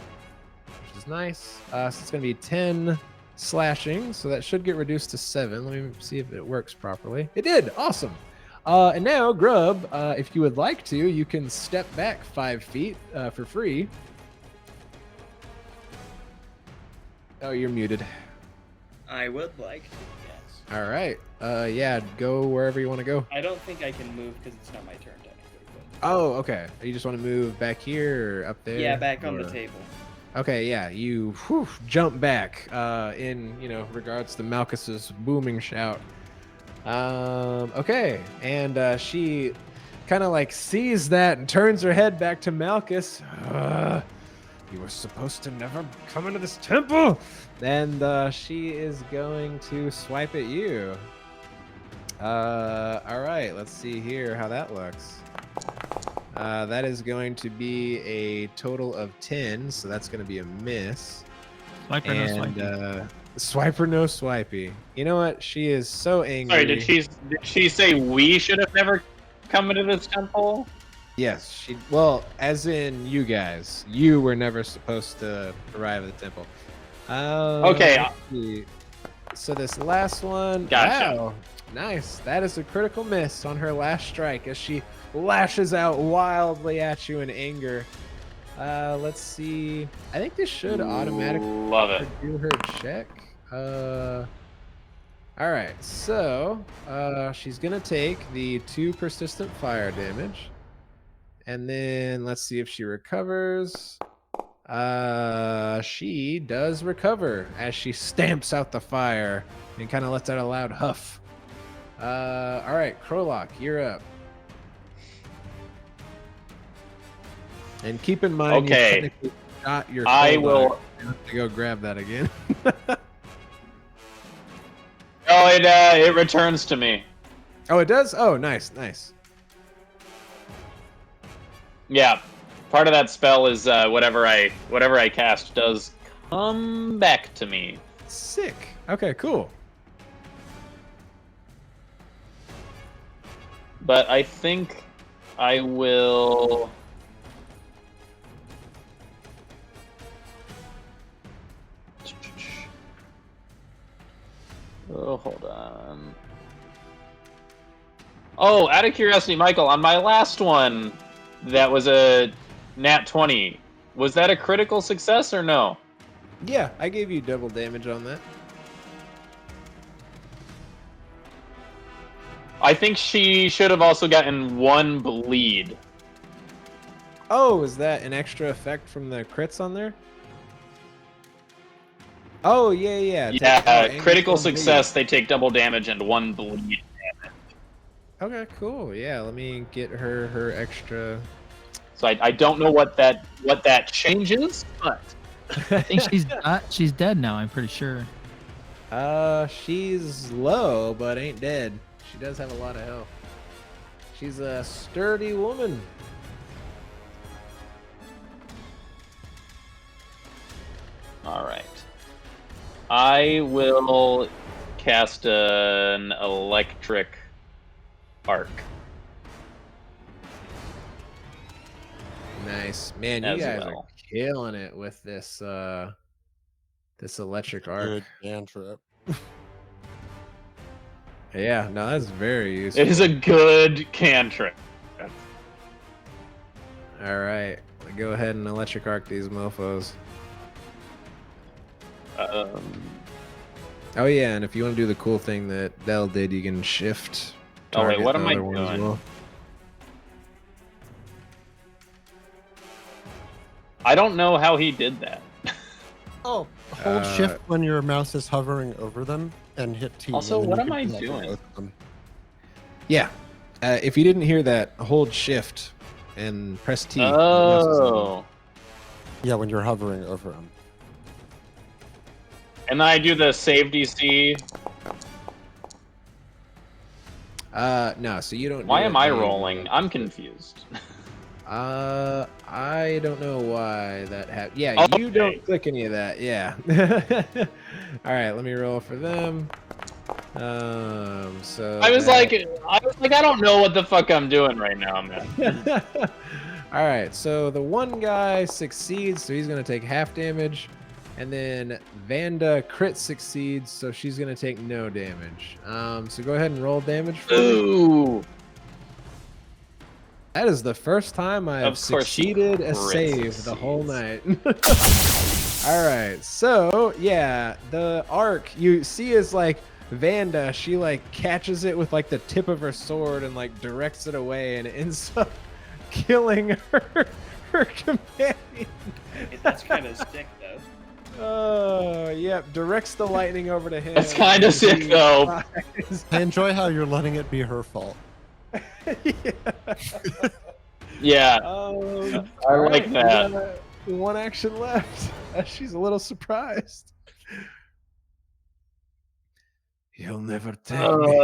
[SPEAKER 1] Is nice. So it's gonna be 10 slashing, so that should get reduced to 7. Let me see if it works properly. It did. Awesome. And now Grub, if you would like to, you can step back 5 feet for free. Oh, you're muted.
[SPEAKER 6] I would like to, yes.
[SPEAKER 1] All right. Yeah, go wherever you want to go.
[SPEAKER 6] I don't think I can move because it's not my turn technically. But...
[SPEAKER 1] Oh, okay. You just want to move back here or up there?
[SPEAKER 6] Yeah, back on
[SPEAKER 1] or...
[SPEAKER 6] the table.
[SPEAKER 1] Okay, yeah, you jump back in, regards to Malchus's booming shout. Okay, and she kind of like sees that and turns her head back to Malchus. You were supposed to never come into this temple. And she is going to swipe at you. All right, let's see here how that looks. That is going to be a total of 10, so that's going to be a miss.
[SPEAKER 4] Swiper, no swipey.
[SPEAKER 1] Swiper, no swipey. You know what? She is so angry.
[SPEAKER 2] Sorry, did she say we should have never come into this temple?
[SPEAKER 1] Yes, she. Well, as in you guys. You were never supposed to arrive at the temple.
[SPEAKER 2] Okay.
[SPEAKER 1] Let's see. So this last one.
[SPEAKER 2] Gotcha.
[SPEAKER 1] Wow. Nice. That is a critical miss on her last strike as she lashes out wildly at you in anger. Let's see. I think this should automatically
[SPEAKER 2] Love it.
[SPEAKER 1] do her check. All right. So she's gonna take the 2 persistent fire damage, and then let's see if she recovers. She does recover as she stamps out the fire and kind of lets out a loud huff. All right, Krolok, you're up. And keep in mind, you
[SPEAKER 2] Okay.
[SPEAKER 1] technically shot your
[SPEAKER 2] I
[SPEAKER 1] cold
[SPEAKER 2] will.
[SPEAKER 1] iron. You have to go grab that again.
[SPEAKER 2] Oh, it returns to me.
[SPEAKER 1] Oh, it does? Oh, nice, nice.
[SPEAKER 2] Yeah, part of that spell is whatever I cast does come back to me.
[SPEAKER 1] Sick. Okay, cool.
[SPEAKER 2] But I think I will. Oh, hold on. Oh, out of curiosity, Michael, on my last one, that was a nat 20. Was that a critical success or no?
[SPEAKER 1] Yeah, I gave you double damage on that.
[SPEAKER 2] I think she should have also gotten 1 bleed.
[SPEAKER 1] Oh, is that an extra effect from the crits on there? Oh, yeah, yeah.
[SPEAKER 2] Yeah, critical
[SPEAKER 1] 1 bleed.
[SPEAKER 2] success, they take double damage and 1 bleed.
[SPEAKER 1] Okay, cool. Yeah, let me get her extra.
[SPEAKER 2] So I don't know what that changes, but
[SPEAKER 4] I think she's dead now. I'm pretty sure.
[SPEAKER 1] She's low, but ain't dead. She does have a lot of health. She's a sturdy woman.
[SPEAKER 2] all right. I will cast an electric arc.
[SPEAKER 1] Nice, man. You
[SPEAKER 2] As
[SPEAKER 1] guys
[SPEAKER 2] well.
[SPEAKER 1] are killing it with this this electric arc.
[SPEAKER 5] Good cantrip.
[SPEAKER 1] Yeah, no, that's very useful.
[SPEAKER 2] It is a good cantrip.
[SPEAKER 1] All right, go ahead and electric arc these mofos. Oh yeah, and if you want to do the cool thing that Dell did, you can shift.
[SPEAKER 2] Oh wait,
[SPEAKER 1] target
[SPEAKER 2] what
[SPEAKER 1] the
[SPEAKER 2] am I
[SPEAKER 1] other one as
[SPEAKER 2] doing?
[SPEAKER 1] well.
[SPEAKER 2] I don't know how he did that.
[SPEAKER 5] Oh, hold
[SPEAKER 1] Uh,
[SPEAKER 5] shift when your mouse is hovering over them and hit T.
[SPEAKER 2] Also,
[SPEAKER 5] and then
[SPEAKER 2] what
[SPEAKER 5] you
[SPEAKER 2] am
[SPEAKER 5] can
[SPEAKER 2] I
[SPEAKER 5] do that for
[SPEAKER 2] doing?
[SPEAKER 5] both of them.
[SPEAKER 1] Yeah, if you didn't hear that, hold shift and press T.
[SPEAKER 2] Oh.
[SPEAKER 5] Yeah, when you're hovering over them.
[SPEAKER 2] And then I do the save DC.
[SPEAKER 1] No, so you don't.
[SPEAKER 2] Why
[SPEAKER 1] do
[SPEAKER 2] am
[SPEAKER 1] it
[SPEAKER 2] I
[SPEAKER 1] manually.
[SPEAKER 2] rolling? I'm confused.
[SPEAKER 1] I don't know why that happened. Yeah,
[SPEAKER 2] Okay.
[SPEAKER 1] you don't click any of that. Yeah. All right, let me roll for them. So
[SPEAKER 2] I was
[SPEAKER 1] that-
[SPEAKER 2] like, I don't know what the fuck I'm doing right now, man.
[SPEAKER 1] All right, so the one guy succeeds, so he's gonna take half damage, and then Vanda crit succeeds, so she's gonna take no damage. So go ahead and roll damage for me.
[SPEAKER 2] Ooh.
[SPEAKER 1] That is the first time I have
[SPEAKER 2] Of course she
[SPEAKER 1] succeeded a
[SPEAKER 2] crit
[SPEAKER 1] save the whole
[SPEAKER 2] succeeds.
[SPEAKER 1] night. All right, so yeah, the arc you see is like Vanda. She like catches it with like the tip of her sword and like directs it away, and it ends up killing her companion.
[SPEAKER 6] That's kind of sick, though.
[SPEAKER 1] Oh, yep. Directs the lightning over to him.
[SPEAKER 2] That's kinda
[SPEAKER 1] and
[SPEAKER 2] sick,
[SPEAKER 1] he
[SPEAKER 2] though.
[SPEAKER 1] dies.
[SPEAKER 5] I enjoy how you're letting it be her fault.
[SPEAKER 2] Yeah.
[SPEAKER 1] I
[SPEAKER 2] I like that.
[SPEAKER 1] One action left. She's a little surprised. You'll never take me.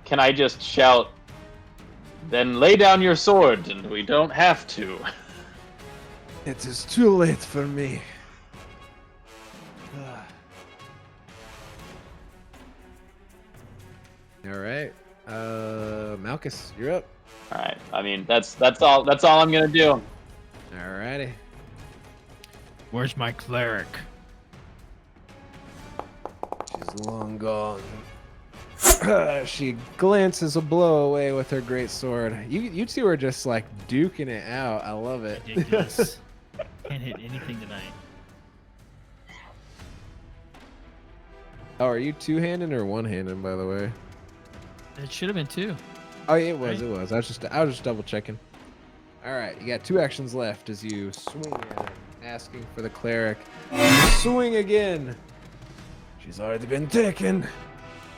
[SPEAKER 2] Can I just shout, then lay down your sword, and we don't have to.
[SPEAKER 1] It is too late for me. All right, Malchus, you're up.
[SPEAKER 2] All right. I mean, that's all I'm gonna do.
[SPEAKER 1] All righty.
[SPEAKER 4] Where's my cleric?
[SPEAKER 1] She's long gone. She glances a blow away with her great sword. You two are just like duking it out. I love it.
[SPEAKER 4] Ridiculous. Can't hit anything tonight.
[SPEAKER 1] Oh, are you two-handed or one-handed, by the way?
[SPEAKER 4] It should have been 2.
[SPEAKER 1] Oh, yeah, it was.
[SPEAKER 4] Right.
[SPEAKER 1] It was. I was just double checking. All right, you got 2 actions left as you swing at her, asking for the cleric. Swing again. She's already been taken.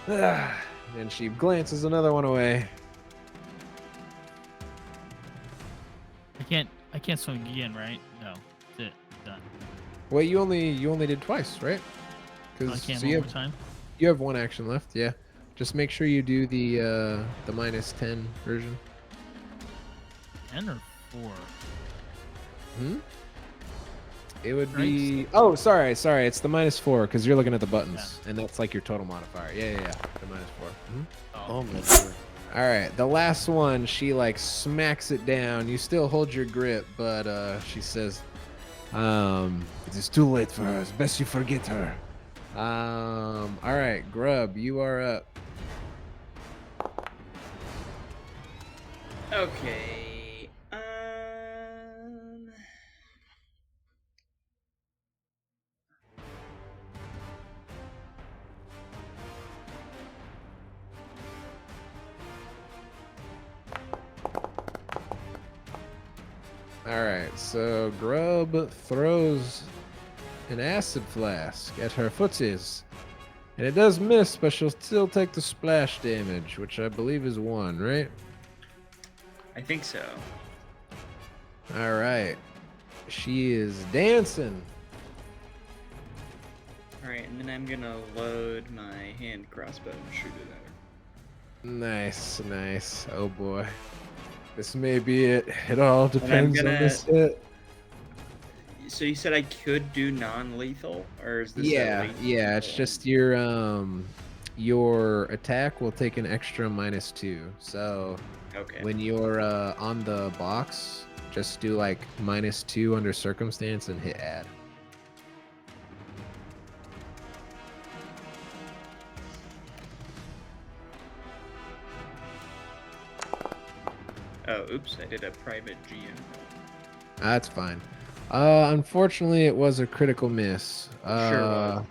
[SPEAKER 1] And she glances another one away.
[SPEAKER 4] I can't swing again, right? No. That's it. Done.
[SPEAKER 1] Well, you only did twice, right?
[SPEAKER 4] I
[SPEAKER 1] Because
[SPEAKER 4] can't
[SPEAKER 1] so
[SPEAKER 4] one more time.
[SPEAKER 1] you have one action left. Yeah. Just make sure you do the -10 version.
[SPEAKER 4] 10 or 4?
[SPEAKER 1] It would
[SPEAKER 4] Right.
[SPEAKER 1] be. Oh, sorry. It's the -4 because you're looking at the buttons, and that's like your total modifier. Yeah. The -4.
[SPEAKER 5] Oh my god.
[SPEAKER 1] All right, the last one, she like smacks it down. You still hold your grip, but she says, "It is too late for her. It's best you forget her." All right, Grub, you are up.
[SPEAKER 3] Okay.
[SPEAKER 1] All right, so Grub throws an acid flask at her footsies. And it does miss, but she'll still take the splash damage, which I believe is 1, right?
[SPEAKER 3] I think so.
[SPEAKER 1] All right. She is dancing.
[SPEAKER 3] Alright, and then I'm gonna load my hand crossbow and shoot it at her.
[SPEAKER 1] Nice. Oh boy. This may be it. It all depends on this hit.
[SPEAKER 3] So you said I could do non-lethal, or is this
[SPEAKER 1] Yeah,
[SPEAKER 3] lethal?
[SPEAKER 1] it's just your attack will take an extra -2. So
[SPEAKER 3] Okay.
[SPEAKER 1] when you're on the box, just do like -2 under circumstance and hit add.
[SPEAKER 3] Oh, oops! I did a private GM.
[SPEAKER 1] That's fine. Unfortunately, it was a critical miss.
[SPEAKER 3] Sure was.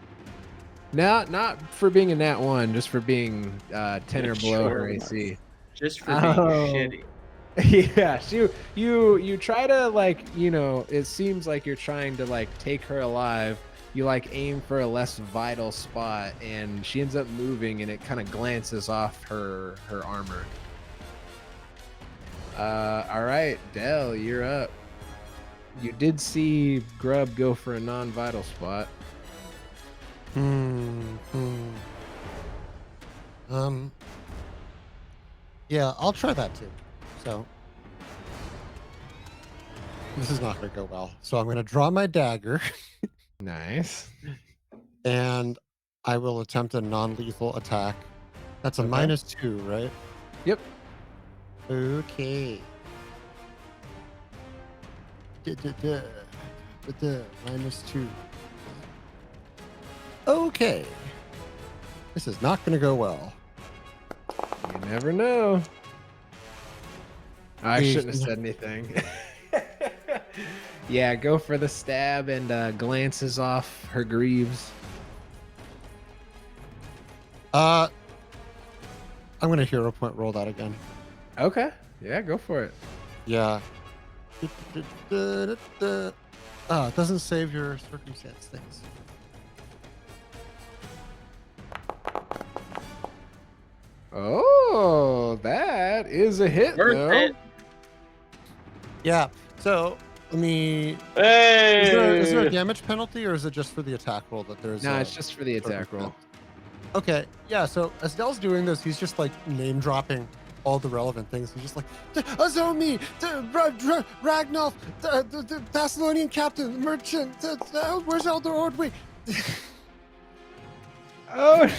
[SPEAKER 1] Not for being a nat 1, just for being 10 or below her
[SPEAKER 3] Sure was.
[SPEAKER 1] AC.
[SPEAKER 3] Just for being shitty.
[SPEAKER 1] Yeah, you try to like, it seems like you're trying to like take her alive. You like aim for a less vital spot, and she ends up moving, and it kind of glances off her armor. All right, Dell, you're up. You did see Grub go for a non-vital spot.
[SPEAKER 5] Yeah, I'll try that too. So this is not going to go well. So I'm going to draw my dagger
[SPEAKER 1] Nice.
[SPEAKER 5] and I will attempt a non-lethal attack. That's a
[SPEAKER 1] Okay.
[SPEAKER 5] -2, right?
[SPEAKER 1] Yep.
[SPEAKER 5] Okay. -2. Okay. This is not going to go well.
[SPEAKER 1] You never know. I
[SPEAKER 5] Please,
[SPEAKER 1] shouldn't have said anything. Yeah, go for the stab and glances off her greaves.
[SPEAKER 5] I'm going to hero point roll that again.
[SPEAKER 1] Okay. Yeah, go for it.
[SPEAKER 5] Yeah. It doesn't save your circumstance things.
[SPEAKER 1] Oh, that is a hit,
[SPEAKER 3] Worth
[SPEAKER 1] though.
[SPEAKER 3] it.
[SPEAKER 5] Yeah. So let me.
[SPEAKER 2] Hey!
[SPEAKER 5] Is there a damage penalty, or is it just for the attack roll that there's?
[SPEAKER 1] No,
[SPEAKER 5] a
[SPEAKER 1] it's just for the attack roll.
[SPEAKER 5] circumstance? Okay. Yeah. So as Dell's doing this, he's just like name dropping all the relevant things. He's just like, Azomi, Ragnolf, the Thessalonian captain, merchant. Where's Elder Ordway?
[SPEAKER 1] Oh,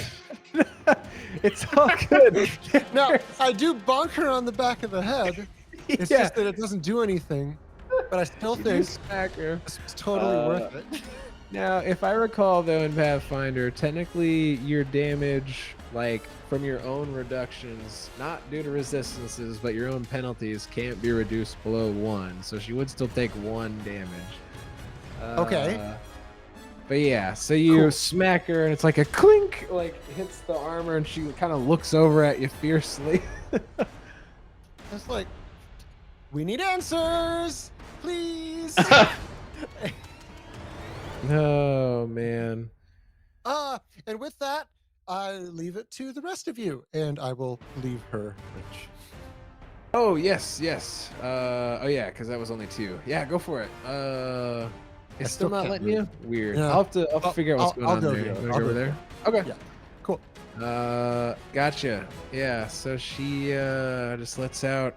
[SPEAKER 1] it's all good.
[SPEAKER 5] Now I do bonk her on the back of the head. It's
[SPEAKER 1] Yeah.
[SPEAKER 5] just that it doesn't do anything, but I still
[SPEAKER 1] You
[SPEAKER 5] think
[SPEAKER 1] smack her.
[SPEAKER 5] this is totally worth it.
[SPEAKER 1] Now, if I recall, though, in Pathfinder, technically your damage, like from your own reductions, not due to resistances, but your own penalties, can't be reduced below 1. So she would still take 1 damage.
[SPEAKER 5] Okay.
[SPEAKER 1] But yeah, so you
[SPEAKER 5] Cool.
[SPEAKER 1] smack her, and it's like a clink, like hits the armor, and she kind of looks over at you fiercely.
[SPEAKER 5] It's like, we need answers, please.
[SPEAKER 1] Oh man.
[SPEAKER 5] And with that, I leave it to the rest of you, and I will leave her rich.
[SPEAKER 1] Oh yes. Oh yeah, because that was only 2. Yeah, go for it. It's still
[SPEAKER 5] still
[SPEAKER 1] not
[SPEAKER 5] can't
[SPEAKER 1] letting
[SPEAKER 5] move.
[SPEAKER 1] you. Weird.
[SPEAKER 5] Yeah.
[SPEAKER 1] I'll figure out what's going
[SPEAKER 5] I'll
[SPEAKER 1] on
[SPEAKER 5] go
[SPEAKER 1] there.
[SPEAKER 5] here.
[SPEAKER 1] You wanna
[SPEAKER 5] I'll
[SPEAKER 1] go over
[SPEAKER 5] go
[SPEAKER 1] there? Okay.
[SPEAKER 5] Yeah. Cool.
[SPEAKER 1] Gotcha. Yeah. So she just lets out.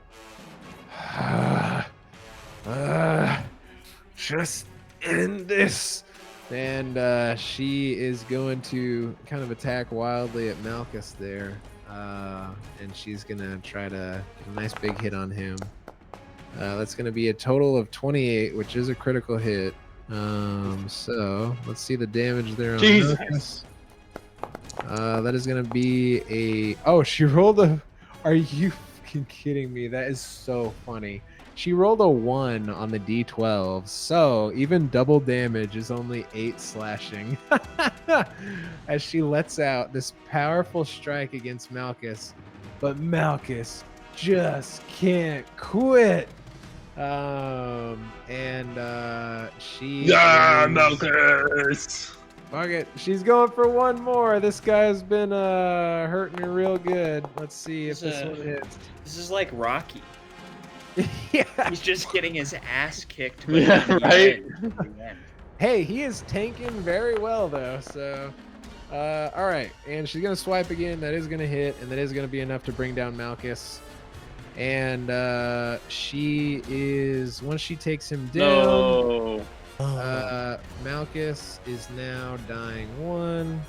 [SPEAKER 1] Just end this. And she is going to kind of attack wildly at Malchus there. And she's going to try to get a nice big hit on him. That's going to be a total of 28, which is a critical hit. So let's see the damage there on
[SPEAKER 2] Jesus.
[SPEAKER 1] Malchus. That is going to be a... Oh, she rolled a... Are you fucking kidding me? That is so funny. She rolled a 1 on the D12, so even double damage is only 8 slashing. As she lets out this powerful strike against Malchus, but Malchus just can't quit. She
[SPEAKER 2] Malchus!
[SPEAKER 1] Fuck it. She's going for 1 more. This guy's been hurting her real good. Let's see if this one hits.
[SPEAKER 3] This is like Rocky.
[SPEAKER 1] Yeah.
[SPEAKER 3] He's just getting his ass kicked.
[SPEAKER 2] Yeah,
[SPEAKER 3] in the
[SPEAKER 2] right?
[SPEAKER 3] end.
[SPEAKER 1] Hey, he is tanking very well though. So, all right. And she's gonna swipe again. That is gonna hit, and that is gonna be enough to bring down Malchus. And she is once she takes him down.
[SPEAKER 2] No.
[SPEAKER 1] Malchus is now dying 1.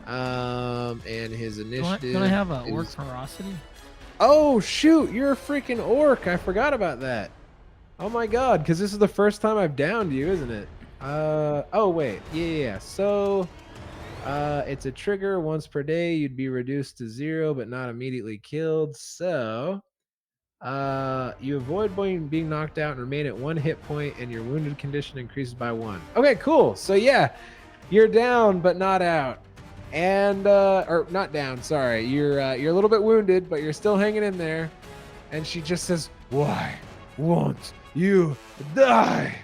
[SPEAKER 1] And his initiative.
[SPEAKER 4] Don't I have a orc
[SPEAKER 1] is-
[SPEAKER 4] ferocity?
[SPEAKER 1] Oh shoot! You're a freaking orc. I forgot about that. Oh my god! Because this is the first time I've downed you, isn't it? Oh wait. Yeah. So, it's a trigger once per day. You'd be reduced to 0, but not immediately killed. So, you avoid being knocked out and remain at 1 hit point, and your wounded condition increases by 1. Okay, cool. So yeah, you're down but not out, and or not down. Sorry, you're a little bit wounded, but you're still hanging in there. And she just says, "Why won't you die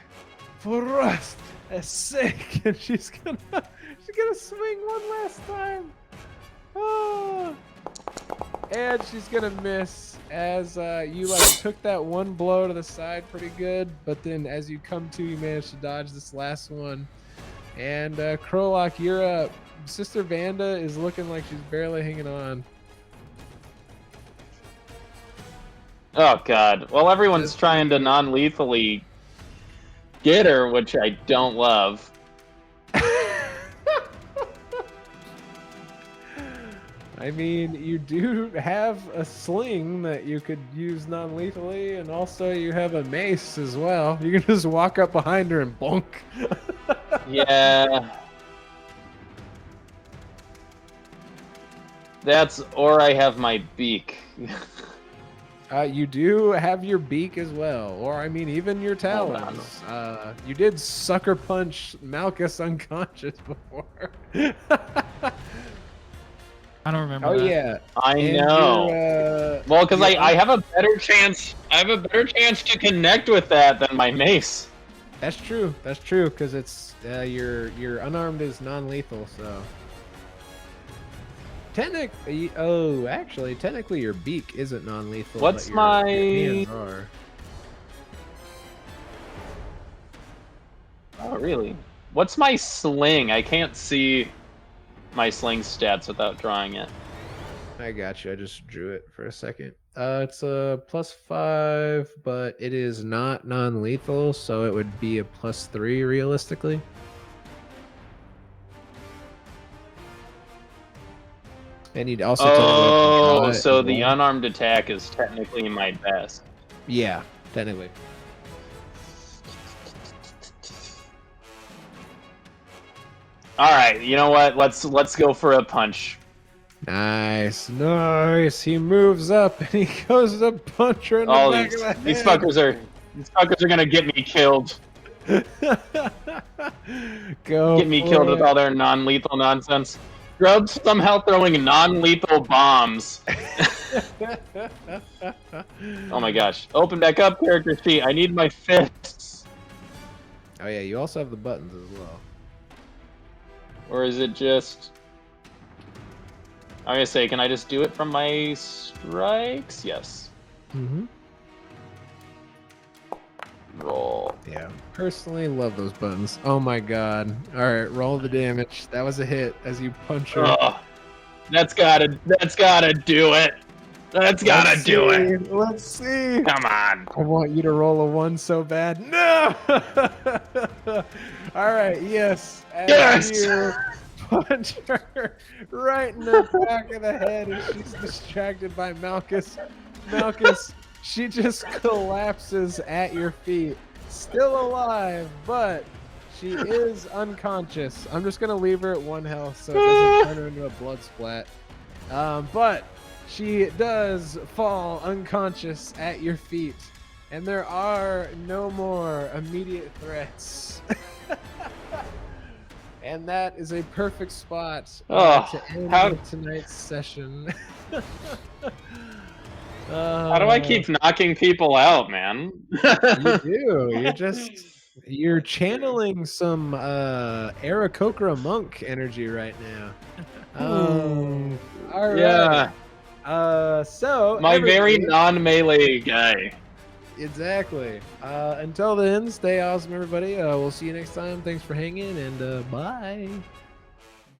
[SPEAKER 1] for us sake?" And she's gonna swing 1 last time. Oh. And she's gonna miss as you took that 1 blow to the side pretty good, but then as you come to, you managed to dodge this last one. And Krolok, you're up. Sister Vanda is looking like she's barely hanging on.
[SPEAKER 2] Oh god. Well, everyone's trying to non-lethally get her, which I don't love.
[SPEAKER 1] I mean, you do have a sling that you could use non-lethally, and also you have a mace as well. You can just walk up behind her and bonk.
[SPEAKER 2] Yeah. Or I have my beak.
[SPEAKER 1] You do have your beak as well, or I mean, even your talons. You did sucker punch Malchus unconscious before.
[SPEAKER 4] I don't remember.
[SPEAKER 1] Oh
[SPEAKER 4] that.
[SPEAKER 1] yeah,
[SPEAKER 2] I
[SPEAKER 1] And
[SPEAKER 2] know.
[SPEAKER 1] you're,
[SPEAKER 2] Well, because I have a better chance. I have a better chance to connect with that than my mace.
[SPEAKER 1] That's true. That's true because it's your unarmed is non-lethal, so. Technically your beak isn't non-lethal.
[SPEAKER 2] What's
[SPEAKER 1] but your hands are.
[SPEAKER 2] Oh, really? What's my sling? I can't see my sling stats without drawing it.
[SPEAKER 1] I got you. I just drew it for a second. It's a +5, but it is not non-lethal, so it would be a +3 realistically. And you'd also tell me what to draw it
[SPEAKER 2] so
[SPEAKER 1] as
[SPEAKER 2] the
[SPEAKER 1] well.
[SPEAKER 2] unarmed attack is technically my best.
[SPEAKER 1] Yeah, technically.
[SPEAKER 2] All right, you know what? Let's go for a punch.
[SPEAKER 1] Nice. He moves up and he goes to punch her in the
[SPEAKER 2] All
[SPEAKER 1] back
[SPEAKER 2] these
[SPEAKER 1] of the
[SPEAKER 2] these
[SPEAKER 1] head.
[SPEAKER 2] fuckers are gonna get me killed.
[SPEAKER 1] Go
[SPEAKER 2] Get me
[SPEAKER 1] for
[SPEAKER 2] killed with
[SPEAKER 1] it.
[SPEAKER 2] all their non-lethal nonsense. Grub's somehow throwing non-lethal bombs. Oh my gosh. Open back up, character sheet. I need my fists.
[SPEAKER 1] Oh yeah, you also have the buttons as well.
[SPEAKER 2] Or is it just... I'm gonna say, can I just do it from my strikes? Yes.
[SPEAKER 1] Mm-hmm.
[SPEAKER 2] Roll.
[SPEAKER 1] Yeah. Personally, love those buttons. Oh my god. All right, roll the damage. That was a hit as you punch her.
[SPEAKER 2] Ugh. That's gotta do it. That's gotta
[SPEAKER 1] Let's
[SPEAKER 2] do
[SPEAKER 1] see.
[SPEAKER 2] it.
[SPEAKER 1] Let's see.
[SPEAKER 2] Come on.
[SPEAKER 1] I want you to roll a 1 so bad. No! All right, yes. As
[SPEAKER 2] Yes!
[SPEAKER 1] you punch her right in the back of the head and she's distracted by Malchus. Malchus, she just collapses at your feet. Still alive, but she is unconscious. I'm just going to leave her at 1 health so it doesn't turn her into a blood splat. But she does fall unconscious at your feet. And there are no more immediate threats. And that is a perfect spot to end tonight's session.
[SPEAKER 2] How do I keep knocking people out, man?
[SPEAKER 1] You do. You're channeling some Aarakocra monk energy right now. All right.
[SPEAKER 2] Yeah.
[SPEAKER 1] So
[SPEAKER 2] My very
[SPEAKER 1] everybody-
[SPEAKER 2] non-melee guy.
[SPEAKER 1] Exactly. Until then, stay awesome, everybody. We'll see you next time. Thanks for hanging, and bye.